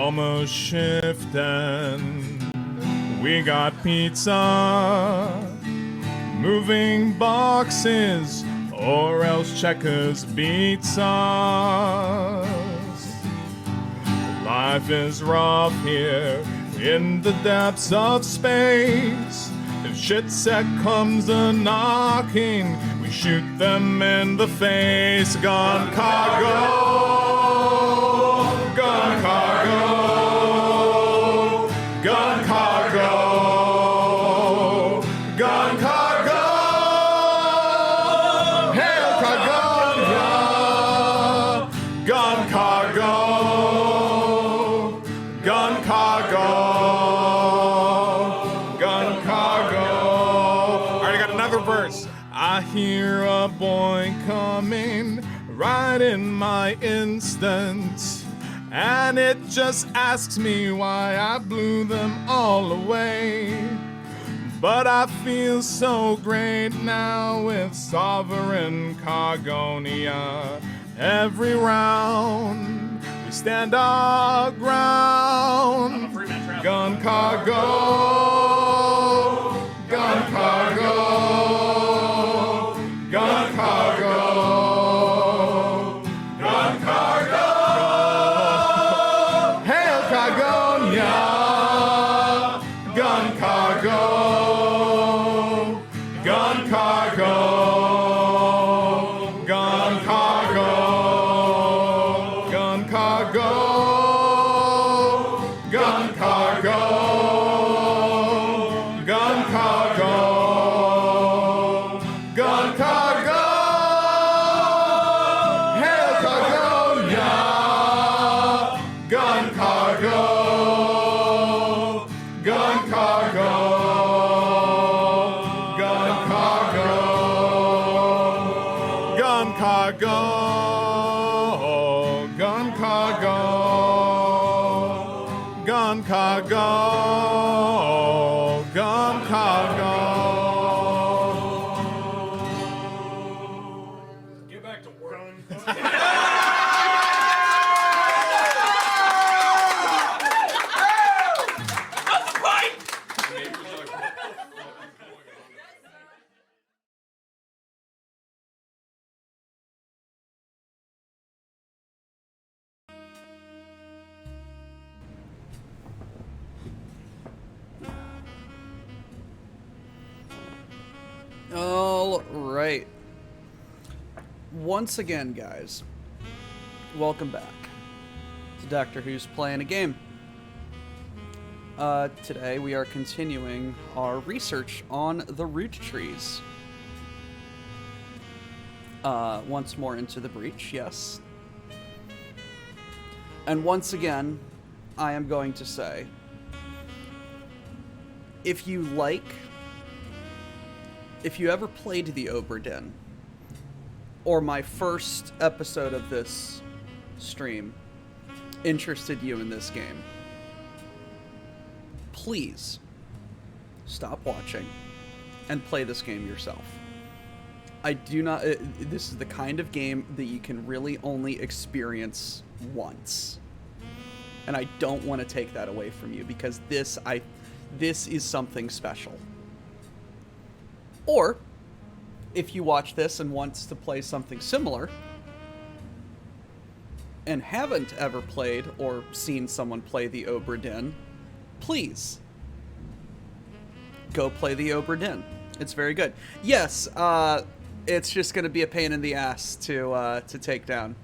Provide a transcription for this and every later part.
almost shifting. We got pizza, moving boxes, or else checkers beats us. Life is rough here in the depths of space. If shit set comes a-knocking, we shoot them in the face. Gun cargo, gun cargo, gun cargo, gun cargo, hail cargo, gun cargo, gun cargo, gun cargo. Alright, I got another verse. I hear a boy coming right in my instance, and it just asks me why I blew them all away. But I feel so great now with sovereign Cargonia. Every round we stand our ground. Gun cargo, gun cargo, gun cargo, gun cargo, hail Cargonia, gun cargo, gun cargo, gun cargo, gun cargo, gun cargo, gun cargo, gun cargo, hail Cargonia, gun cargo, gun cargo, gun cargo, gun cargo, gun cargo, gun cargo, gun cargo. Get back to work. All right. Once again, guys, welcome back to Doctor Who's Playing a Game. Today we are continuing our research on the Roottrees. Once more into the breach, yes. And once again, I am going to say, if you ever played the Oberdin, or my first episode of this stream interested you in this game, please stop watching and play this game yourself. I do not... this is the kind of game that you can really only experience once. And I don't want to take that away from you, because this is something special. Or, if you watch this and wants to play something similar, and haven't ever played or seen someone play the Oberdin, please go play the Oberdin. It's very good. Yes, it's just going to be a pain in the ass to take down.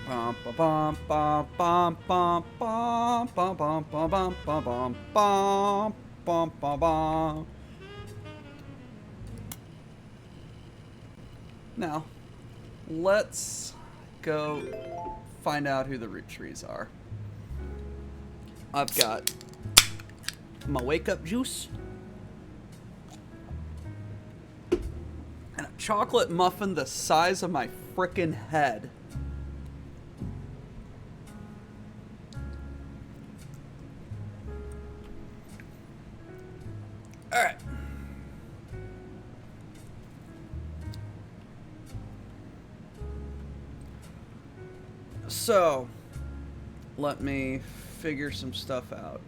Bum bum bum bum bum bum bum bum bum bum bum bum bum bum bum. Now, let's go find out who the Roottrees are. I've got my wake-up juice and a chocolate muffin the size of my frickin' head. Alright. So, Let me figure some stuff out.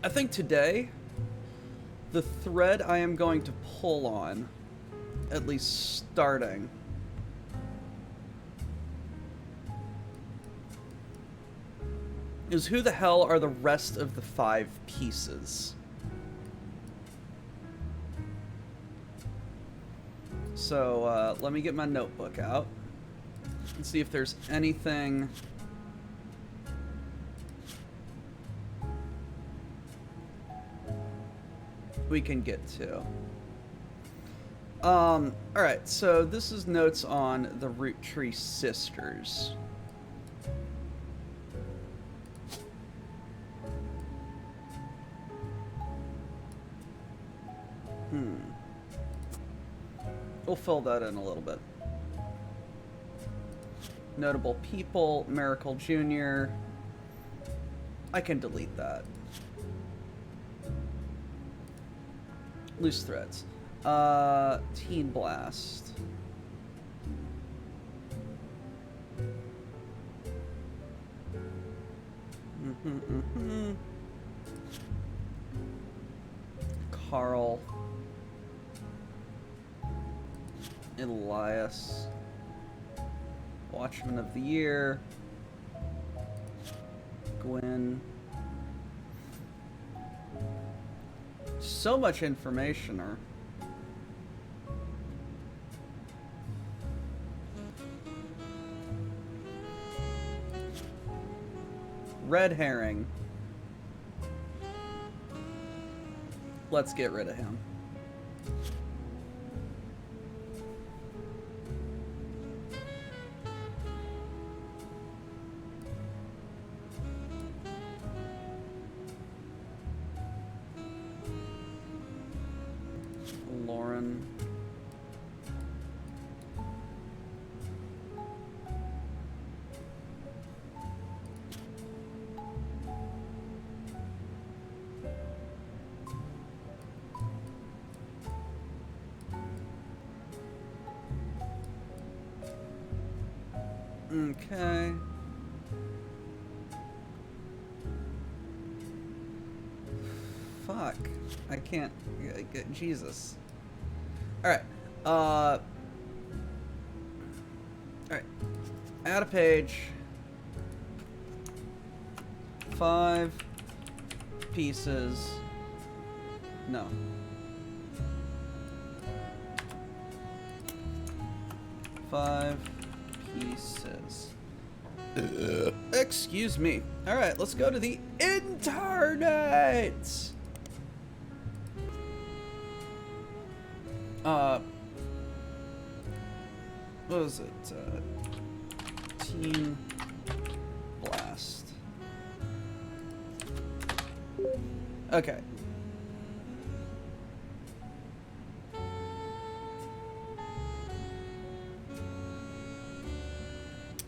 I think today, the thread I am going to pull on, at least starting, is who the hell are the rest of the 5 pieces? So, let me get my notebook out and see if there's anything we can get to. Alright, so this is notes on the Roottrees sisters. We'll fill that in a little bit. Notable people, Miracle Jr. I can delete that. Loose threads. Teen Blast. Carl. Elias. Watchman of the Year. Gwen. So much information, or red herring. Let's get rid of him. Lauren. Okay. Fuck. I can't get Jesus. Alright. Alright. Add a page. 5 pieces. No. Five pieces. Excuse me. Alright, let's go to the internet. What was it? Teen Blast. Okay.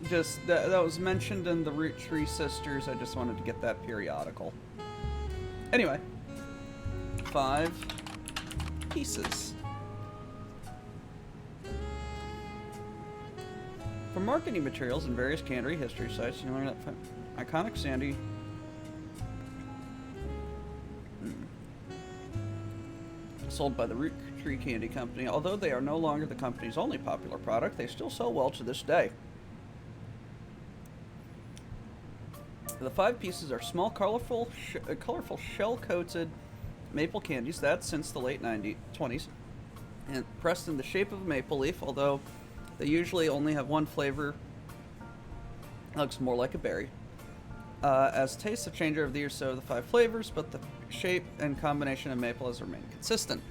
Just, that was mentioned in the Roottrees sisters. I just wanted to get that periodical. Anyway. 5 pieces. For marketing materials and various cannery history sites, you learn that iconic Sandy sold by the Roottrees Candy Company. Although they are no longer the company's only popular product, they still sell well to this day. The 5 pieces are small, colorful shell-coated maple candies that, since the late 20s, and pressed in the shape of a maple leaf, although they usually only have one flavor. It looks more like a berry. As tastes have changed over the years, so have the 5 flavors, but the shape and combination of maple has remained consistent.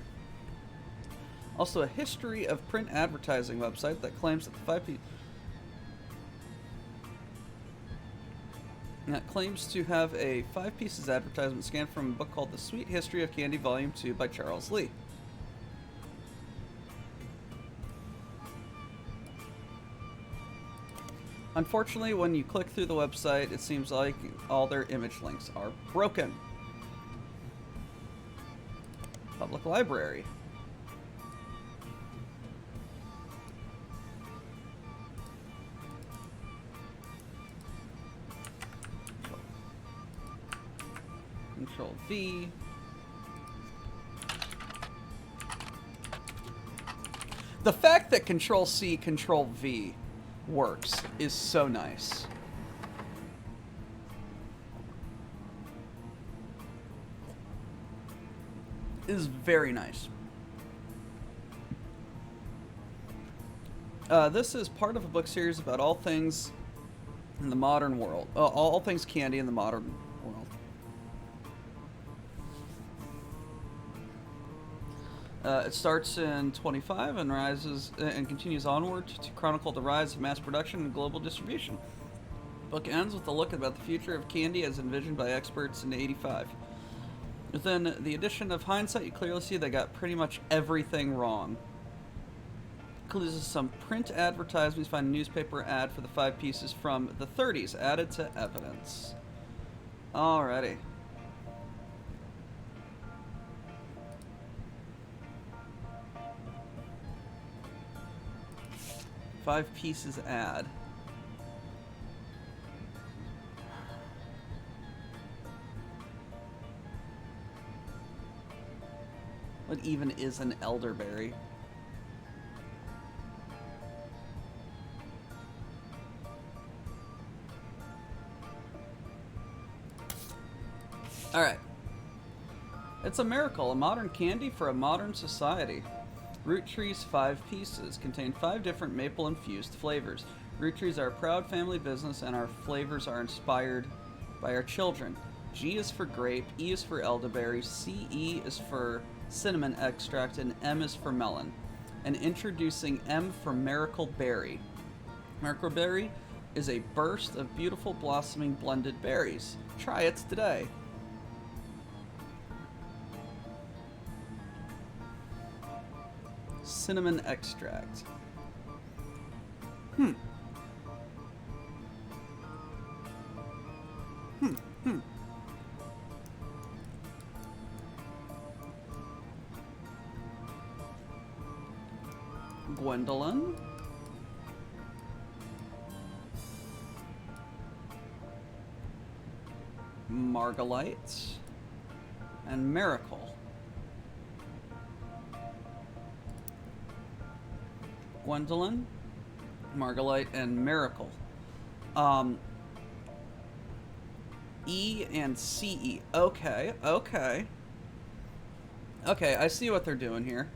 Also, a history of print advertising website that claims that the 5 pieces claims to have a 5 pieces advertisement scanned from a book called The Sweet History of Candy Volume 2 by Charles Lee. Unfortunately, when you click through the website, it seems like all their image links are broken. Public Library. Control V. The fact that Control C, Control V works is so nice. It is very nice. This is part of a book series about all things in the modern world. All things candy in the modern world. It starts in 25 and rises and continues onward to chronicle the rise of mass production and global distribution. The book ends with a look about the future of candy as envisioned by experts in 85. Within the addition of hindsight, you clearly see they got pretty much everything wrong. Includes some print advertisements. Find a newspaper ad for the 5 pieces from the 30s added to evidence. Alrighty. Five pieces ad. What even is an elderberry? Alright. It's a miracle, a modern candy for a modern society. Roottrees 5 pieces contain 5 different maple-infused flavors. Roottrees are a proud family business, and our flavors are inspired by our children. G is for grape, E is for elderberry, CE is for cinnamon extract, and M is for melon. And introducing M for miracle berry. Miracle berry is a burst of beautiful blossoming blended berries. Try it today. Cinnamon extract. Gwendolyn. Margalite. And Miracle. Gwendolyn, Margalite, and Miracle. E and CE. Okay, okay. Okay, I see what they're doing here.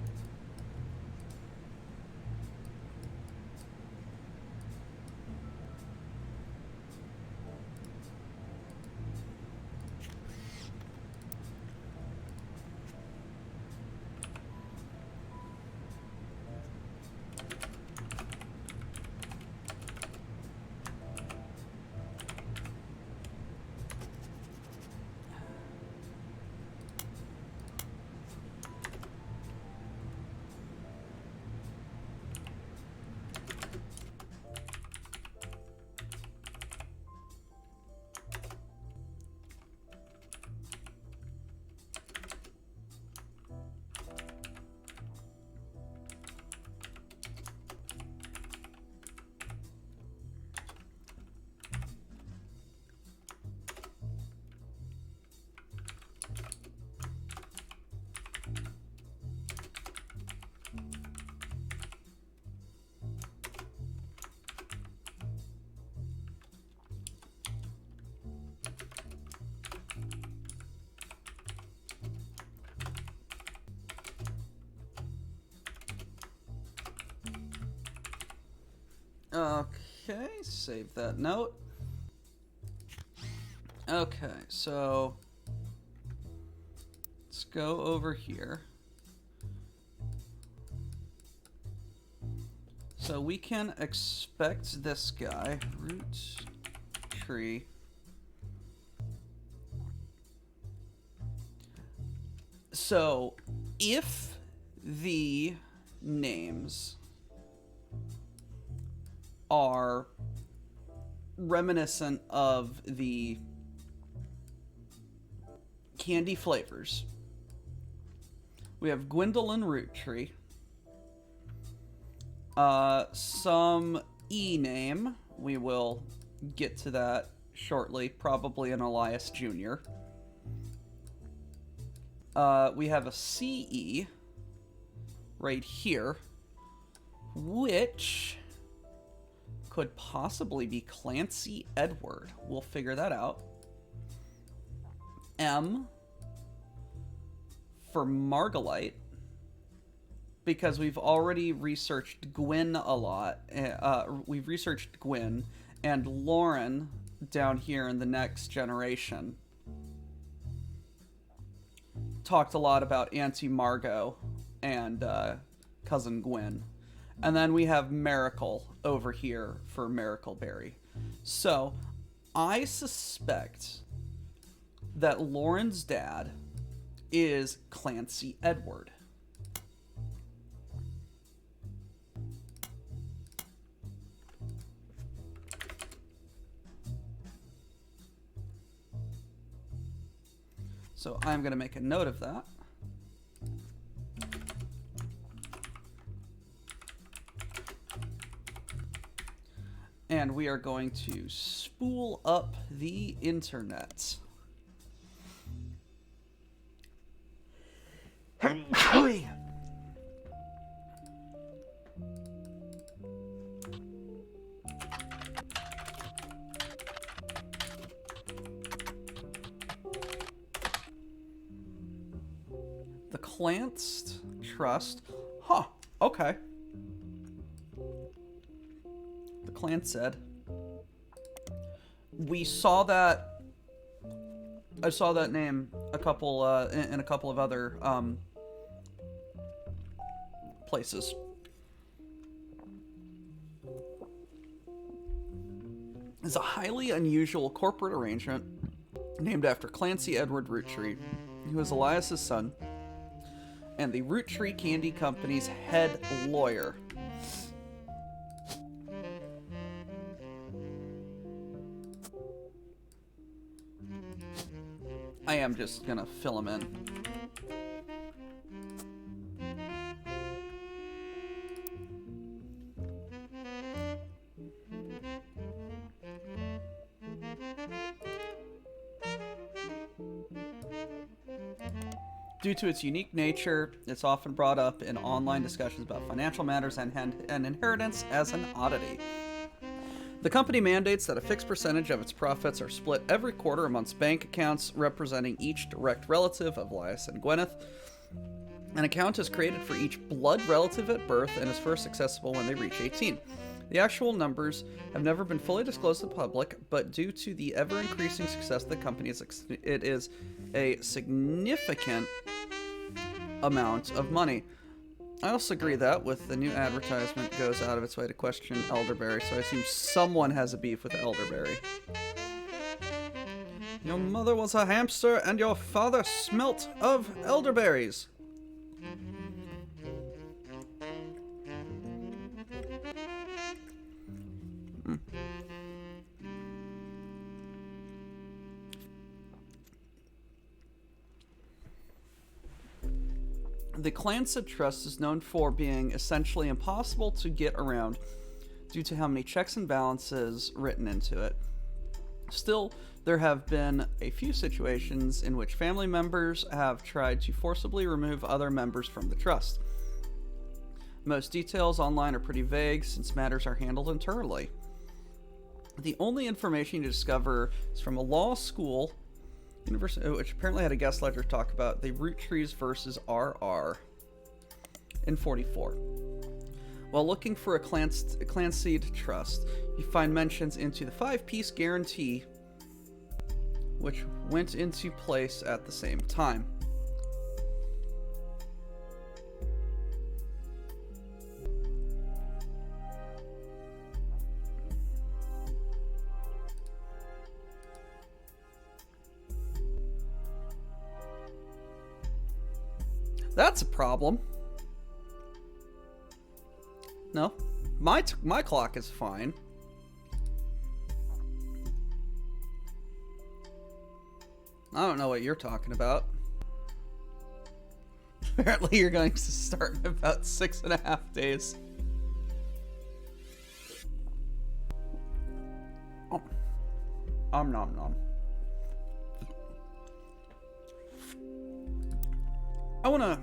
Okay, save that note. Okay, so let's go over here. So we can expect this guy, root tree. So if the names are reminiscent of the candy flavors, we have Gwendolyn Roottrees, some E name, we will get to that shortly, probably an Elias Jr. We have a CE right here, which could possibly be Clancy Edward. We'll figure that out. M for Margalite, because we've already researched Gwyn a lot. We've researched Gwyn, and Lauren down here in the next generation talked a lot about Auntie Margot and Cousin Gwyn. And then we have Miracle over here for Miracle Berry. So I suspect that Lauren's dad is Clancy Edward. So I'm going to make a note of that. And we are going to spool up the internet. The Clanced Trust. Huh. Okay. The clan said. We saw that. I saw that name a couple in a couple of other places. It's a highly unusual corporate arrangement named after Clancy Edward Roottree, who is Elias's son and the Roottrees Candy Company's head lawyer. I am just gonna fill him in. Due to its unique nature, it's often brought up in online discussions about financial matters and inheritance as an oddity. The company mandates that a fixed percentage of its profits are split every quarter amongst bank accounts representing each direct relative of Elias and Gwyneth. An account is created for each blood relative at birth and is first accessible when they reach 18. The actual numbers have never been fully disclosed to the public, but due to the ever-increasing success of the company, it is a significant amount of money. I also agree that with the new advertisement goes out of its way to question elderberry, so I assume someone has a beef with elderberry. Your mother was a hamster and your father smelt of elderberries. The Clancid Trust is known for being essentially impossible to get around due to how many checks and balances written into it. Still, there have been a few situations in which family members have tried to forcibly remove other members from the trust. Most details online are pretty vague since matters are handled internally. The only information you discover is from a law school university, which apparently had a guest lecture talk about the Roottrees versus RR in 44. While looking for a Clanseed trust, you find mentions into the 5-piece guarantee, which went into place at the same time. That's a problem. No, my clock is fine. I don't know what you're talking about. Apparently you're going to start in about 6.5 days. Oh. Nom nom. I want to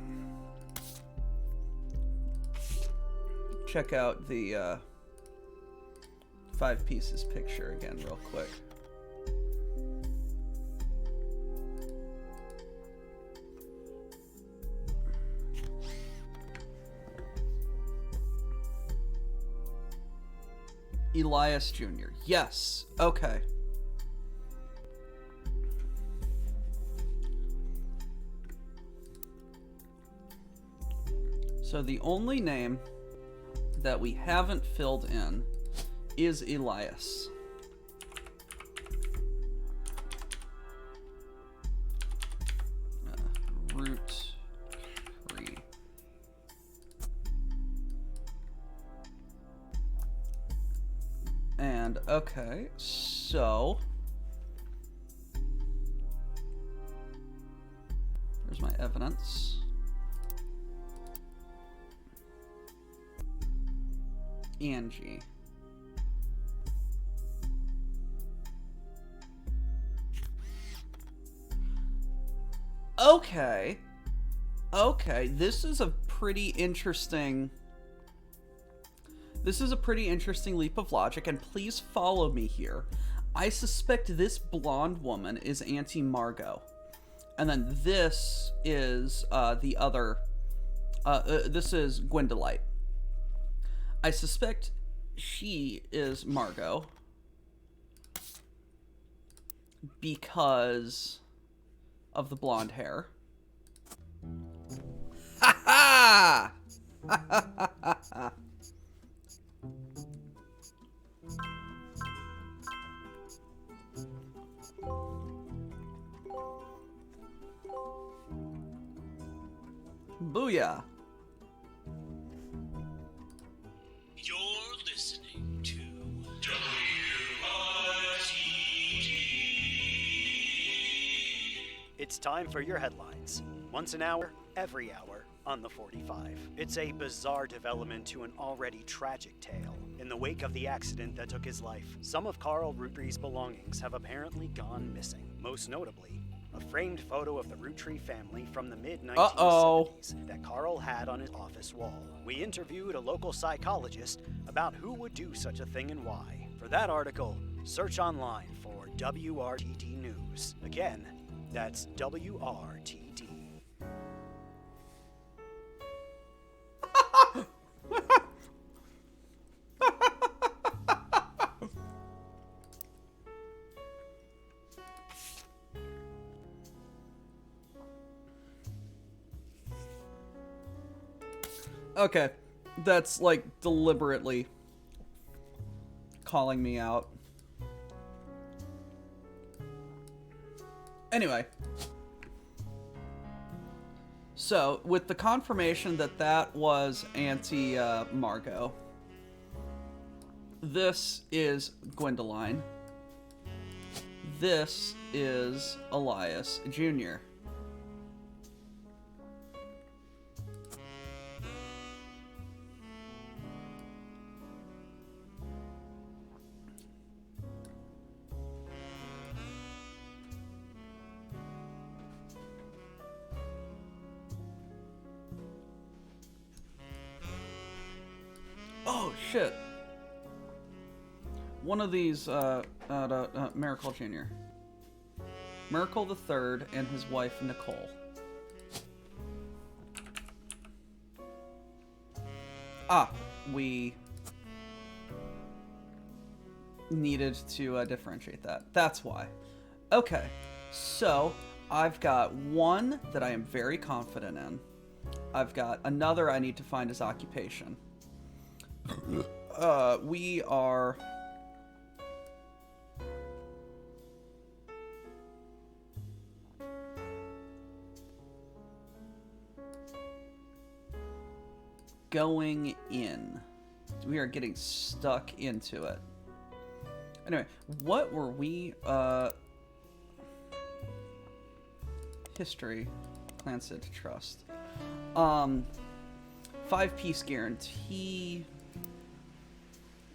check out the 5 pieces picture again real quick. Elias Jr. Yes. Okay. So the only name that we haven't filled in is Elias. Root tree. And okay, so here's my evidence. Angie. Okay. Okay, this is a pretty interesting leap of logic, and please follow me here. I suspect this blonde woman is Auntie Margot. And then this is the other this is Gwendolite. I suspect she is Margot because of the blonde hair. Ha ha! Booyah! You're listening to WRTD. It's time for your headlines. Once an hour, every hour, on the 45. It's a bizarre development to an already tragic tale. In the wake of the accident that took his life, some of Carl Roottrees' belongings have apparently gone missing. Most notably, a framed photo of the Roottree family from the mid-1970s that Carl had on his office wall. We interviewed a local psychologist about who would do such a thing and why. For that article, search online for WRTD News. Again, that's WRTD. Okay, that's like deliberately calling me out. Anyway, so with the confirmation that that was Auntie Margot, this is Gwendoline, this is Elias Jr. Oh, shit. One of these, Miracle Jr. Miracle the Third and his wife, Nicole. Ah, we needed to differentiate that. That's why. Okay, so I've got one that I am very confident in. I've got another I need to find his occupation. We are going in. We are getting stuck into it. Anyway, what were we, history, Clansid Trust. 5-piece guarantee.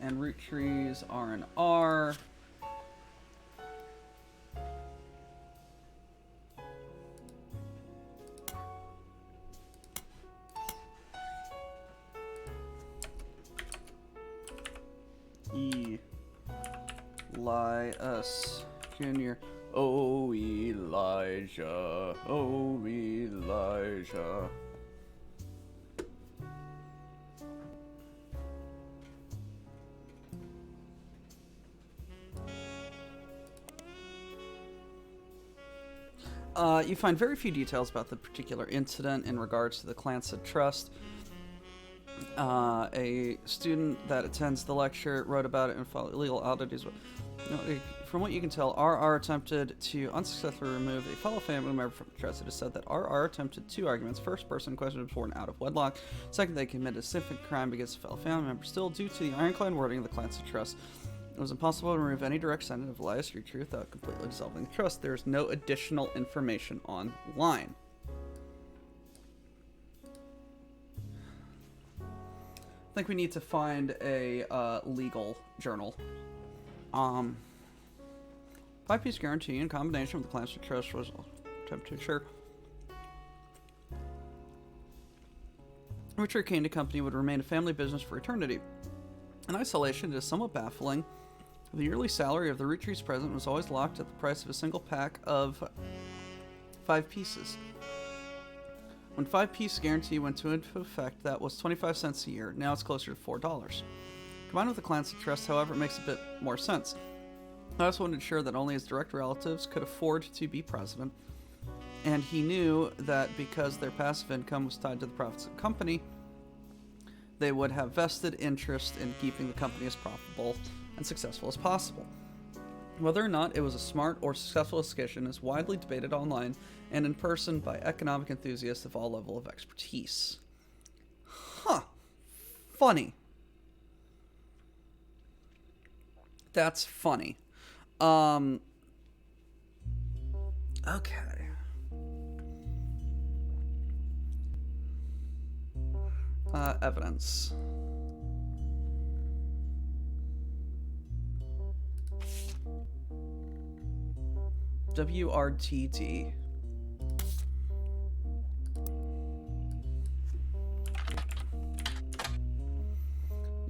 And Roottrees R&R. Elias Jr. Oh, Elijah. Oh, Elijah. You find very few details about the particular incident in regards to the Clancy Trust. A student that attends the lecture wrote about it and filed illegal oddities. From what you can tell, RR attempted to unsuccessfully remove a fellow family member from the trust. It is said that RR attempted 2 arguments. First, person in question was born out of wedlock. Second, they committed a significant crime against a fellow family member. Still, due to the ironclad wording of the Clancy Trust, it was impossible to remove any direct descendant of Elias Roottrees without completely dissolving the trust. There is no additional information online. I think we need to find a legal journal. 5-piece guarantee in combination with the Clancy Trust was attempted to ensure Richard Candy Company would remain a family business for eternity. In isolation, it is somewhat baffling. The yearly salary of the Roottrees president was always locked at the price of a single pack of 5 pieces. When 5-piece guarantee went into effect, that was 25 cents a year. Now it's closer to $4. Combined with the Clancy Trust, however, it makes a bit more sense. I also wanted to ensure that only his direct relatives could afford to be president, and he knew that because their passive income was tied to the profits of the company, they would have vested interest in keeping the company as profitable and successful as possible. Whether or not it was a smart or successful decision is widely debated online and in person by economic enthusiasts of all level of expertise. Huh. Funny. That's funny. Okay. Evidence. WRTD.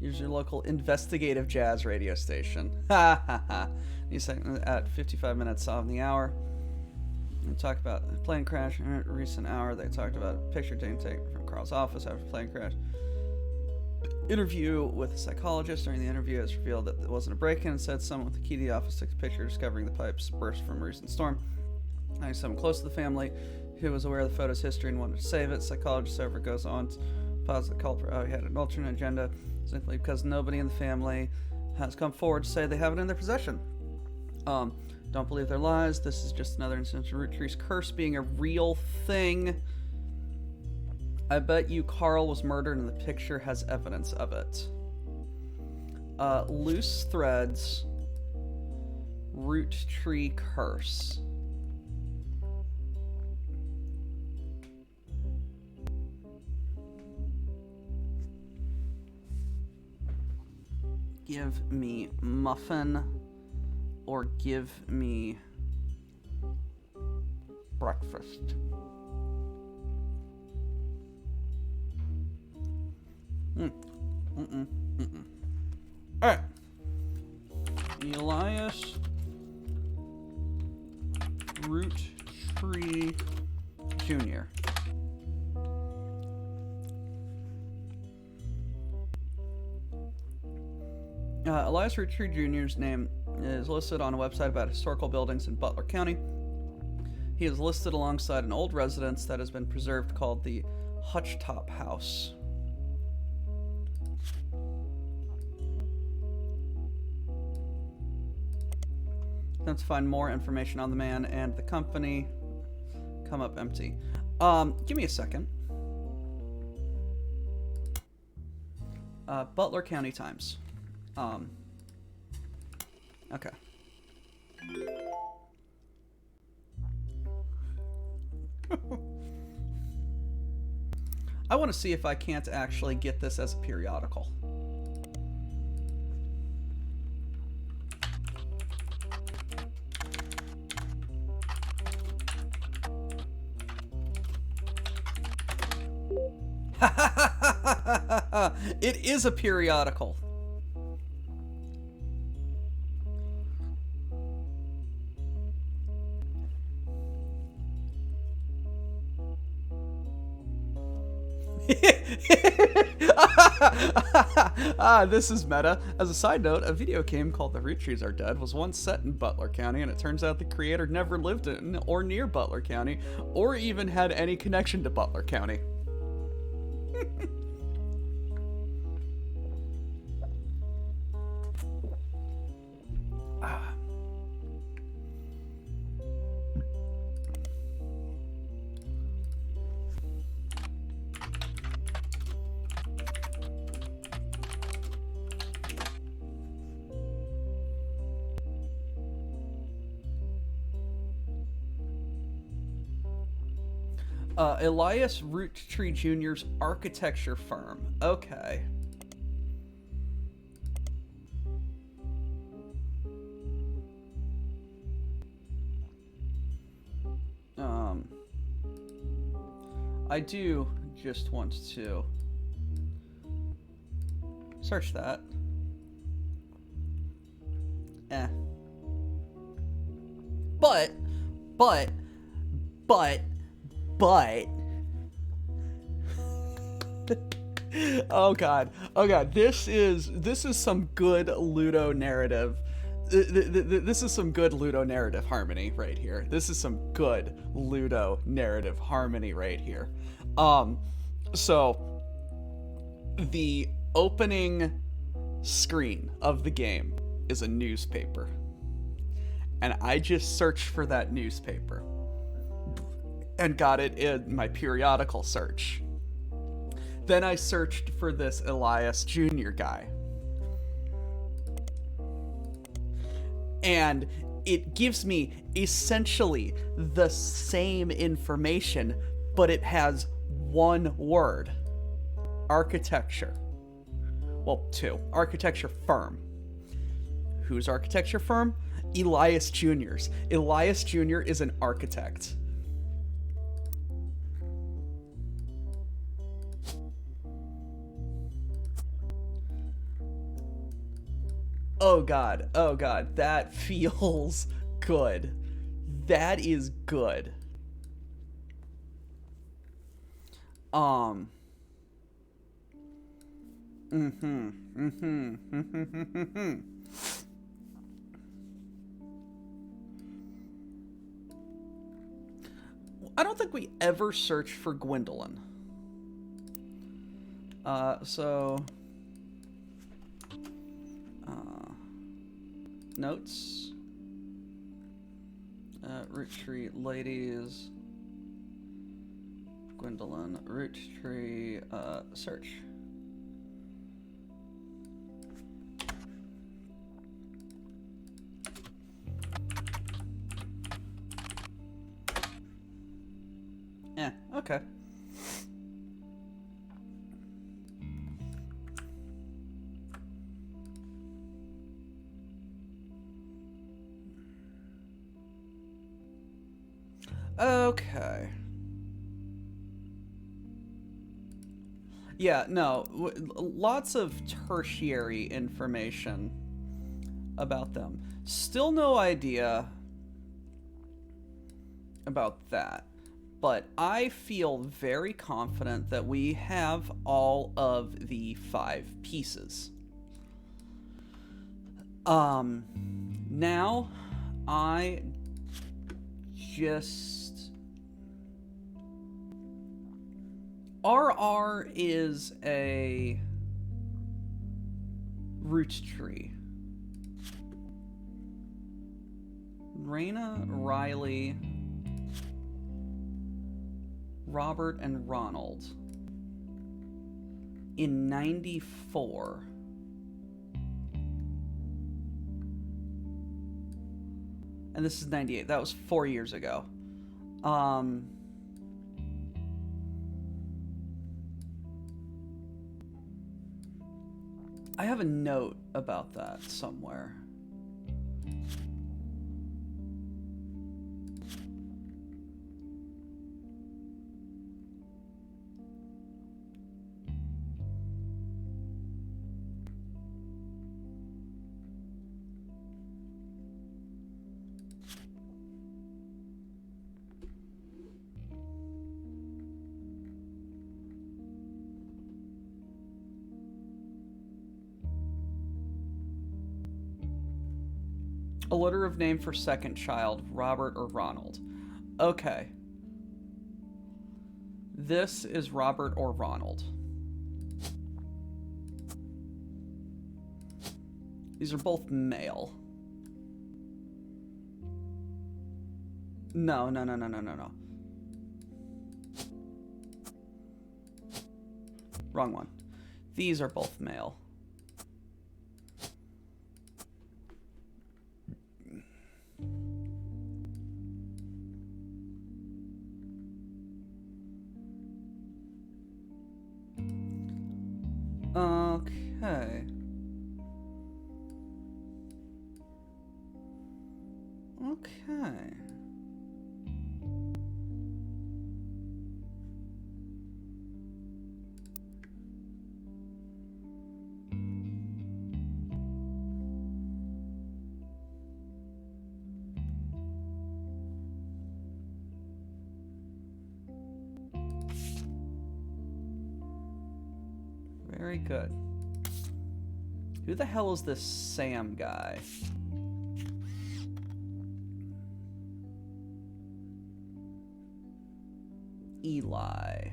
Here's your local investigative jazz radio station. Ha ha ha. At 55 minutes on the hour. We talk about a plane crash in a recent hour. They talked about a picture taken from Carl's office after the plane crash. Interview with a psychologist. During the interview, it's revealed that it wasn't a break-in. Instead, someone with the key to the office took a picture, discovering the pipes burst from a recent storm. Someone close to the family who was aware of the photo's history and wanted to save it. Psychologist, however, goes on to posit the culprit. He had an alternate agenda, simply because nobody in the family has come forward to say they have it in their possession. Don't believe their lies. This is just another instance of Roottrees' curse being a real thing. I bet you Carl was murdered and the picture has evidence of it. Loose threads. Roottree curse. Give me muffin or give me breakfast. Alright. Elias Roottrees Jr. Elias Roottrees Jr.'s name is listed on a website about historical buildings in Butler County. He is listed alongside an old residence that has been preserved called the Hutchtop House. Attempt to find more information on the man and the company. Come up empty. Give me a second. Butler County Times. Okay. I want to see if I can't actually get this as a periodical. It is a periodical. This is meta. As a side note, a video game called The Roottrees Are Dead was once set in Butler County, and it turns out the creator never lived in or near Butler County, or even had any connection to Butler County. Elias Roottree Jr.'s architecture firm. Okay. I do just want to search that. But oh god, this is some good Ludo narrative. This is some good Ludo narrative harmony right here. This is some good Ludo narrative harmony right here. So the opening screen of the game is a newspaper, and I just searched for that newspaper and got it in my periodical search. Then I searched for this Elias Jr. guy, and it gives me essentially the same information, but it has one word: architecture. Well, two. Architecture firm. Whose architecture firm? Elias Jr.'s. Elias Jr. is an architect. Oh god, that feels good. That is good. I don't think we ever searched for Gwendolyn. Notes. Roottree ladies. Gwendolyn. Roottree, search. Okay. Okay. Yeah, no, lots of tertiary information about them. Still no idea about that. But I feel very confident that we have all of the 5 pieces. Now, I just... RR is a root tree. Raina, Riley, Robert, and Ronald in 94. And this is 98. That was 4 years ago. I have a note about that somewhere. Alliterative name for second child, Robert or Ronald. Okay. This is Robert or Ronald. These are both male. No. Wrong one. These are both male. Okay. Okay. Very good. Who the hell is this Sam guy? Eli.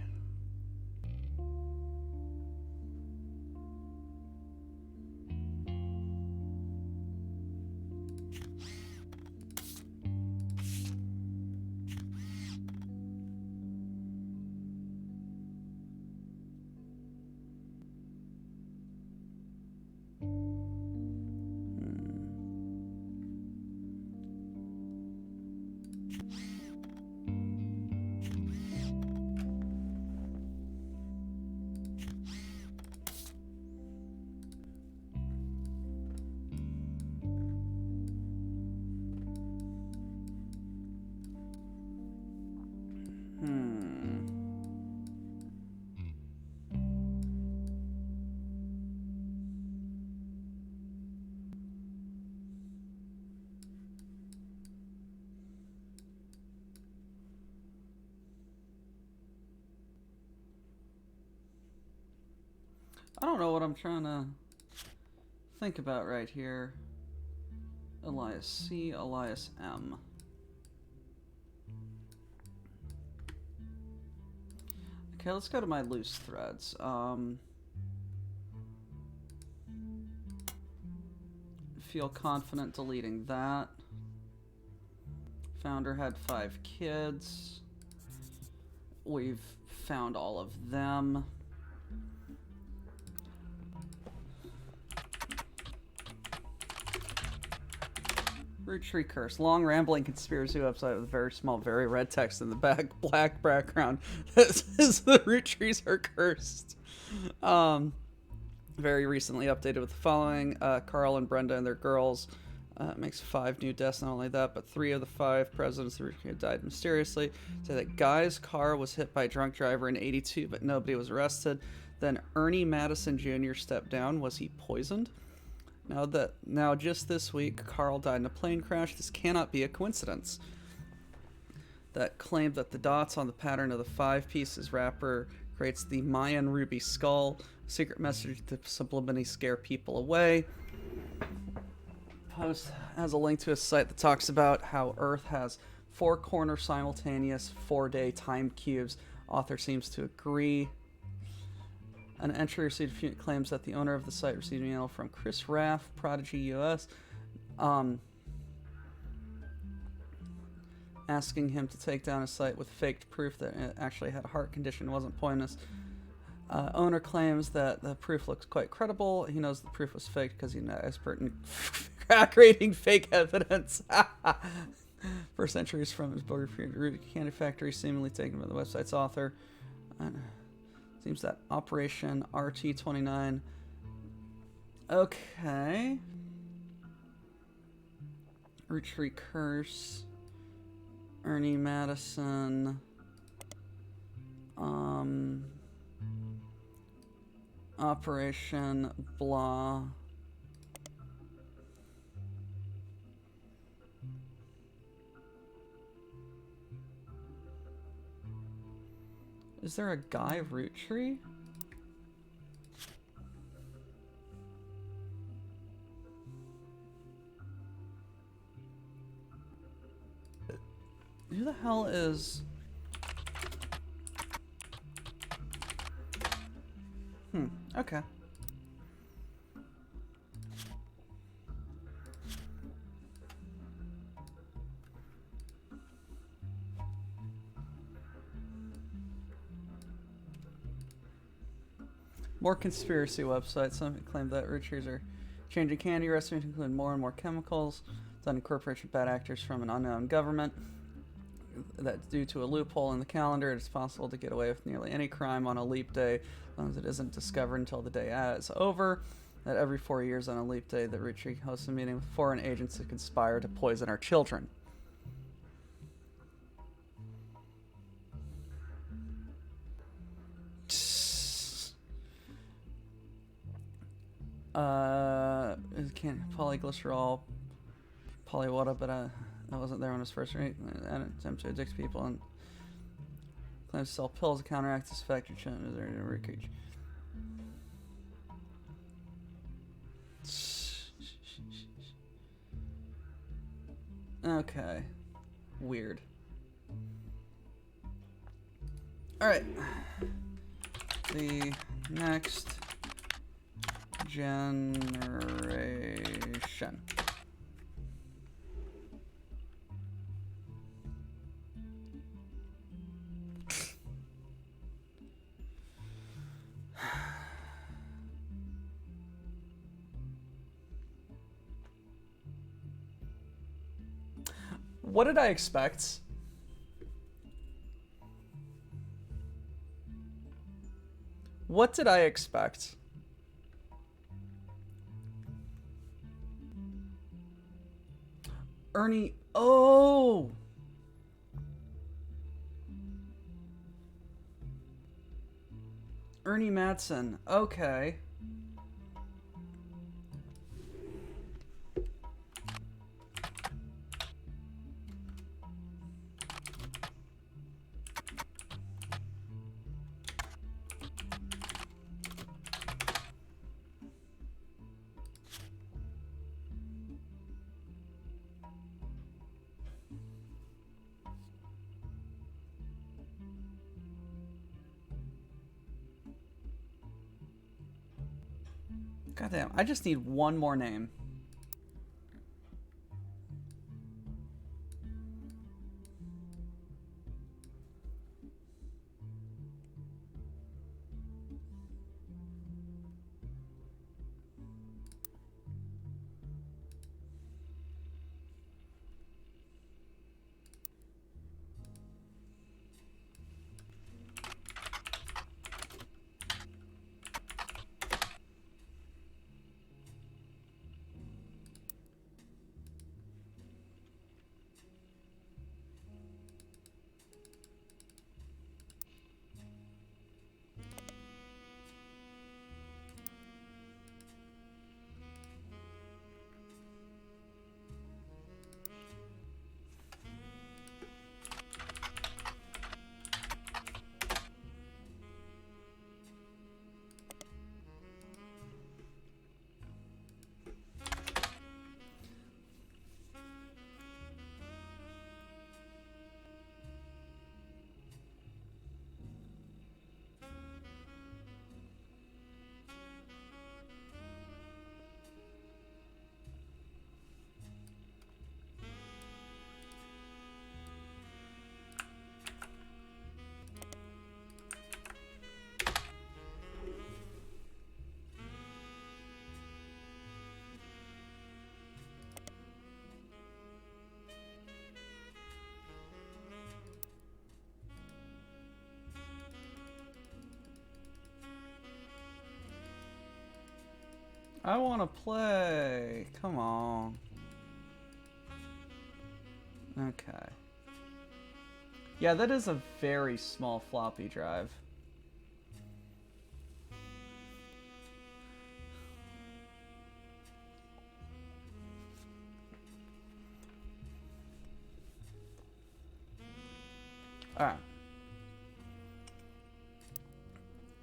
I don't know what I'm trying to think about right here. Elias C, Elias M. Okay, let's go to my loose threads. Feel confident deleting that. Founder had 5 kids. We've found all of them. Roottrees curse. Long rambling conspiracy website with very small, very red text in the back, black background that says the Roottrees are cursed. Very recently updated with the following: Carl and Brenda and their girls. Makes 5 new deaths. Not only that, but 3 of the 5 presidents of the Roottrees died mysteriously. Say that Guy's car was hit by a drunk driver in '82, but nobody was arrested. Then Ernie Madison Jr. stepped down. Was he poisoned? Now, just this week, Carl died in a plane crash. This cannot be a coincidence. That claimed that the dots on the pattern of the 5 pieces wrapper creates the Mayan ruby skull. Secret message to subliminally scare people away. Post has a link to a site that talks about how Earth has 4 corner simultaneous 4-day time cubes. Author seems to agree. An entry received claims that the owner of the site received an email from Chris Raff, Prodigy US, asking him to take down a site with faked proof that it actually had a heart condition and wasn't poisonous. Owner claims that the proof looks quite credible. He knows the proof was fake because he's an expert in creating fake evidence. For centuries from his root candy factory, seemingly taken by the website's author. Seems that Operation RT-29. Okay. Roottrees curse. Ernie Madison. Operation blah. Is there a Guy Roottrees? Who the hell is... Okay. More conspiracy websites. Some claim that Roottrees are changing candy recipes to include more and more chemicals. Done in cooperation with bad actors from an unknown government. That due to a loophole in the calendar, it is possible to get away with nearly any crime on a leap day, as long as it isn't discovered until the day is over. That every 4 years on a leap day, the Roottrees hosts a meeting with foreign agents that conspire to poison our children. Polyglycerol, polywater, but I wasn't there when it was first released. An attempt to addict people and claims to sell pills to counteract this effect. Okay. Weird. Alright. The next generation. What did I expect? What did I expect? Ernie. Oh! Ernie Madsen. Okay. Goddamn, I just need one more name. I want to play. Come on. Okay. Yeah, that is a very small floppy drive. Alright.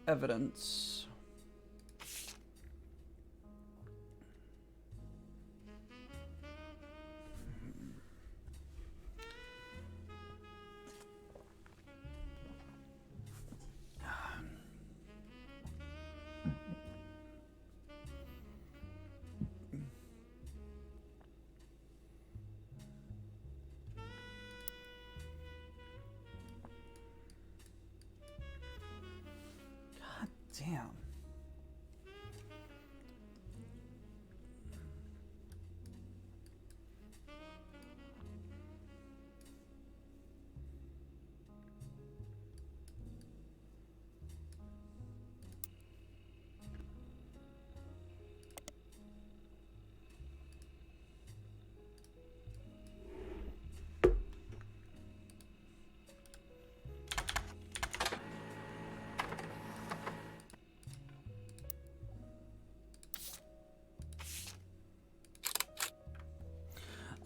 Evidence.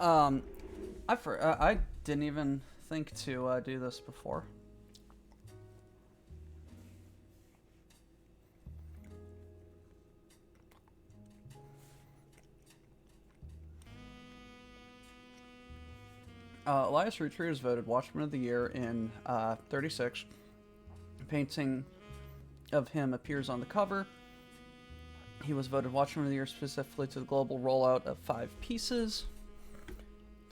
I didn't even think to do this before. Elias Roottrees was voted Watchman of the Year in 36. A painting of him appears on the cover. He was voted Watchman of the Year specifically to the global rollout of 5 pieces.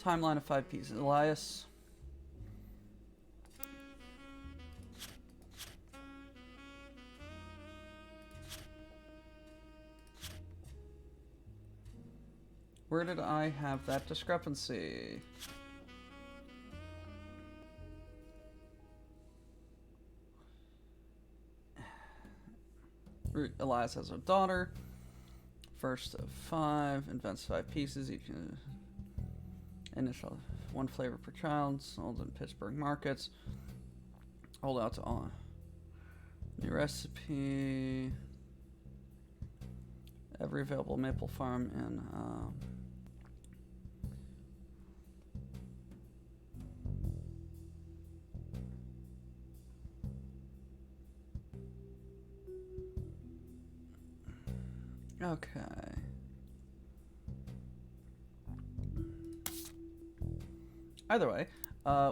Timeline of 5 pieces. Elias. Where did I have that discrepancy? Elias has a daughter. First of 5. Invents 5 pieces. Each initial 1 flavor per child. Sold in Pittsburgh markets. Rolled out to all. New recipe. Every available maple farm in. Okay. Either way,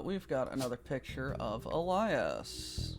we've got another picture of Elias.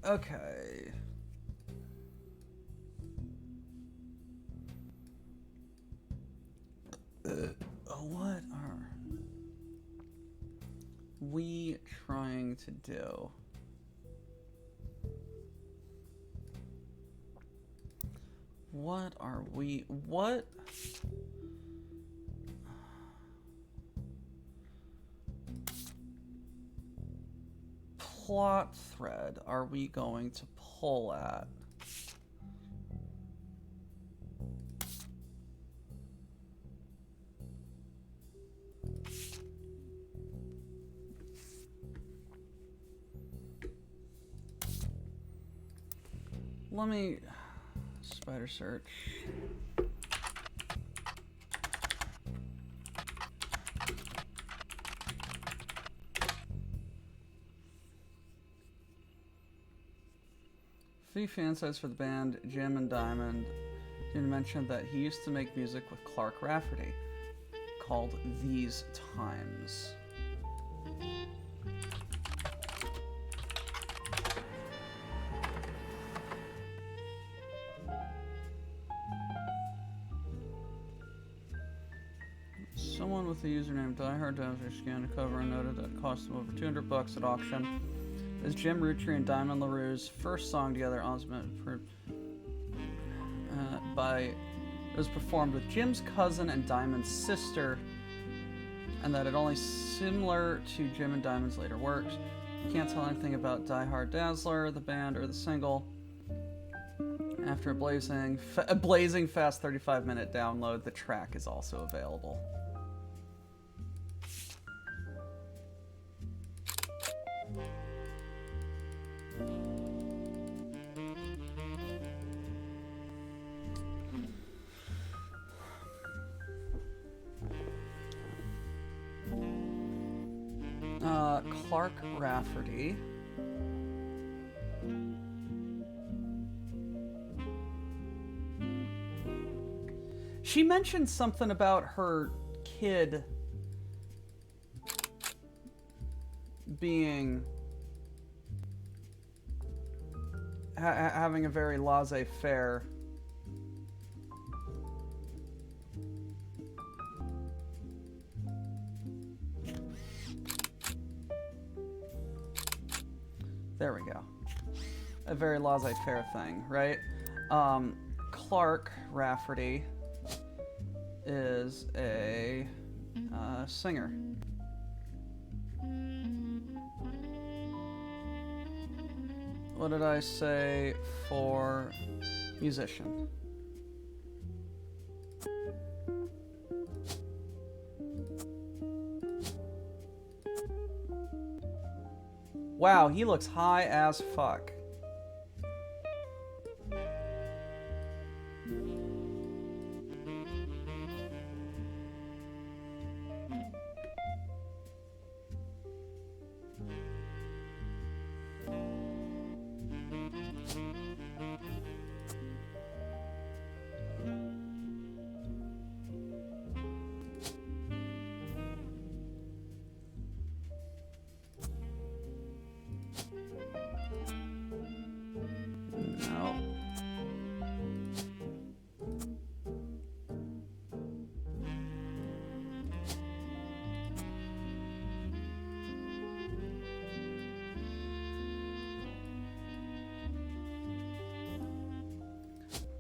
Okay. What are we trying to do? What are we... What... plot thread are we going to pull at? Let me spider search. Few fan sites for the band, Jim and Diamond. Jim mentioned that he used to make music with Clark Rafferty, called These Times. Someone with the username DieHard Dowser scanned a cover and noted that it cost him over $200 at auction. Is Jim Roottrees and Diamond LaRue's first song together. It was performed with Jim's cousin and Diamond's sister, and that it only similar to Jim and Diamond's later works. Can't tell anything about Die Hard Dazzler, the band, or the single. After a blazing fast 35-minute download, the track is also available. Clark Rafferty. She mentioned something about her kid being having a very laissez-faire. There we go. A very laissez-faire thing, right? Clark Rafferty is a singer. What did I say for musician? Wow, he looks high as fuck. No.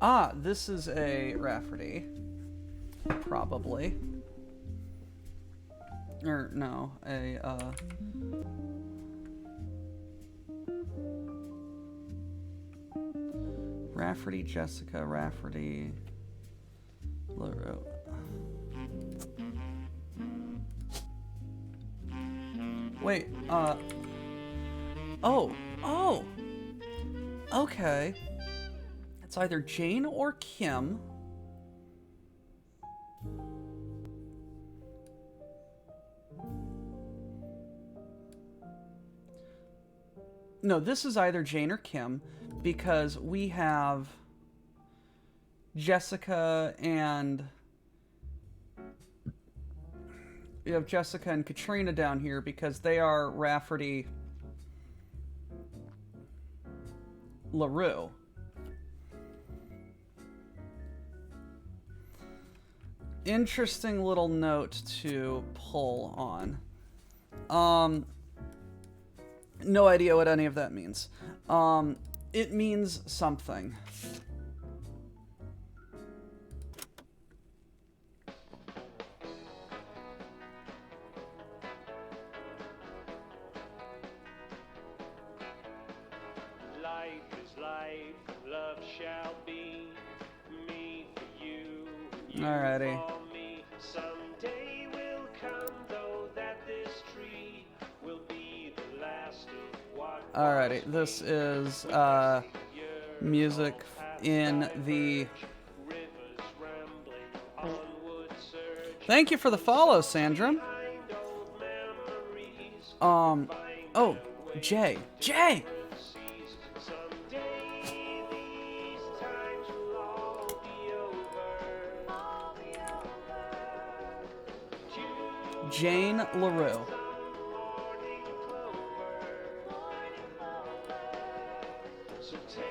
Ah, this is a Rafferty. Probably. Or, no, a, Rafferty, Jessica, Rafferty, LaRue. Wait, oh, okay. It's either Jane or Kim. No, this is either Jane or Kim because we have Jessica and Katrina down here because they are Rafferty LaRue. Interesting little note to pull on. No idea what any of that means. It means something. Life is life, love shall be me for you, you Alrighty. for me. Someday will come, though, that this tree will be the last of what. Alrighty, this is music in the. Rivers rambling, onward surge. Thank you for the follow, Sandra. Find old memories, Oh, Jay. seas. Someday these times will all be over. Jane LaRue. Morning clover. So take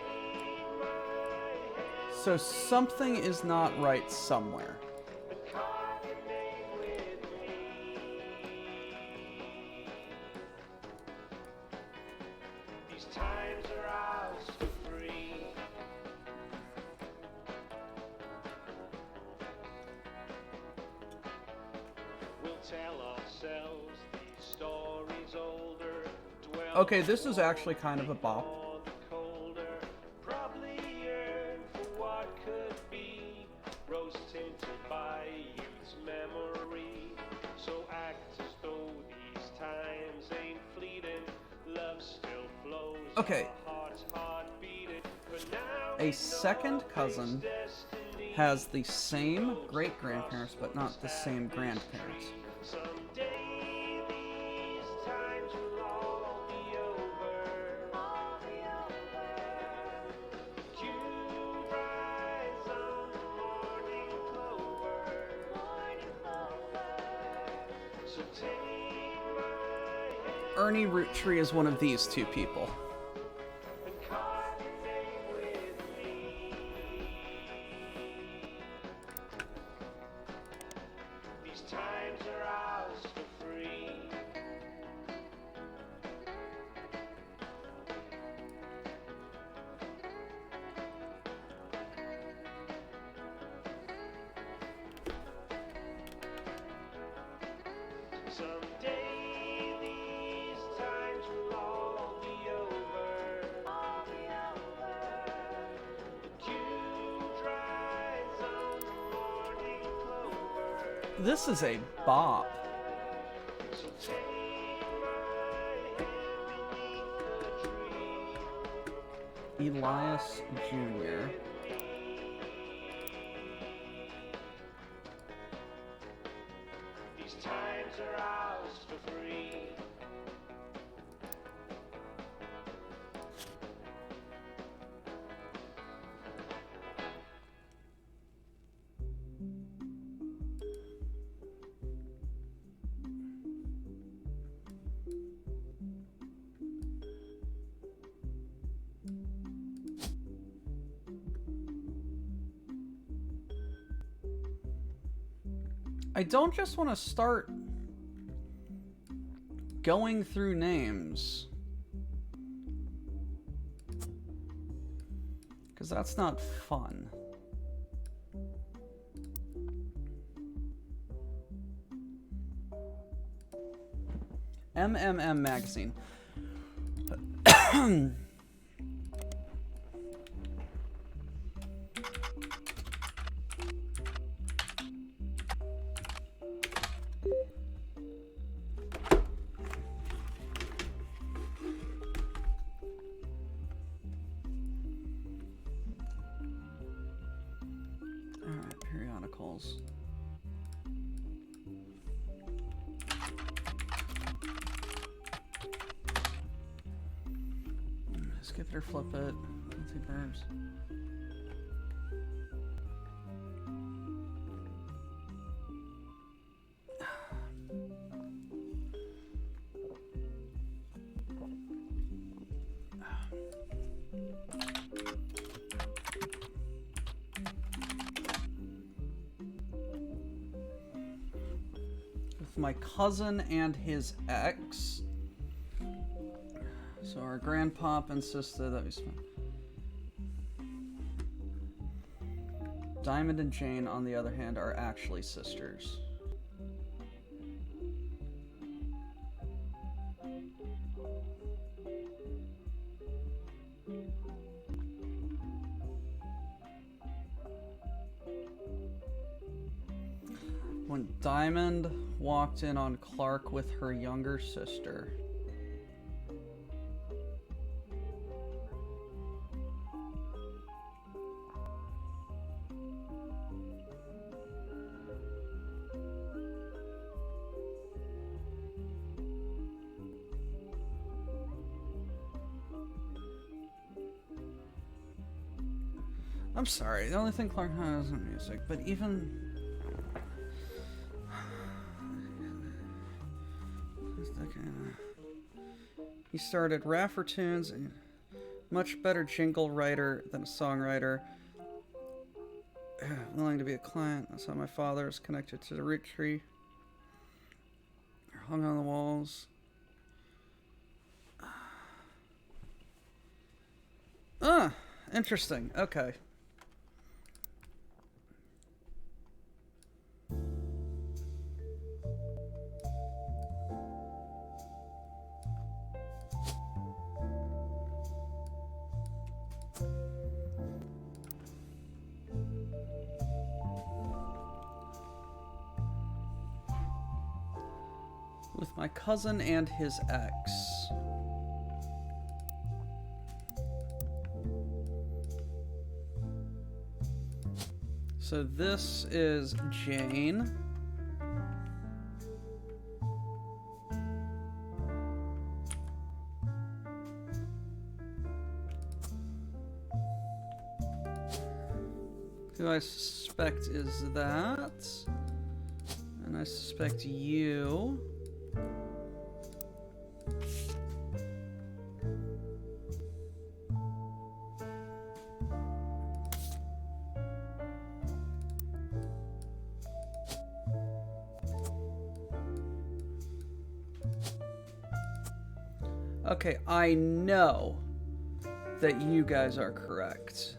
my hand So something is not right somewhere. and coordinate with me. These times are ours for free. We'll tell ourselves these stories older. Dwell Okay, this is actually kind of a bop. for the colder. Probably yearn for what could be. Rose tinted by youth's memory. So act as though these times ain't fleeting. Love still flows. Okay. Our hearts heart beating. But now A second cousin destiny. has the same great grandparents, but not the same grandparents. Someday these times will all be over. You rise on the morning clover. So take my hand Ernie Roottrees is one of these two people. and coordinate with me. These times are ours for free. Someday these times will all be over. The dew dries on the morning clover. This is a bop. So take my hand beneath the tree. Elias Jr. These times are ours for free. I don't just want to start going through names, because that's not fun. MMM Magazine. Alright, periodicals. Skip it or flip it. Multi-verbs. With my cousin and his ex. So our grandpop insisted that we spend. Diamond and Jane, on the other hand, are actually sisters. When Diamond walked in on Clark with her younger sister. I'm sorry, the only thing Clark has is music, but even... He started Raffertunes, a much better jingle writer than a songwriter. Willing to be a client, that's how my father is connected to the Roottrees. Hung on the walls. Interesting, okay. With my cousin and his ex. So this is Jane. Who I suspect is that. And I suspect you. Okay, I know that you guys are correct.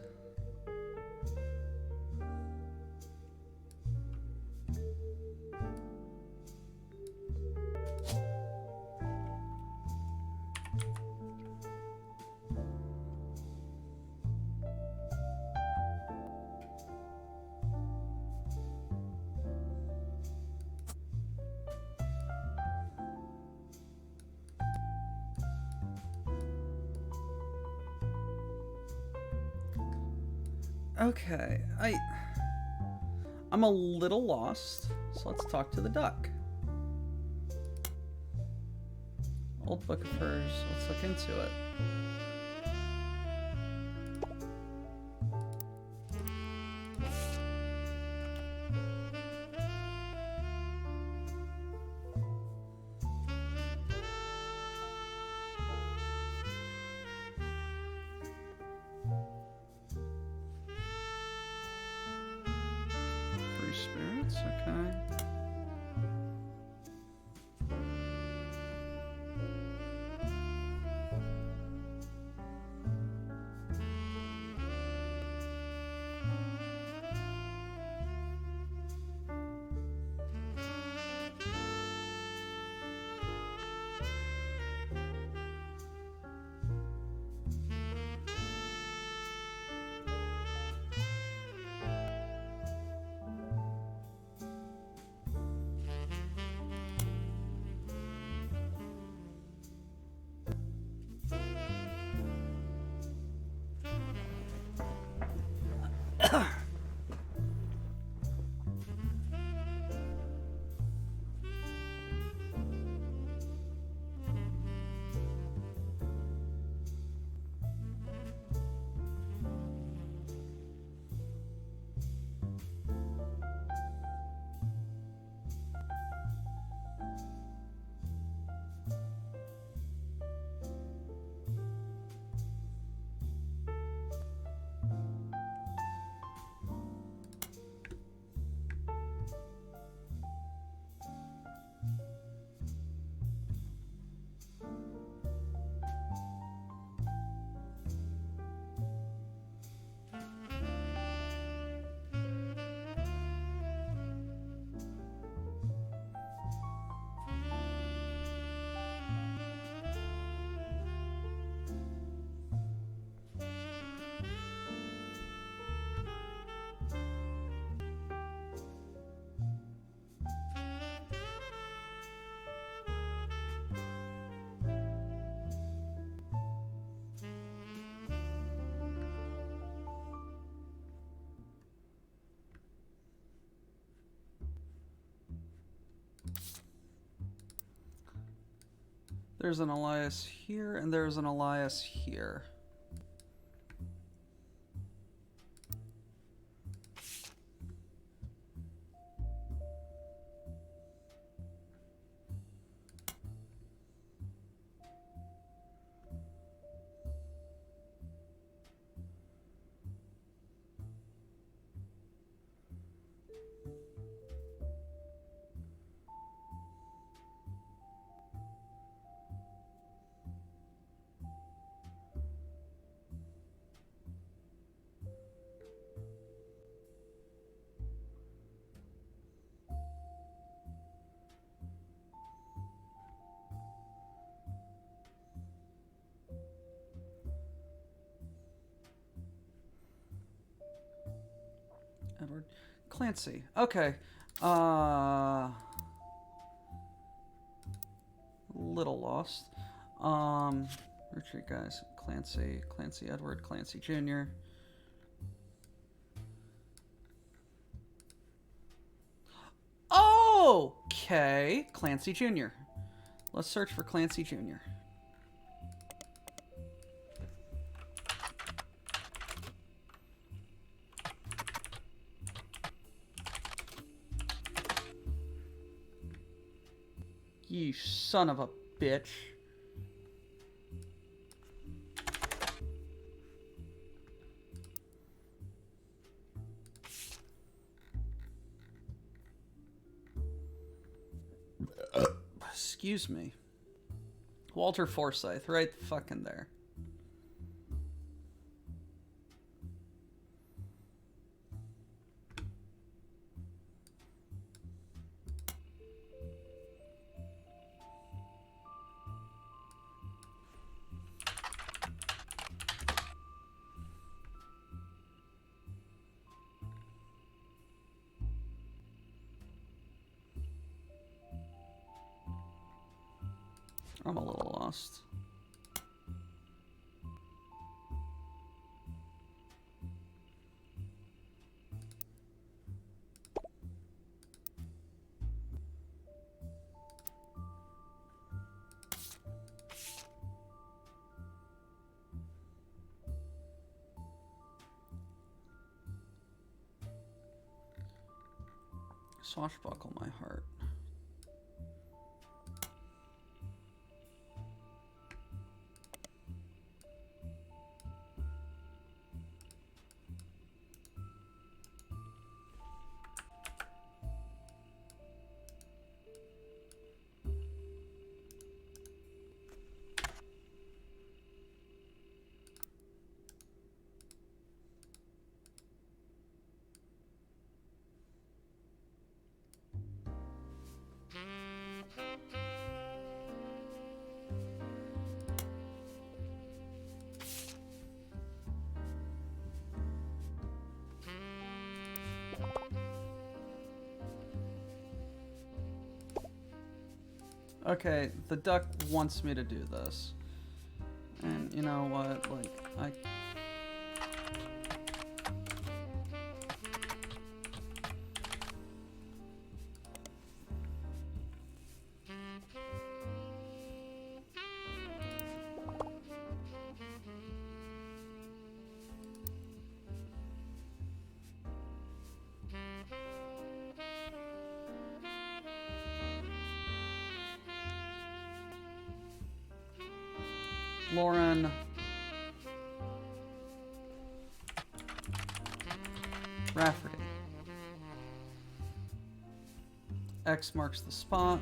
Okay, I'm a little lost, so let's talk to the duck. Old book of hers, let's look into it. Free spirits, okay. There's an Elias here, and there's an Elias here. Edward Clancy. Okay. Little lost. Retreat guys. Clancy Edward, Clancy Jr. Okay. Clancy Jr. Let's search for Clancy Jr. You son of a bitch. Excuse me. Walter Forsythe, right fucking there. I'm a little lost. Swashbuckle my heart. Okay, the duck wants me to do this. And you know what? Like, I... Lauren. Rafferty. X marks the spot.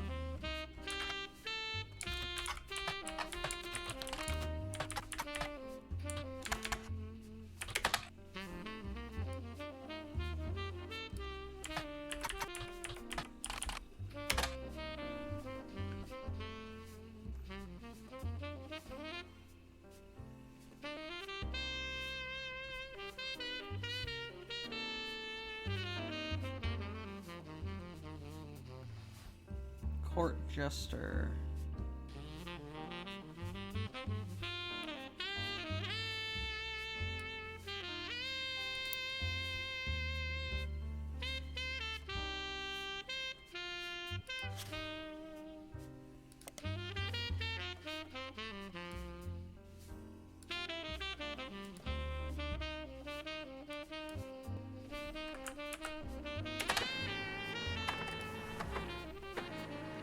Court jester.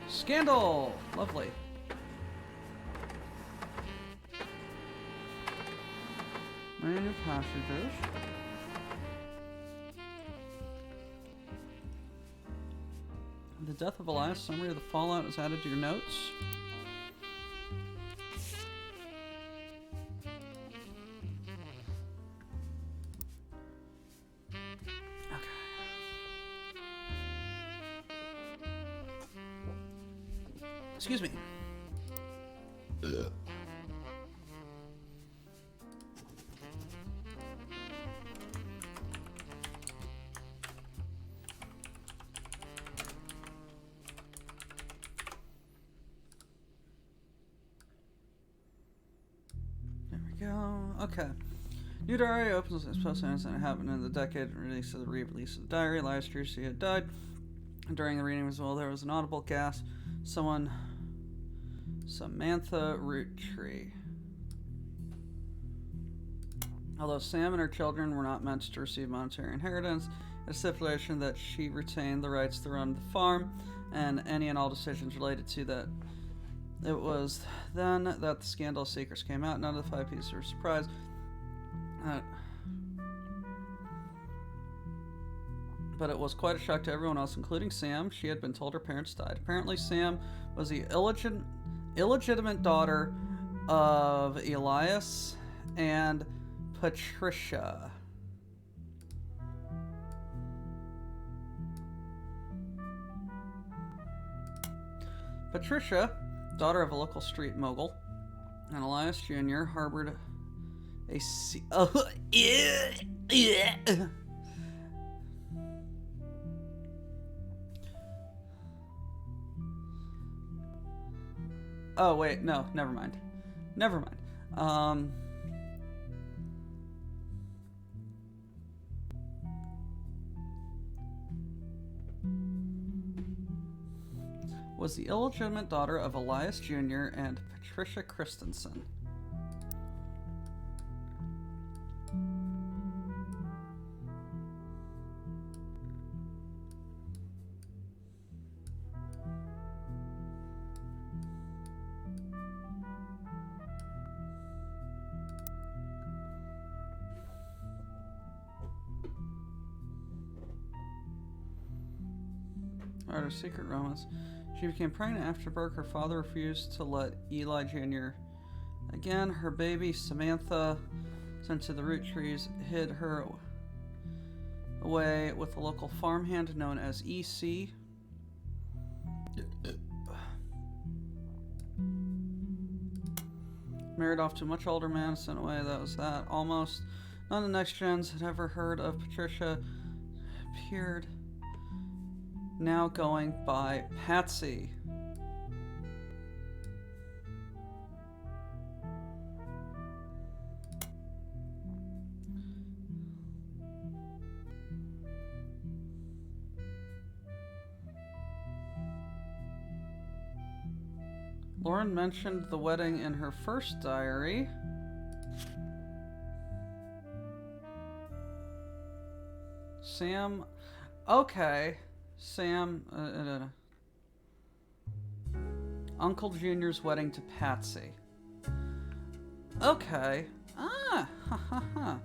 Scandal! Lovely. Many passages. The death of Elias. Summary of the fallout is added to your notes. Excuse me. There we go. Okay. New diary opens its post-sentence and it happened in the decade release of the re-release of the diary. Elias Drusi had died. During the reading as well, there was an audible gasp. Samantha Roottrees. Although Sam and her children were not meant to receive monetary inheritance, a stipulation that she retained the rights to run the farm and any and all decisions related to that. It was then that the scandal secrets came out. None of the 5 pieces were surprised. But it was quite a shock to everyone else, including Sam. She had been told her parents died. Apparently, Sam was the illegitimate daughter of Elias and Patricia. Patricia, daughter of a local street mogul, and Elias Jr. harbored a Oh, wait, no, never mind. Never mind. Was the illegitimate daughter of Elias Jr. and Patricia Christensen. Her secret romance. She became pregnant after birth. Her father refused to let Eli Jr. Again, her baby Samantha, sent to the Roottrees, hid her away with a local farmhand known as EC. Married off to a much older man, sent away. That was that. Almost none of the next gens had ever heard of Patricia. Appeared. Now going by Patsy. Lauren mentioned the wedding in her first diary. Sam. Okay. Sam. Uncle Junior's wedding to Patsy. Okay. Ah. Ha ha ha.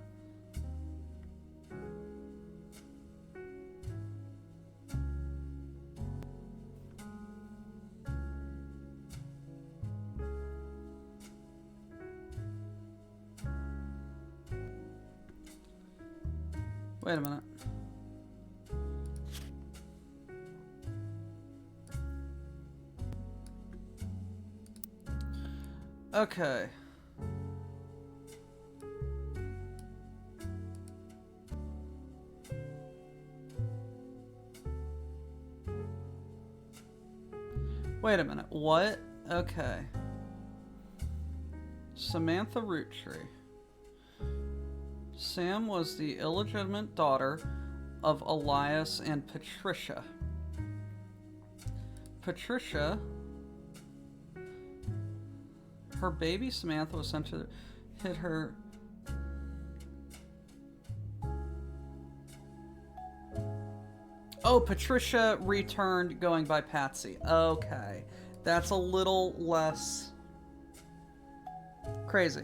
Wait a minute. Okay. Wait a minute. What? Okay. Samantha Roottree. Sam was the illegitimate daughter of Elias and Patricia. Patricia, her baby Samantha was sent to hit her. Oh, Patricia returned going by Patsy. Okay. That's a little less crazy.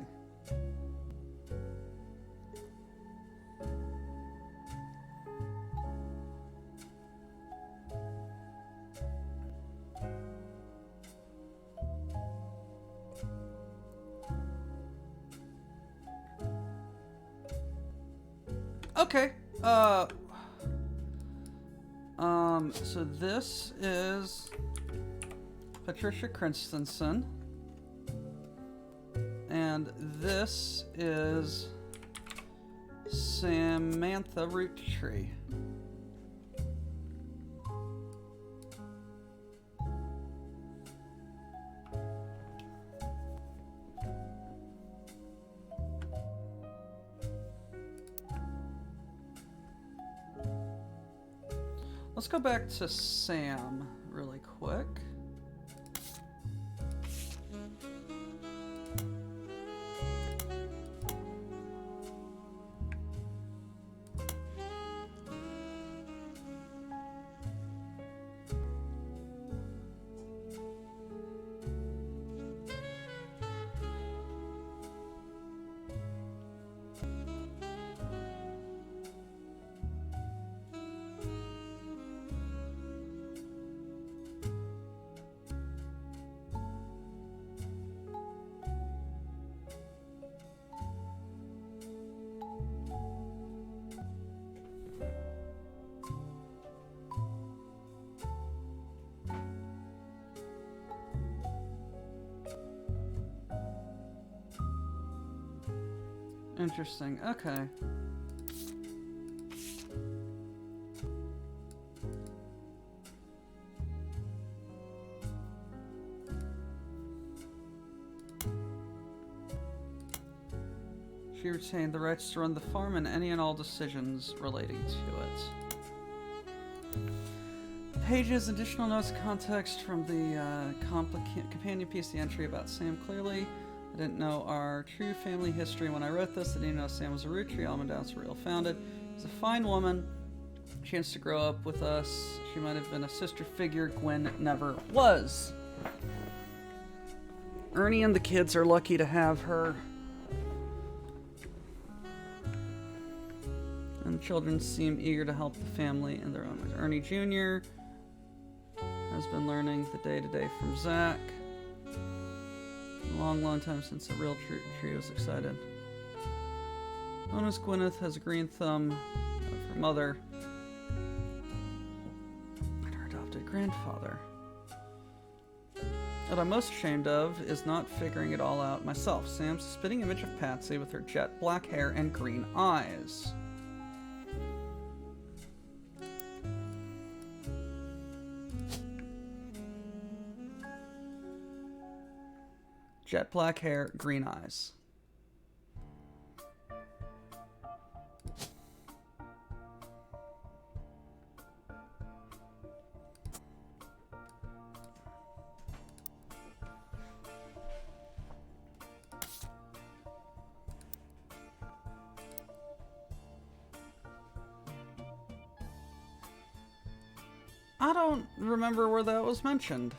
Okay. So this is Patricia Christensen, and this is Samantha Roottree. Let's go back to Sam really quick. Interesting. Okay. She retained the rights to run the farm and any and all decisions relating to it. Pages, additional notes, context from the companion piece, the entry about Sam clearly. I didn't know our true family history when I wrote this. I didn't know Sam was a Roottrie. All my doubts were ill-founded. She's a fine woman. Chance to grow up with us. She might have been a sister figure. Gwen never was. Ernie and the kids are lucky to have her. And the children seem eager to help the family in their own ways. Ernie Jr. has been learning the day-to-day from Zach. A long time since the real tree was excited. Honest Gwyneth has a green thumb of her mother and her adopted grandfather. What I'm most ashamed of is not figuring it all out myself. Sam's a spitting image of Patsy with her jet black hair and green eyes. Jet black hair, green eyes. I don't remember where that was mentioned.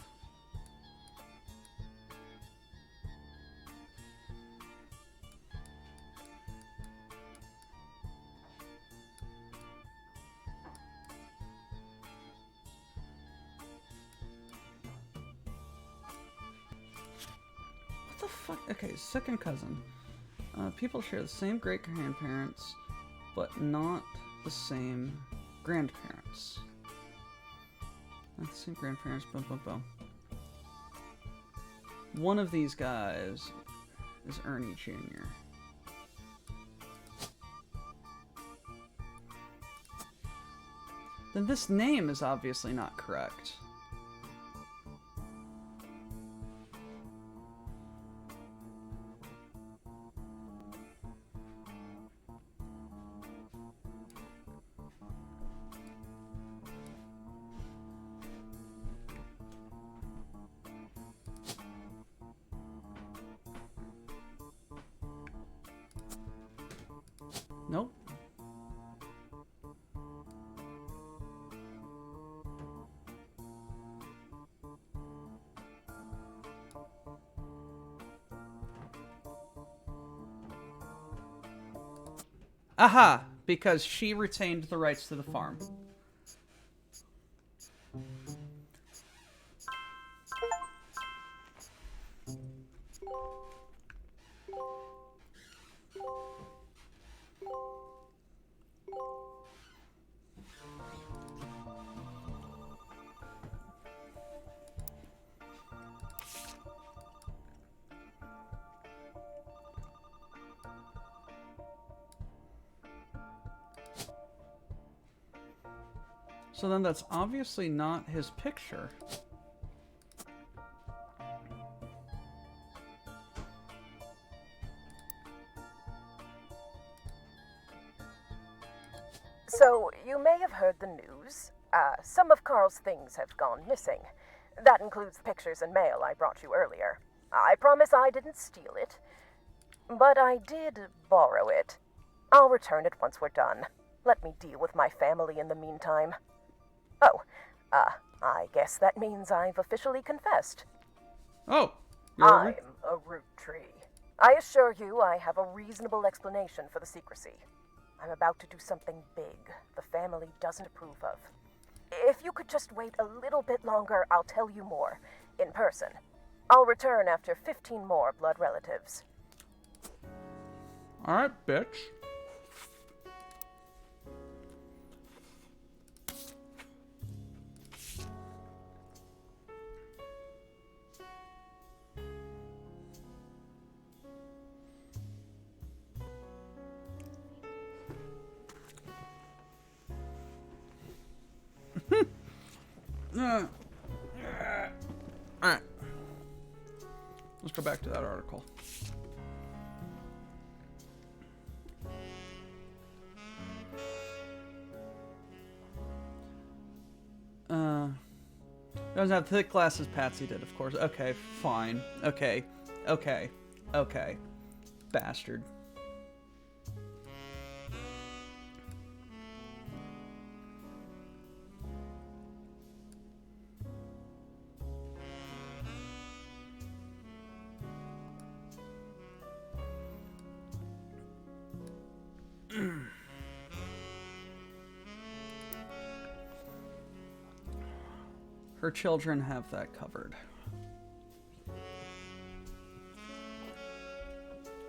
What the fuck? Okay, second cousin. People share the same great-grandparents, but not the same grandparents. Not the same grandparents, boom. One of these guys is Ernie Jr. Then this name is obviously not correct. Nope. Aha! Because she retained the rights to the farm. So then that's obviously not his picture. So, you may have heard the news. Some of Carl's things have gone missing. That includes the pictures and mail I brought you earlier. I promise I didn't steal it. But I did borrow it. I'll return it once we're done. Let me deal with my family in the meantime. Oh, I guess that means I've officially confessed. Oh, I'm a Roottrees. I assure you I have a reasonable explanation for the secrecy. I'm about to do something big the family doesn't approve of. If you could just wait a little bit longer, I'll tell you more, in person. I'll return after 15 more blood relatives. Alright, bitch. Alright. Let's go back to that article. Doesn't have thick glasses, Patsy did, of course. Okay, fine. Okay. Bastard. Her children have that covered.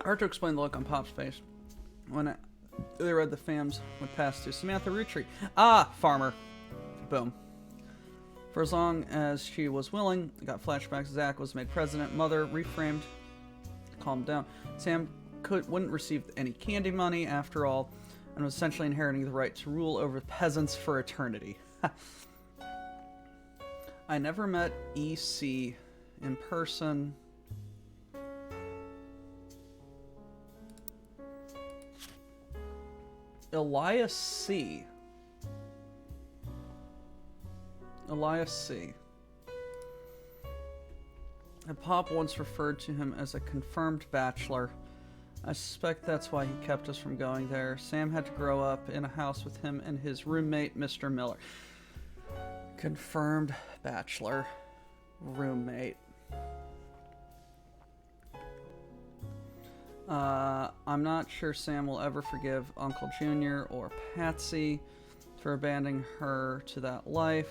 Hard to explain the look on Pop's face when they read the FAMs went past to Samantha Roottrees. Ah, farmer. Boom. For as long as she was willing, got flashbacks. Zach was made president. Mother reframed, calmed down. Sam wouldn't receive any candy money after all, and was essentially inheriting the right to rule over peasants for eternity. I never met EC in person. Elias C. Elias C. And Pop once referred to him as a confirmed bachelor. I suspect that's why he kept us from going there. Sam had to grow up in a house with him and his roommate, Mr. Miller. Confirmed bachelor. Roommate. I'm not sure Sam will ever forgive Uncle Junior or Patsy for abandoning her to that life.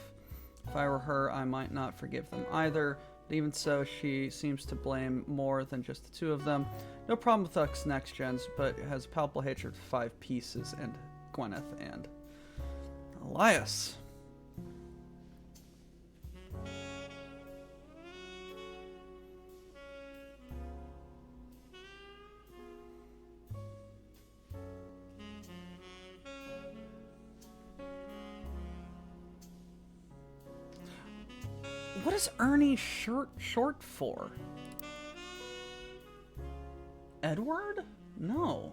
If I were her, I might not forgive them either. But even so, she seems to blame more than just the two of them. No problem with us next gens, but has palpable hatred for Five Pieces and Gwyneth and Elias. What is Ernie short for? Edward? No.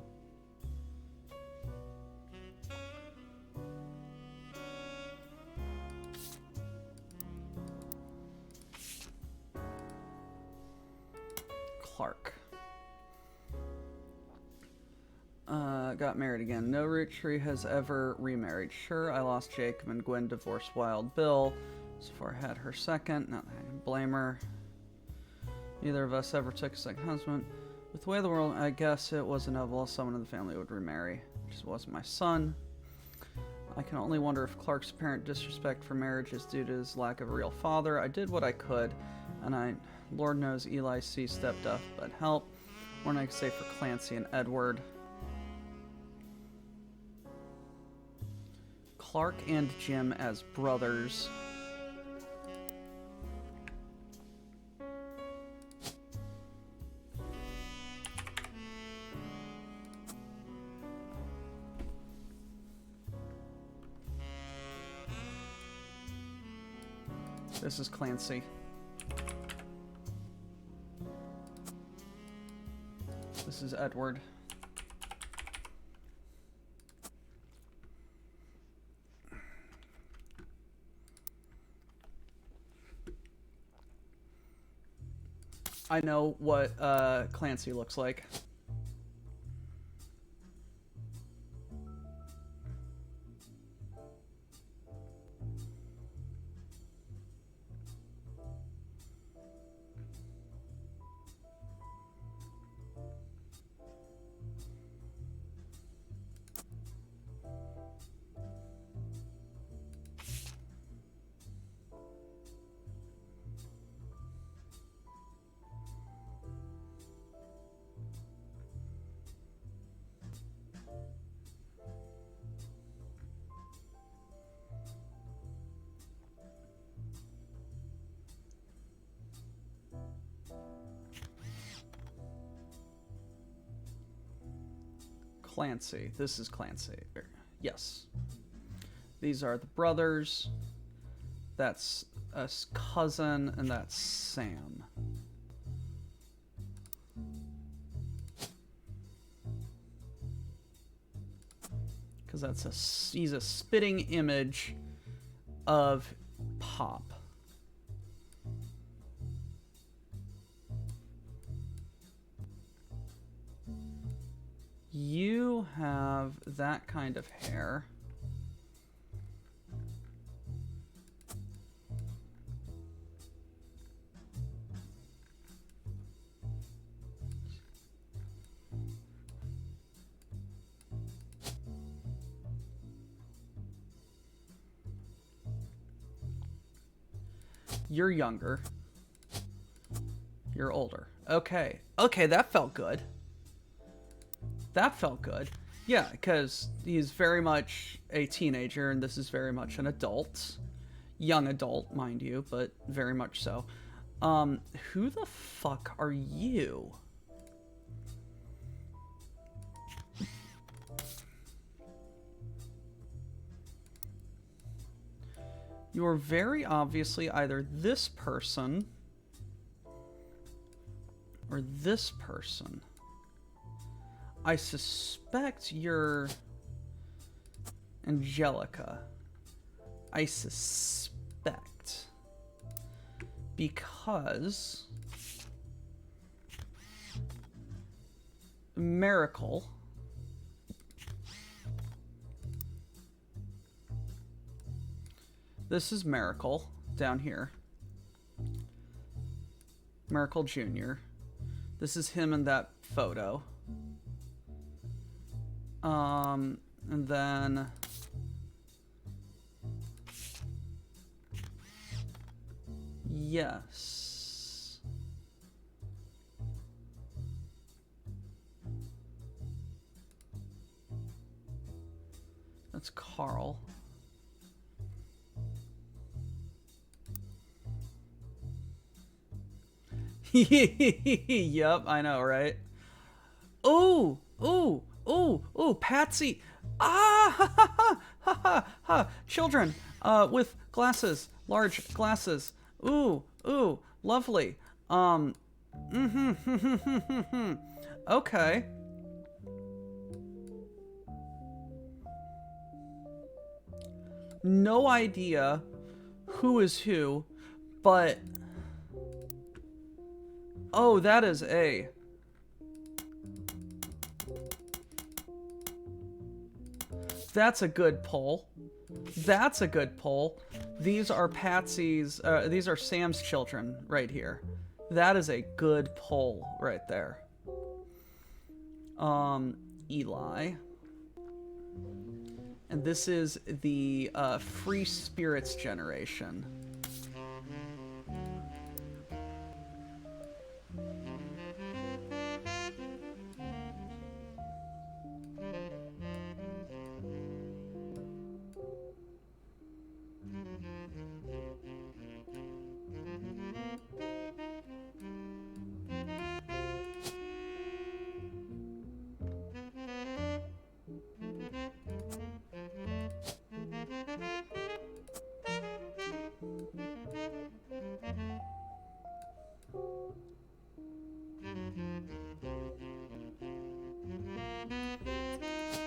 Clark. Got married again. No Roottrees has ever remarried. Sure, I lost Jacob and Gwen divorced Wild Bill. Before I had her second, not that I can blame her. Neither of us ever took a second husband. With the way of the world, I guess it was inevitable someone in the family would remarry. It just wasn't my son. I can only wonder if Clark's apparent disrespect for marriage is due to his lack of a real father. I did what I could, and Lord knows Eli C. stepped up, but help. More than I can say for Clancy and Edward. Clark and Jim as brothers. This is Clancy. This is Edward. I know what Clancy looks like. Clancy. This is Clancy. Yes. These are the brothers. That's a cousin, and that's Sam. Because he's a spitting image of Pop. You have that kind of hair. You're younger. You're older. Okay. Okay, that felt good. That felt good. Yeah, because he's very much a teenager, and this is very much an adult. Young adult, mind you, but very much so. Who the fuck are you? You're very obviously either this person or this person. I suspect you're Angelica. I suspect. Because Miracle this is Miracle down here. Miracle Jr. This is him in that photo. And then yes. That's Carl. Yep, I know, right? Ooh, ooh, ooh, ooh, Patsy. Ah, ha, ha, ha, ha, ha, ha. Children, with glasses, large glasses. Ooh, ooh, lovely. Okay. No idea who is who, but oh, that is A. That's a good poll. That's a good poll. These are Patsy's, these are Sam's children right here. That is a good poll right there. Eli. And this is the Free Spirits generation.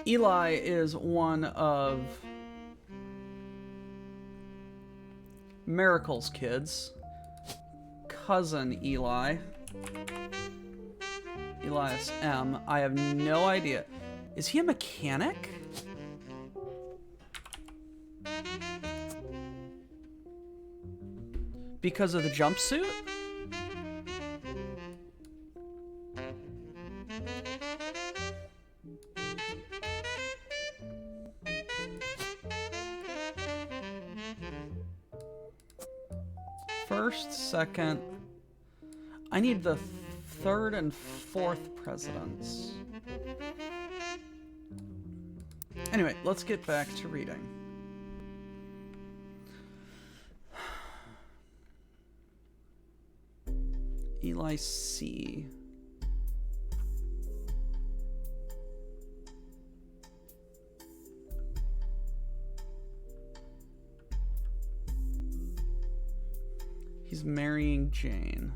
Eli is one of Miracle's kids. Cousin Eli. Elias M. I have no idea. Is he a mechanic? Because of the jumpsuit? First, second. I need the third and fourth presidents. Anyway, let's get back to reading. Eli C. He's marrying Jane.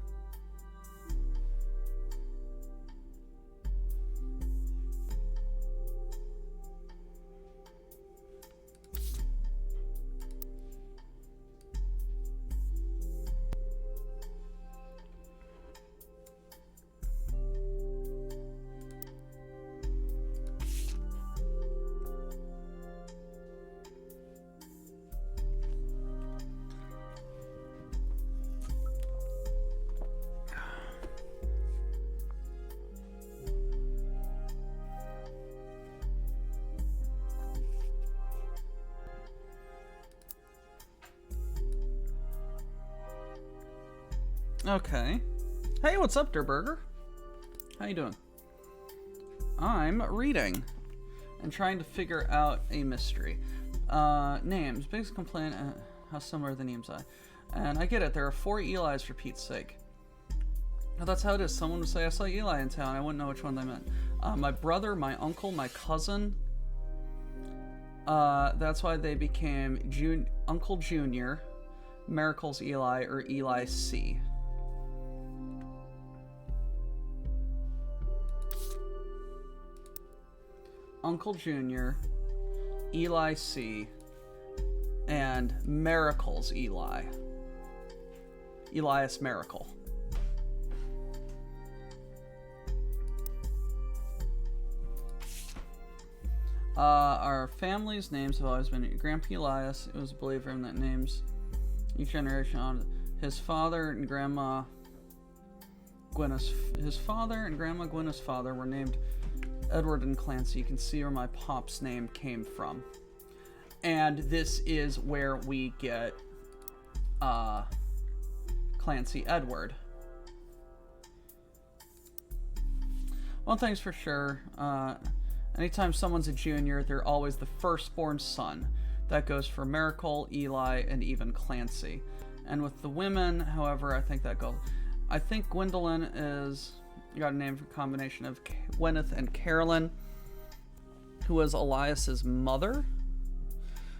Okay. Hey, what's up, Derburger? How you doing? I'm reading and trying to figure out a mystery. Names. Biggest complaint, how similar the names are. And I get it, there are 4 Eli's for Pete's sake. Oh, that's how it is. Someone would say, I saw Eli in town. I wouldn't know which one they meant. My brother, my uncle, my cousin. That's why they became Uncle Junior, Miracle's Eli, or Eli C. Uncle Junior, Eli C, and Miracle's Eli. Elias Miracle. Our family's names have always been Grandpa Elias. It was a believer in that names each generation on his father and Grandma Gwyneth's. His father and Grandma Gwyneth's father were named Edward and Clancy. You can see where my pop's name came from, and this is where we get Clancy Edward. One thing's for sure. Anytime someone's a junior, they're always the firstborn son. That goes for Miracle, Eli, and even Clancy. And with the women, however, I think Gwendolyn is got a name for a combination of Gwyneth and Carolyn, who was Elias's mother.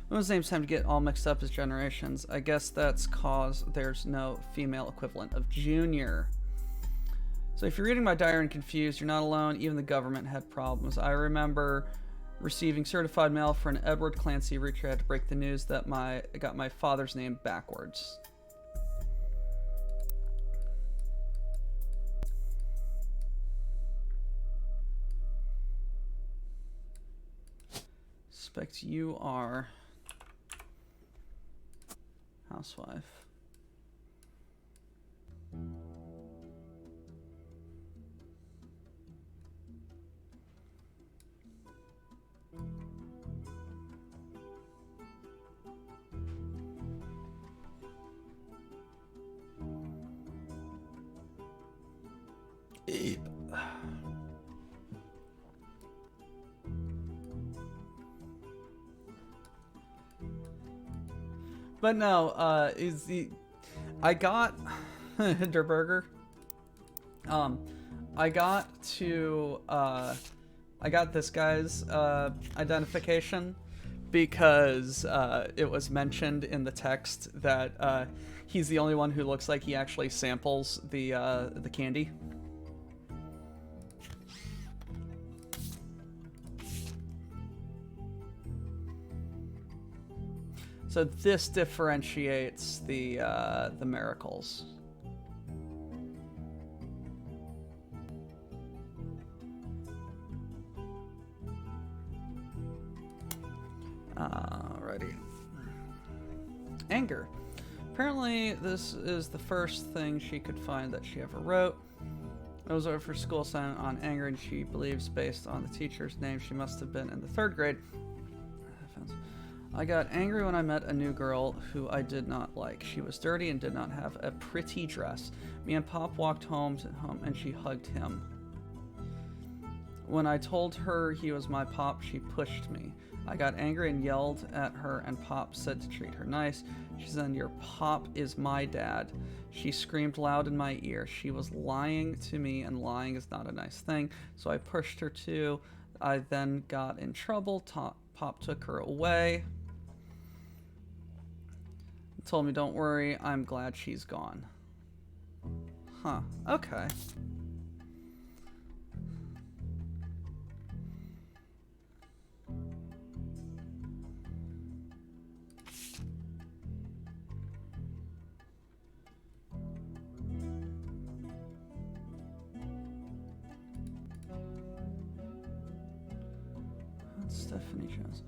Those names tend to get all mixed up as generations. I guess that's cause there's no female equivalent of junior. So if you're reading my diary and confused, you're not alone. Even the government had problems. I remember receiving certified mail for an Edward Clancy Roottrees. I had to break the news that I got my father's name backwards. Suspect you are housewife. But no, I got Hinderberger. I got this guy's identification because it was mentioned in the text that he's the only one who looks like he actually samples the candy. So this differentiates the miracles. Alrighty. Anger. Apparently, this is the first thing she could find that she ever wrote. It was over for school assignment on anger, and she believes, based on the teacher's name, she must have been in the 3rd grade. I got angry when I met a new girl who I did not like. She was dirty and did not have a pretty dress. Me and Pop walked home and she hugged him. When I told her he was my Pop, she pushed me. I got angry and yelled at her, and Pop said to treat her nice. She said, "Your Pop is my dad." She screamed loud in my ear. She was lying to me, and lying is not a nice thing, so I pushed her too. I then got in trouble. Pop took her away. Told me, "Don't worry, I'm glad she's gone." Huh, okay. That's Stephanie Jones.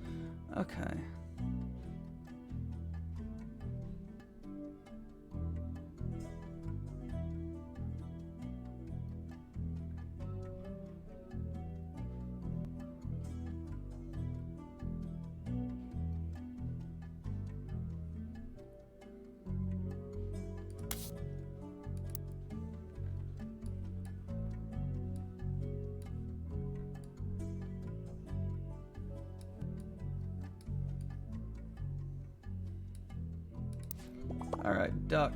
Okay. Alright, duck.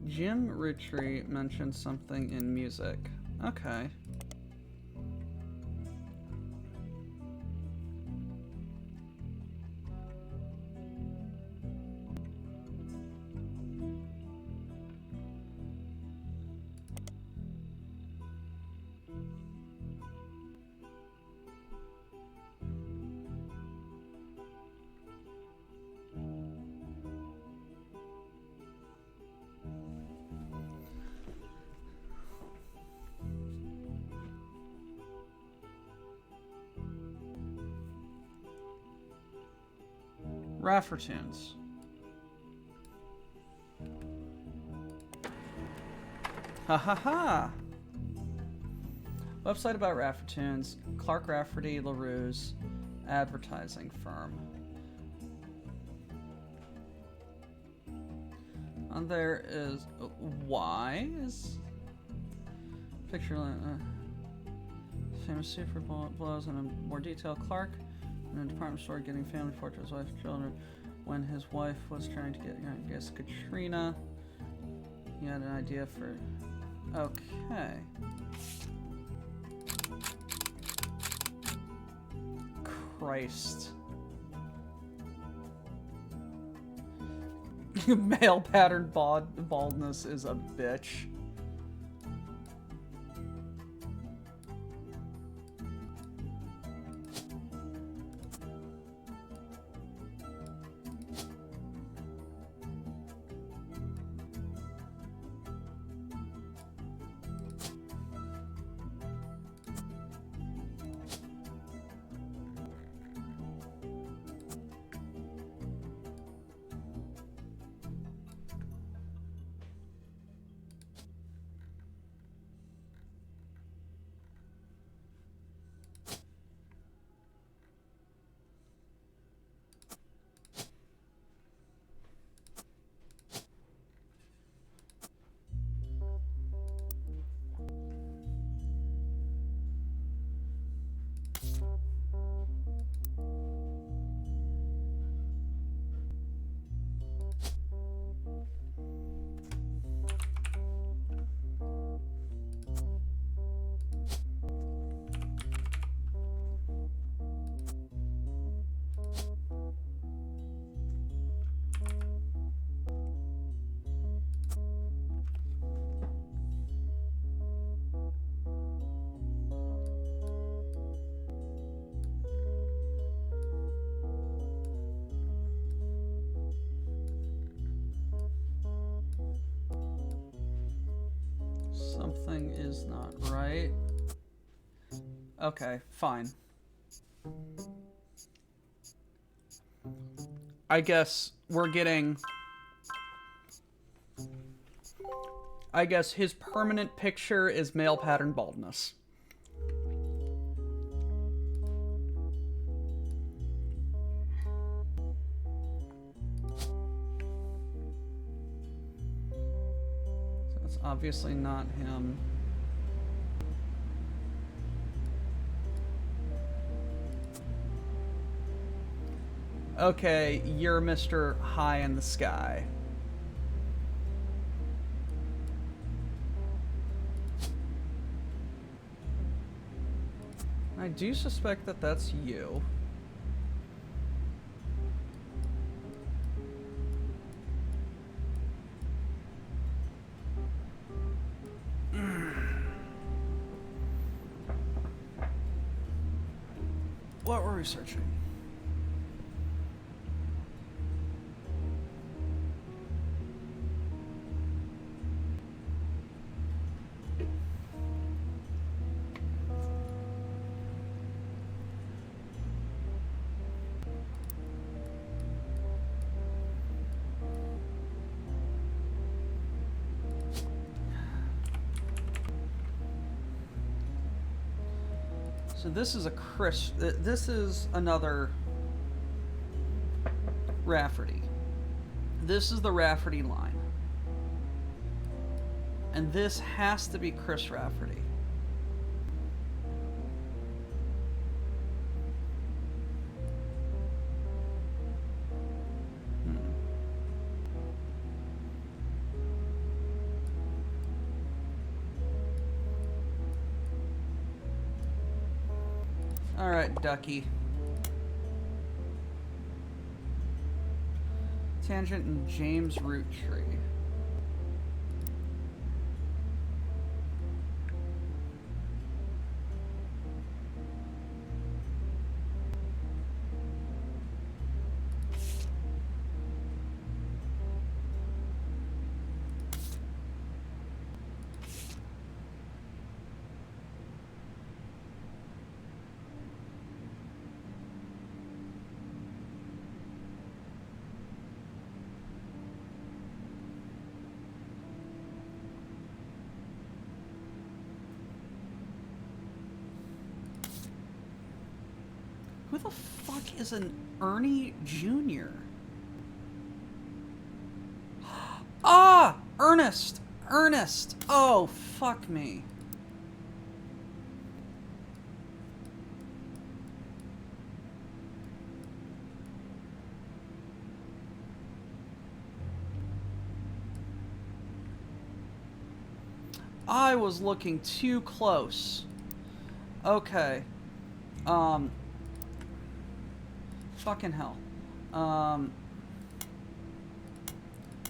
Jim Roottrees mentioned something in music. Okay. Raffertunes. Ha ha ha! Website about Raffertunes. Clark Rafferty LaRue's advertising firm. And there is why is picture famous super blows in a more detail. Clark in a department store getting family for his wife and children when his wife was trying to get, I guess, Katrina. He had an idea for. Okay. Christ. Male pattern baldness is a bitch. Something is not right. Okay, fine. I guess we're getting... I guess his permanent picture is male pattern baldness. So that's obviously not him. Okay, you're Mr. High in the Sky. I do suspect that that's you. What were we searching? So this is a this is another Rafferty. This is the Rafferty line. And this has to be Chris Rafferty. Alright, Ducky. Tangent and James Roottrees. Who the fuck is an Ernie Jr.? Ah! Ernest! Ernest! Oh, fuck me. I was looking too close. Okay. Fucking hell.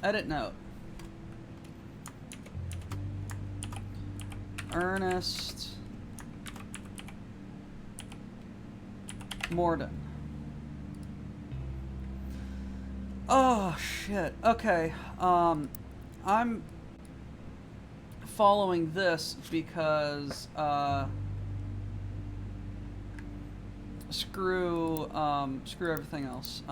Edit note. Ernest Morden. Oh, shit. Okay. I'm following this because, screw everything else.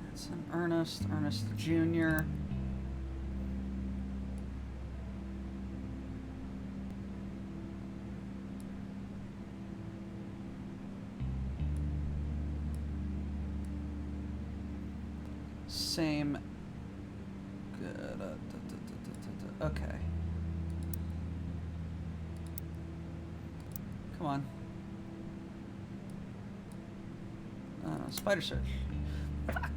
That's an Ernest Jr. Same. Good. Okay. Come on. Spider search. Fuck.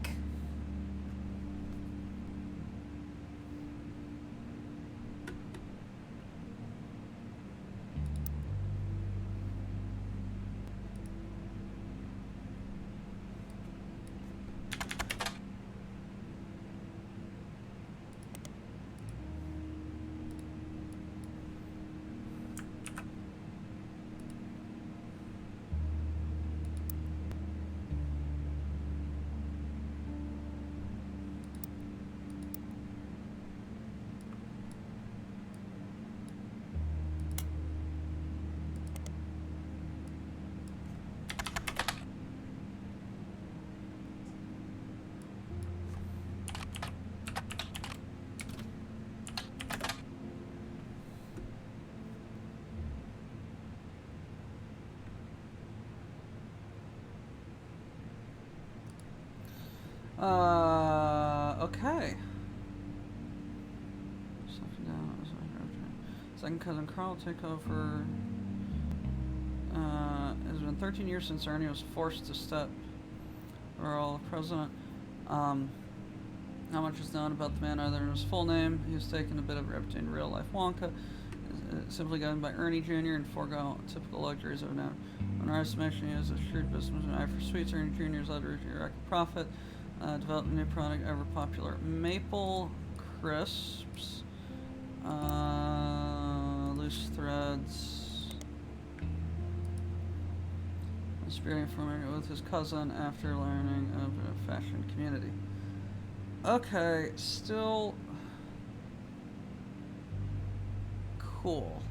Okay. Second cousin Carl will take over. It has been 13 years since Ernie was forced to step rural president. Not much is known about the man other than his full name. He has taken a bit of a reputation in real life. Wonka is simply going by Ernie Jr. and forego typical luxuries of now. In our estimation, he is a shrewd businessman, eye for sweets. Ernie Jr. is led to record profit. Developed a new product ever popular, Maple Crisps, loose threads. Inspiring from with his cousin after learning of a fashion community. Okay, still cool.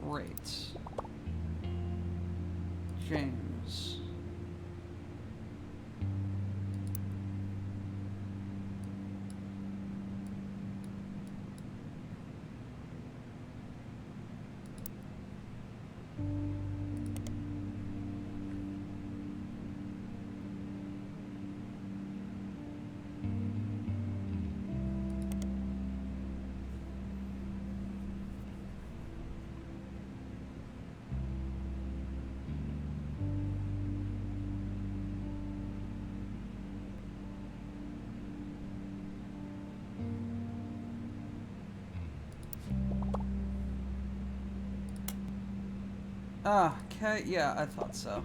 Great. James. Ah, okay, yeah, I thought so.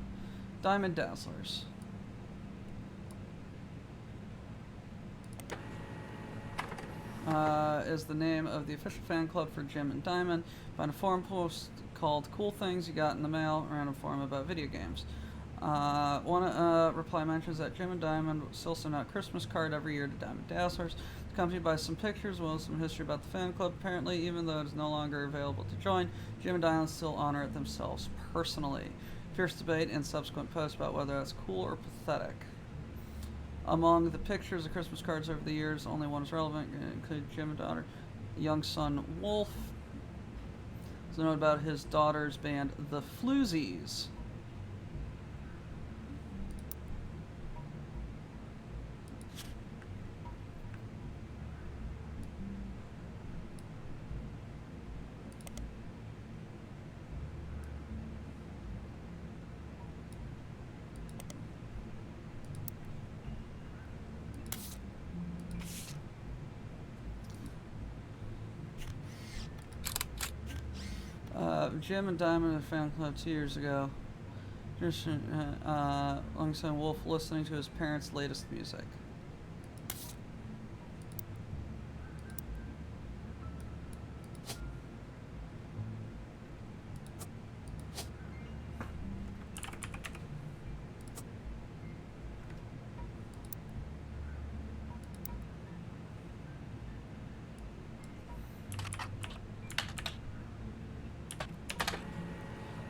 Diamond Dazzlers. Is the name of the official fan club for Jim and Diamond. Find a forum post called Cool Things You Got in the Mail, a random forum about video games. One reply mentions that Jim and Diamond still send out Christmas card every year to Diamond Dazzlers. It's accompanied by some pictures, as well as some history about the fan club. Apparently, even though it is no longer available to join, Jim and Diamond still honor it themselves personally. Fierce debate and subsequent posts about whether that's cool or pathetic. Among the pictures of Christmas cards over the years, only one is relevant, including Jim and daughter, young son Wolf. There's a note about his daughter's band, the Floozies. Jim and Diamond had a fan club 2 years ago. Alongside Wolf listening to his parents' latest music.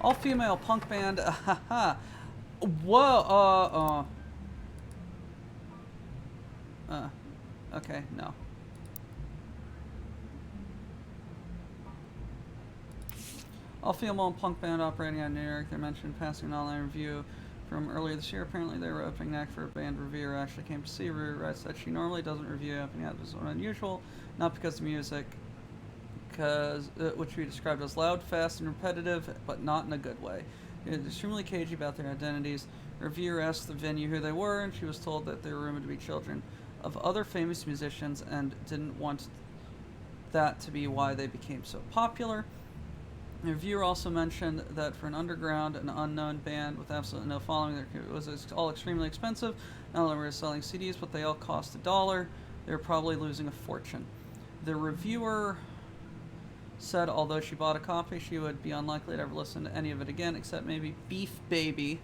All-female punk band. Whoa. Okay, no. All-female punk band operating out of New York. They mentioned passing an online review from earlier this year. Apparently, they were opening act for a band reviewer actually came to see. Rue writes that she normally doesn't review opening act. This was unusual, not because of music. Which we described as loud, fast, and repetitive, but not in a good way. It was extremely cagey about their identities. The reviewer asked the venue who they were, and she was told that they were rumored to be children of other famous musicians and didn't want that to be why they became so popular. The reviewer also mentioned that for an underground and unknown band with absolutely no following, it was all extremely expensive. Not only were they selling CDs, but they all cost $1. They were probably losing a fortune. The reviewer said although she bought a copy, she would be unlikely to ever listen to any of it again, except maybe Beef Baby.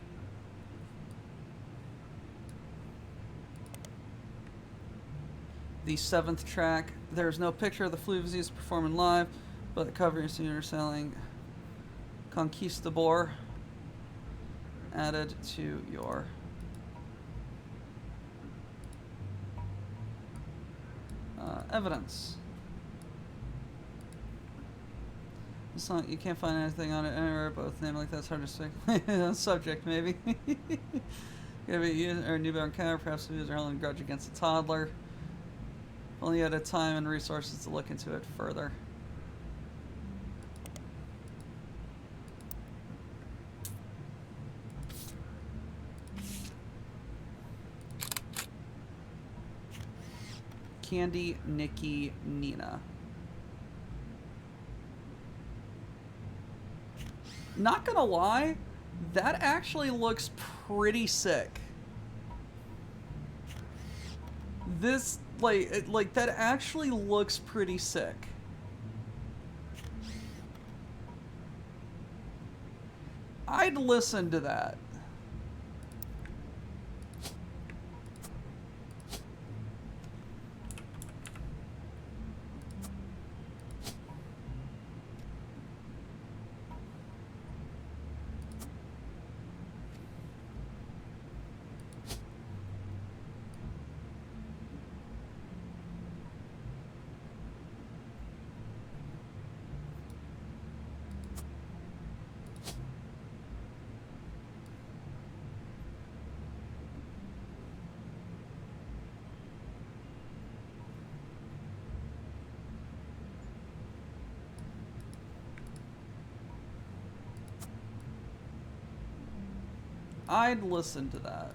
The 7th track. There's no picture of the Floozies performing live, but the cover is selling Conquistador added to your evidence. It's not, you can't find anything on it anywhere, both name like that's hard to say. Subject, maybe. Give it a user or a newborn cat, perhaps the user holding a grudge against a toddler. Only had a time and resources to look into it further. Candy, Nikki, Nina. Not gonna lie, that actually looks pretty sick. This, like that actually looks pretty sick. I'd listen to that. I'd listen to that.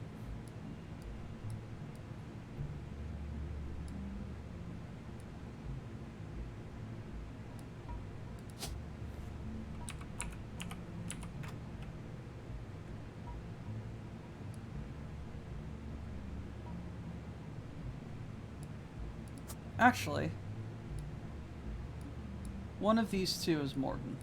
Actually, one of these two is Morton.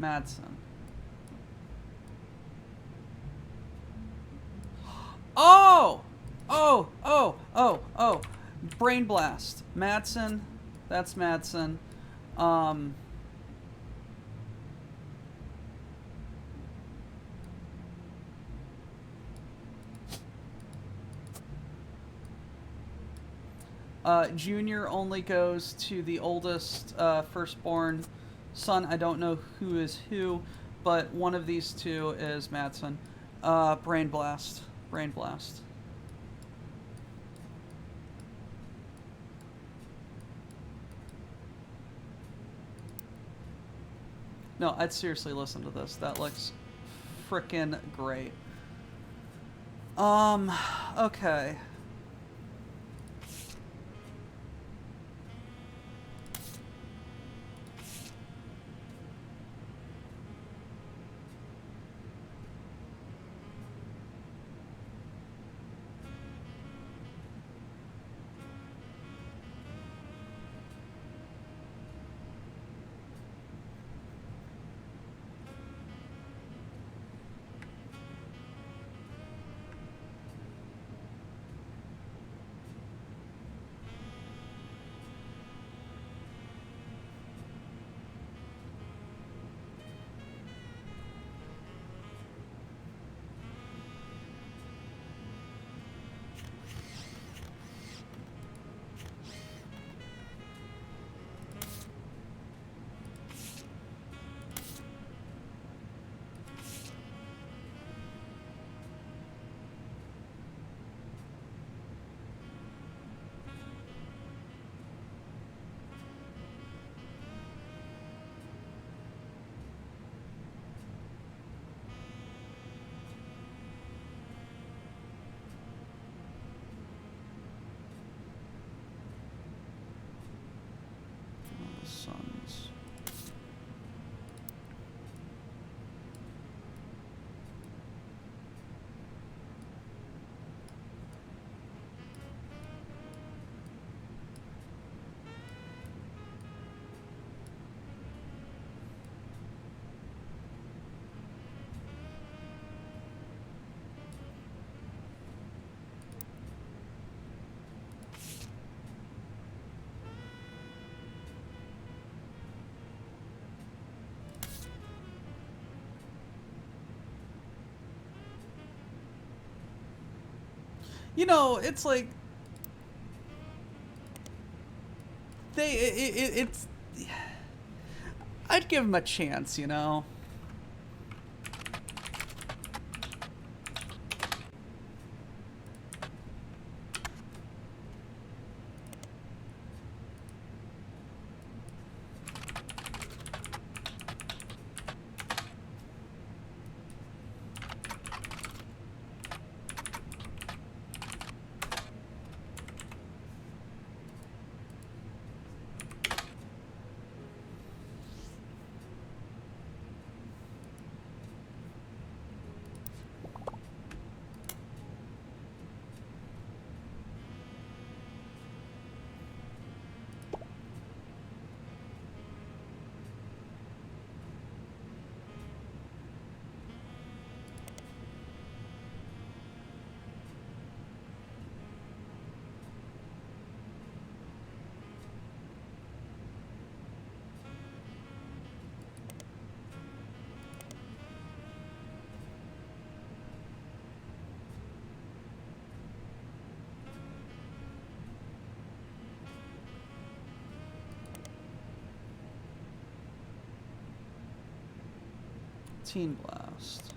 Madsen. Oh! Oh! Brain Blast. Madsen. That's Madsen. Junior only goes to the oldest firstborn son. I don't know who is who, but one of these two is Madsen. Brain Blast. Brain Blast. No, I'd seriously listen to this. That looks frickin' great. Okay. Sons. You know, it's like it's I'd give him a chance, you know. Teen Blast.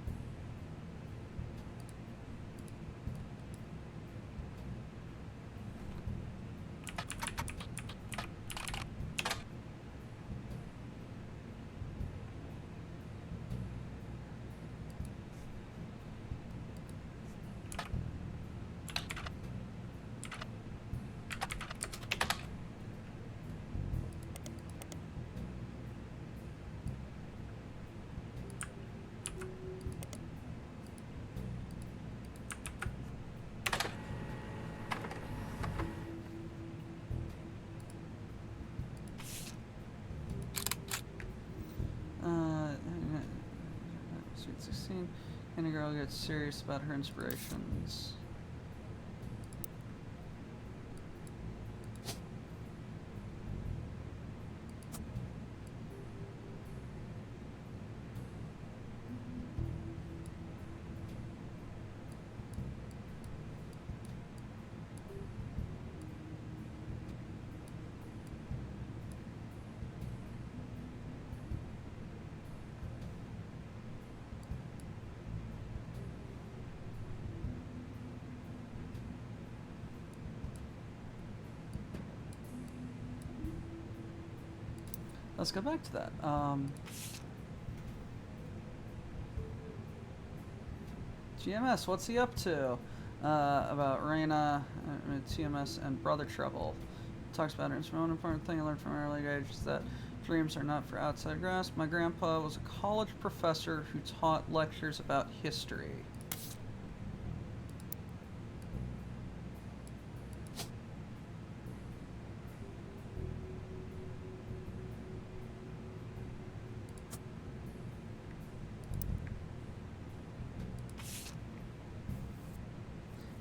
Skinny girl gets serious about her inspirations. Let's go back to that. GMS, what's he up to? About Raina, TMS, and Brother Trouble. Talks about it. It's one important thing I learned from an early age is that dreams are not for outside grasp. My grandpa was a college professor who taught lectures about history.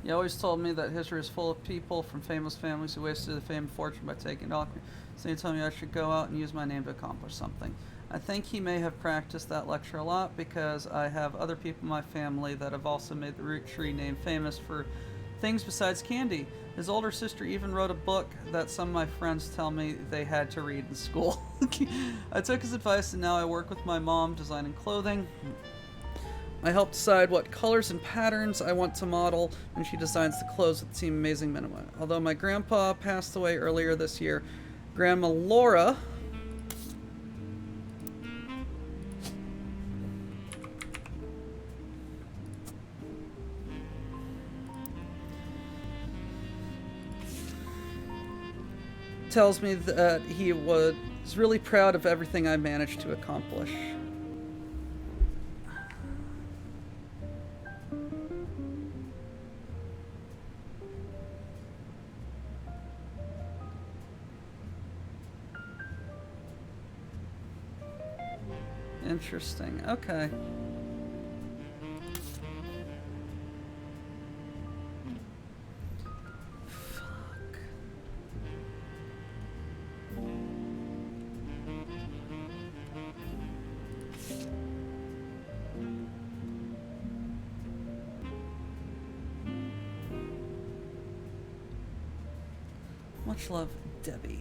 He always told me that history is full of people from famous families who wasted their fame and fortune by taking doctrine. So he told me I should go out and use my name to accomplish something. I think he may have practiced that lecture a lot because I have other people in my family that have also made the Roottrees name famous for things besides candy. His older sister even wrote a book that some of my friends tell me they had to read in school. I took his advice and now I work with my mom designing clothing. I help decide what colors and patterns I want to model, and she designs the clothes with Team Amazing Minima. Although my grandpa passed away earlier this year, Grandma Laura tells me that he was really proud of everything I managed to accomplish. Interesting. Okay. Fuck. Much love, Debbie.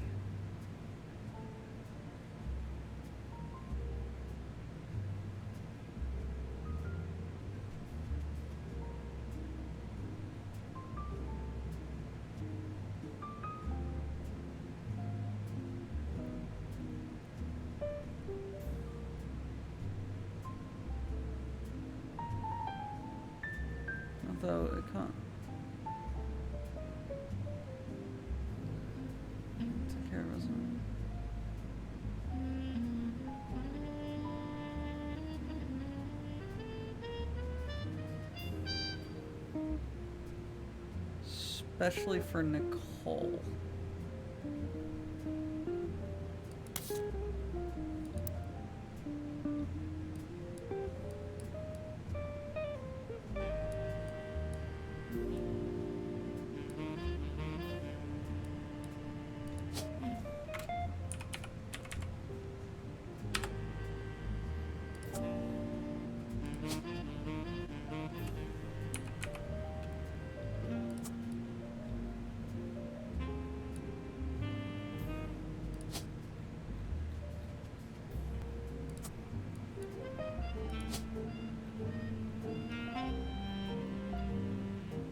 Although it can't. Take care of us. Especially for Nicole.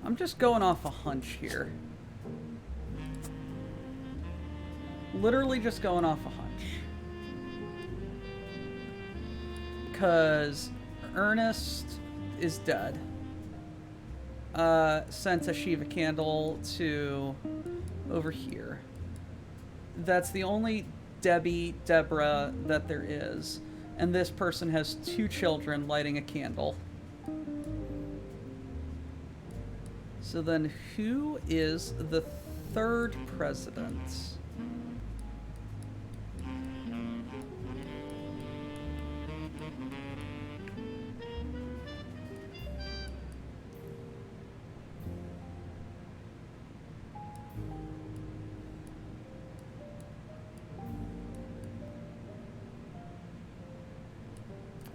I'm just going off a hunch here. Literally just going off a hunch. Because Ernest is dead. Sent a Shiva candle to over here. That's the only Deborah that there is. And this person has 2 children lighting a candle. So then who is the 3rd president?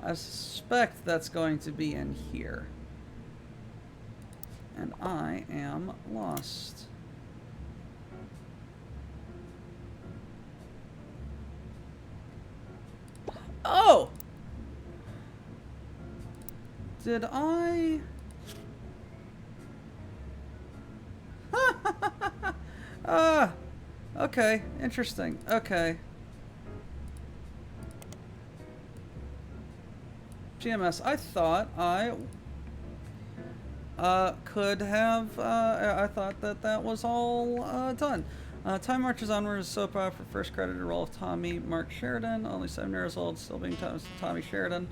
I suspect that's going to be in here. And I am lost. Oh! Did I... okay, interesting. Okay. GMS, I thought I could have, I thought that was all done. Time marches onward as soap opera, first credited role of Tommy Mark Sheridan, only 7 years old, still being Tommy Sheridan.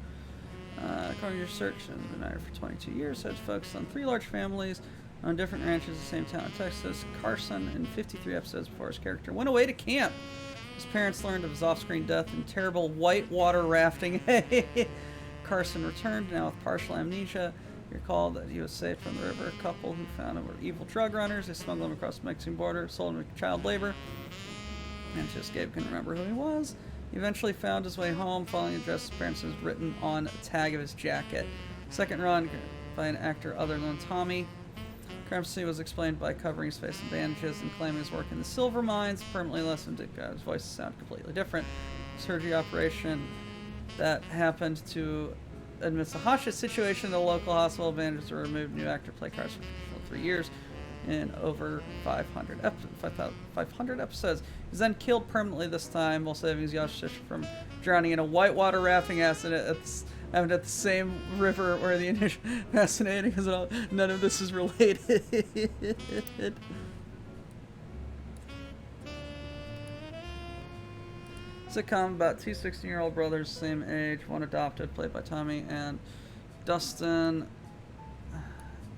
According to research, has been married for 22 years, has focused on 3 large families on different ranches in the same town in Texas. Carson, in 53 episodes before his character went away to camp. His parents learned of his off-screen death in terrible whitewater rafting. Carson returned, now with partial amnesia. He recalled that he was saved from the river. A couple who found him were evil drug runners. They smuggled him across the Mexican border, sold him to child labor. And to escape, couldn't remember who he was. He eventually found his way home, following the address his parents was written on a tag of his jacket. Second run by an actor other than Tommy. Crime was explained by covering his face in bandages and claiming his work in the silver mines permanently lessened his voice to sound completely different. Surgery operation that happened to amidst a hostage situation at a local hospital. Bandages were removed. New actor played Carson for 3 years in over 500 episodes. He was then killed permanently this time while saving his young sister from drowning in a whitewater rafting accident at the same river where the initial... Fascinating, because none of this is related. Sitcom about 2 16-year-old brothers, same age, one adopted, played by Tommy and Dustin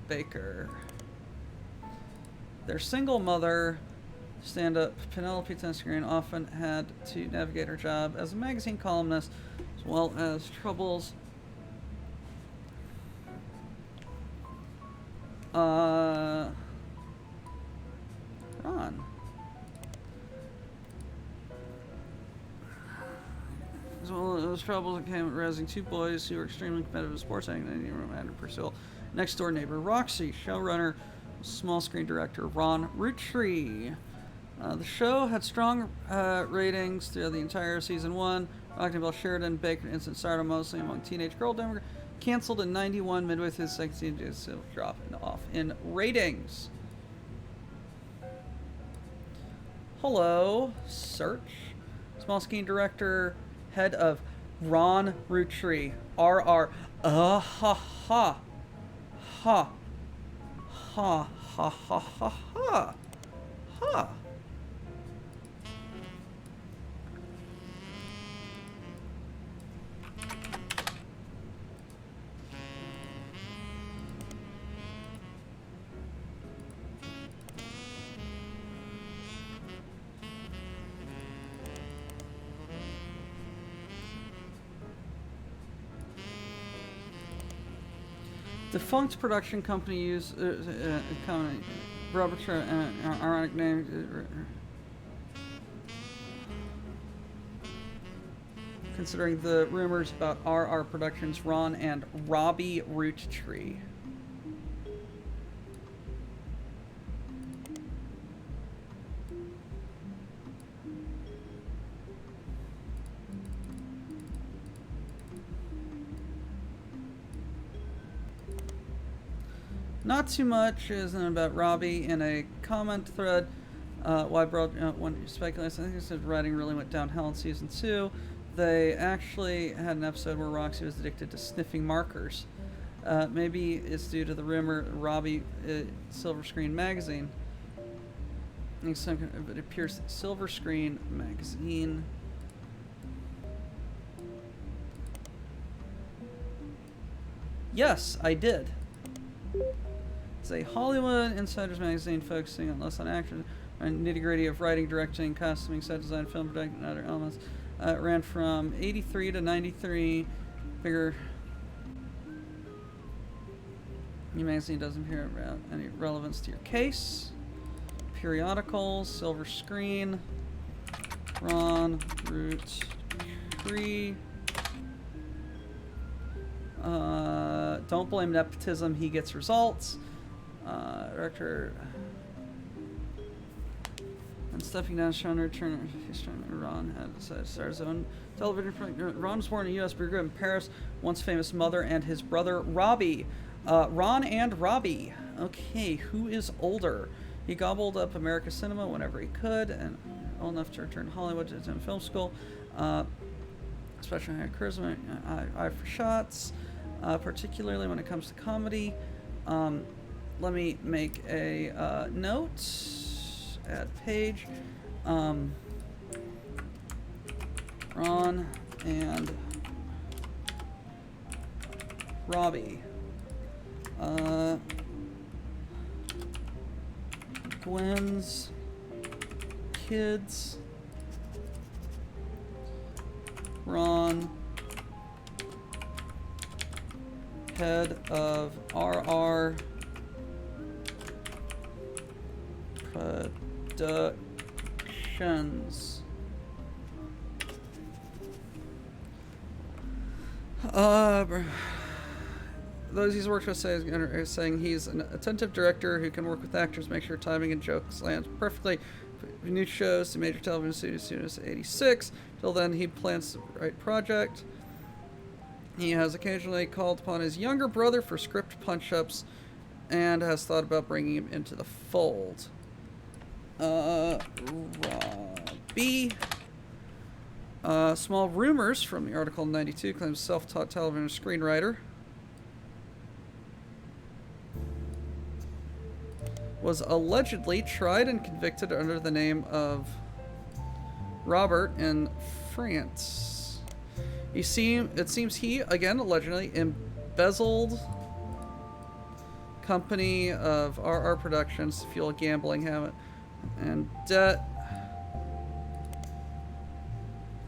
Baker. Their single mother, stand-up Penelope Tennisgreen, often had to navigate her job as a magazine columnist, as well as troubles Ron. As well as troubles that came with raising 2 boys who were extremely competitive in sports and any romantic pursuit. Next door neighbor Roxy, showrunner, small screen director Ron Roottrees. The show had strong ratings throughout the entire season 1. Rocking Bell Sheridan, Baker, Instant Stardom, mostly among teenage girl demographic. Canceled in 91, midway through the second season, due to drop off in ratings. Hello, search. Small screen director, head of Ron Roottrees. RR. Ha ha. Ha ha ha ha ha ha. Ha. Defunct production company used Robert ironic name considering the rumors about RR Productions, Ron and Robbie Roottrees. Not too much is about Robbie in a comment thread. Why broad when speculates, I think his writing really went downhill in season 2. They actually had an episode where Roxy was addicted to sniffing markers. Maybe it's due to the rumor Robbie Silver Screen magazine. It appears Silver Screen magazine. Yes, I did. It's a Hollywood Insiders magazine focusing less on action and nitty-gritty of writing, directing, costuming, set design, film production, and other elements. It ran from 83 to 93. Figure your magazine doesn't appear about any relevance to your case. Periodicals, Silver Screen, Ron Roottrees. Don't blame nepotism. He gets results. Director. And stepping down, showrunner, Ron had started his own television project. Ron was born in U.S., but grew up in Paris. Once famous mother and his brother Robbie. Ron and Robbie. Okay, who is older? He gobbled up American cinema whenever he could, and old enough to return to Hollywood to attend film school. Especially had charisma, eye for shots, particularly when it comes to comedy. Let me make a note. Add page. Ron and Robbie. Gwen's kids. Ron, head of RR Productions. Those he's worked with are saying he's an attentive director who can work with actors, make sure timing and jokes land perfectly. New shows to major television studios as soon as '86. Till then, he plans to write project. He has occasionally called upon his younger brother for script punch-ups, and has thought about bringing him into the fold. Robbie. Small rumors from the article in '92 claims self-taught television screenwriter. Was allegedly tried and convicted under the name of Robert in France. It seems he, again, allegedly embezzled company of RR Productions to fuel a gambling habit and debt,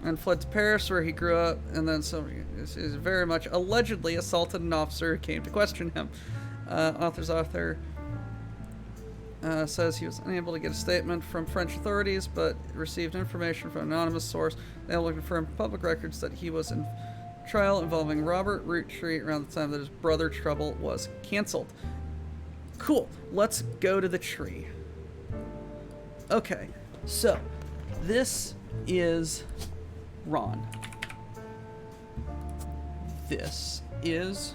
and fled to Paris where he grew up, and then is very much allegedly assaulted an officer who came to question him. Author's author says he was unable to get a statement from French authorities, but received information from an anonymous source able to confirm public records that he was in trial involving Robert Roottrees around the time that his brother Trouble was canceled. Cool. Let's go to the tree. Okay, so this is Ron. This is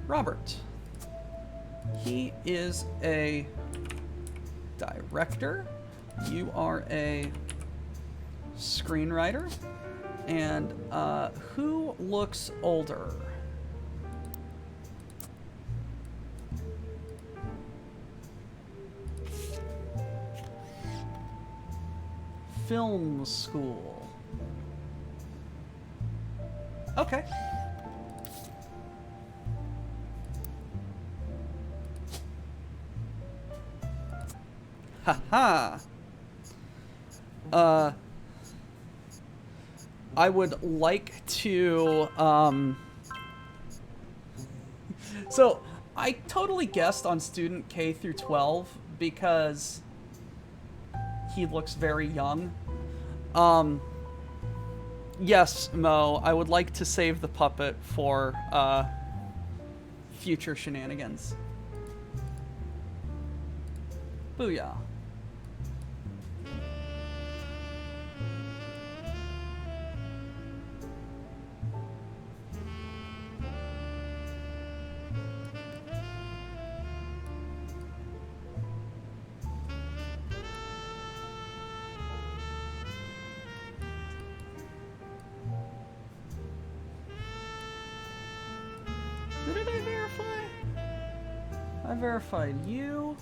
Robert. He is a director. You are a screenwriter. And who looks older? Film school. Okay. Haha. I would like to, so I totally guessed on student K through 12 because he looks very young. Yes, Mo, I would like to save the puppet for, future shenanigans. Booyah. Who did I verify? I verified you.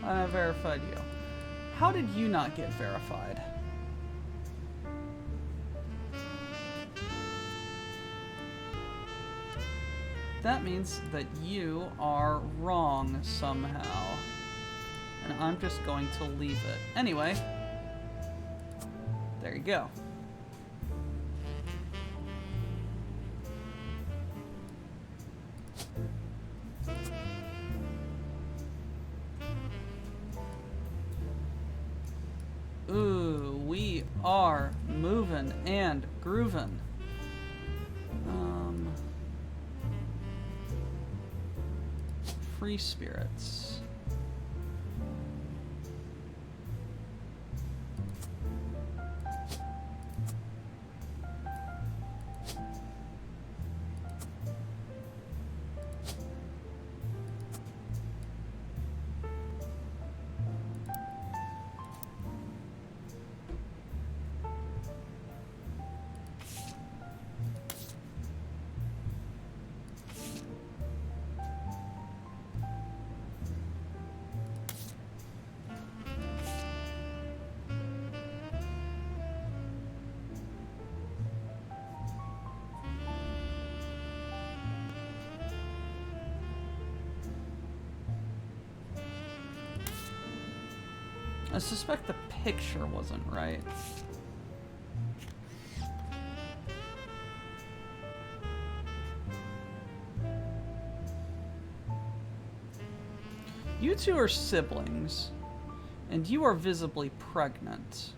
I verified you. How did you not get verified? That means that you are wrong somehow. And I'm just going to leave it. Anyway, there you go. are moving and grooving. Free spirits. I suspect the picture wasn't right. You two are siblings, and you are visibly pregnant.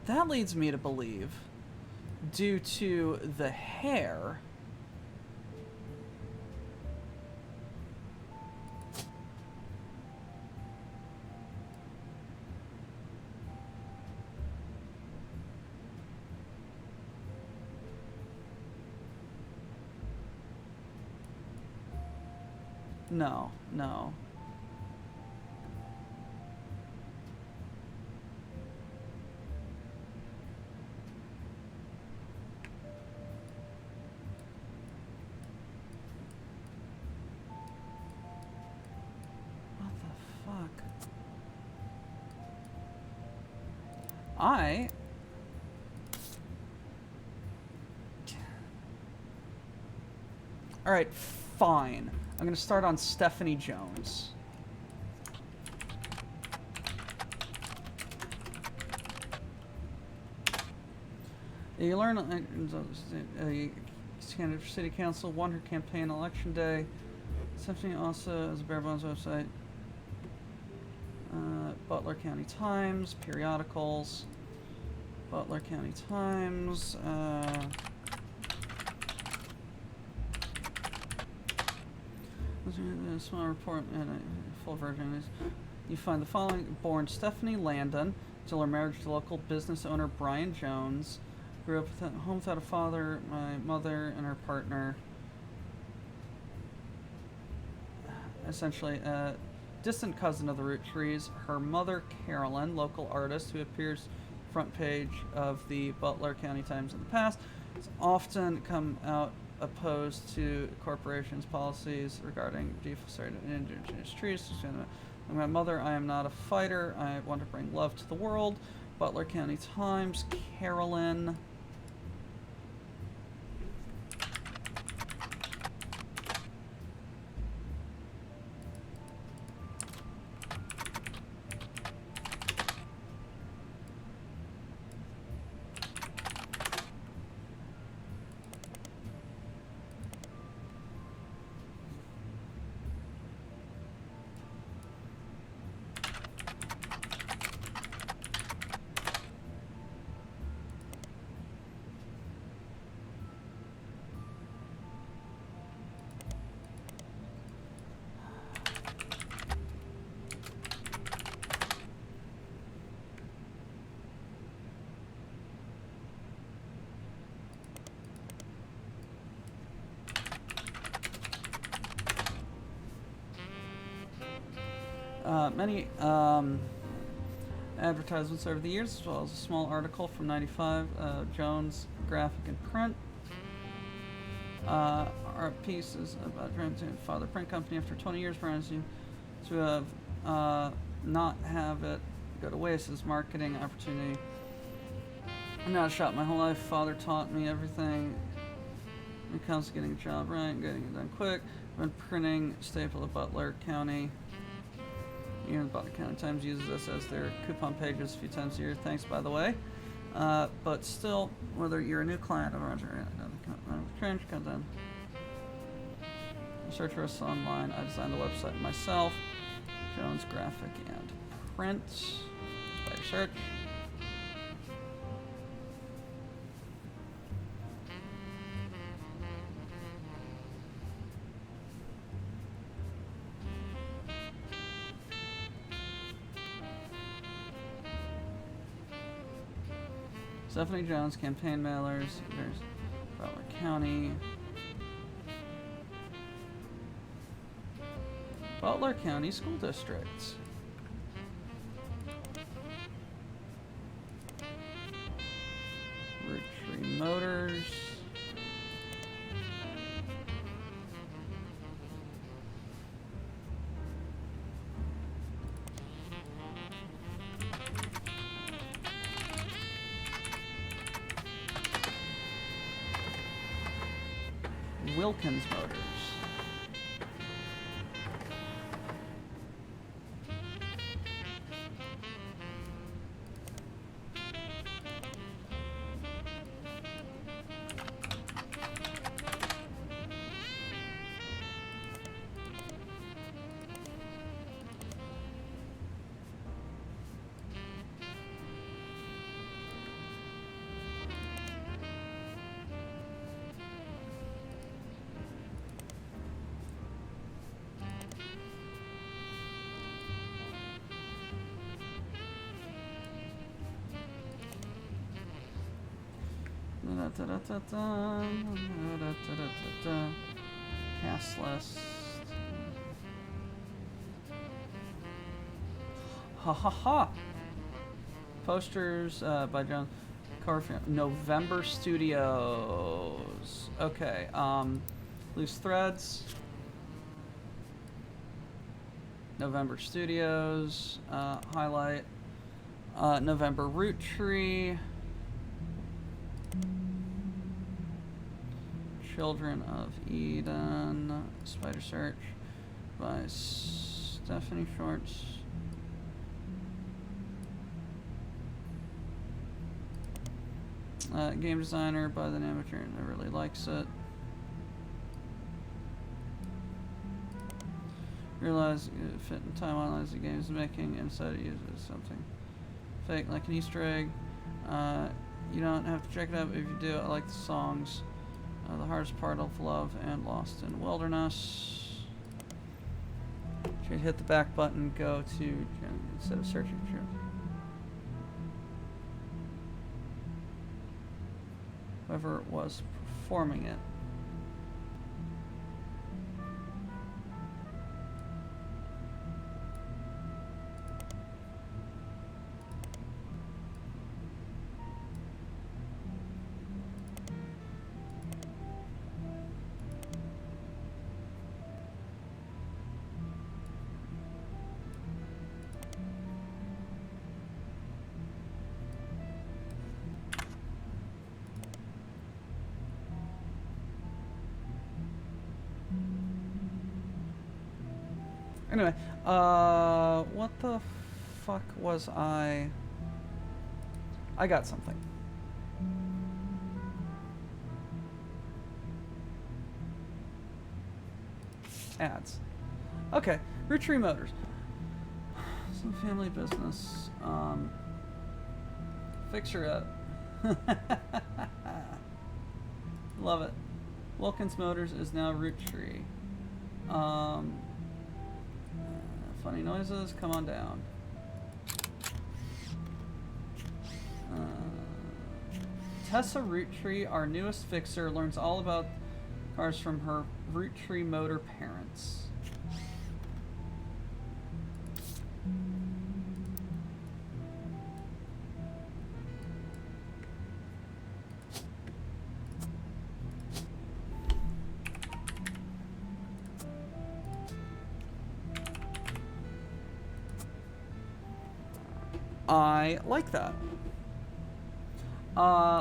That leads me to believe, due to the hair, no. Alright, fine. I'm gonna start on Stephanie Jones. You learn candidate for city council, won her campaign election day. Stephanie also has a bare bones website. Butler County Times, periodicals. Butler County Times. A small report and a full version is you find the following: born Stephanie Landon, till her marriage to local business owner Brian Jones. Grew up at home without a father, my mother and her partner. Essentially, a distant cousin of the Roottrees. Her mother, Carolyn, local artist who appears front page of the Butler County Times in the past, has often come out opposed to corporations' policies regarding deforested indigenous trees. My mother, I am not a fighter. I want to bring love to the world. Butler County Times, Carolyn. Many advertisements over the years, as well as a small article from '95, Jones Graphic and Print. Art pieces about Father Print Company. After 20 years, Brian seems to have not have it go to waste as marketing opportunity. I'm not a shop my whole life. Father taught me everything When it comes to getting a job right, getting it done quick. When printing, staple of Butler County. Even the Butler County Times uses us as their coupon pages a few times a year. Thanks, by the way. But still, whether you're a new client or cringe, comes in. Search for us online. I designed the website myself. Jones Graphic and Print. Spider search. Stephanie Jones, campaign mailers. There's Butler County. Butler County School Districts. Roottrees Motors. Wilkins Motors. Cast list. Ha ha ha! Posters by John Carfield. November Studios. Okay. Loose Threads. November Studios. Highlight. November Roottrees. Children of Eden. Spider Search by Stephanie Shorts. Game designer by the amateur and really likes it. Realize it fit in time online as the game is making and decided to use it as something fake like an Easter egg. You don't have to check it out, but if you do, I like the songs. The hardest part of Love and Lost in Wilderness. Should hit the back button, go to instead of searching for whoever was performing it. Anyway, what the fuck was I got something. Ads. Okay, Roottrees Motors. Some family business. Fixer up. Love it. Wilkins Motors is now Roottrees. Funny noises, come on down. Tessa Roottrees, our newest fixer, learns all about cars from her Roottrees Motor parents. I like that.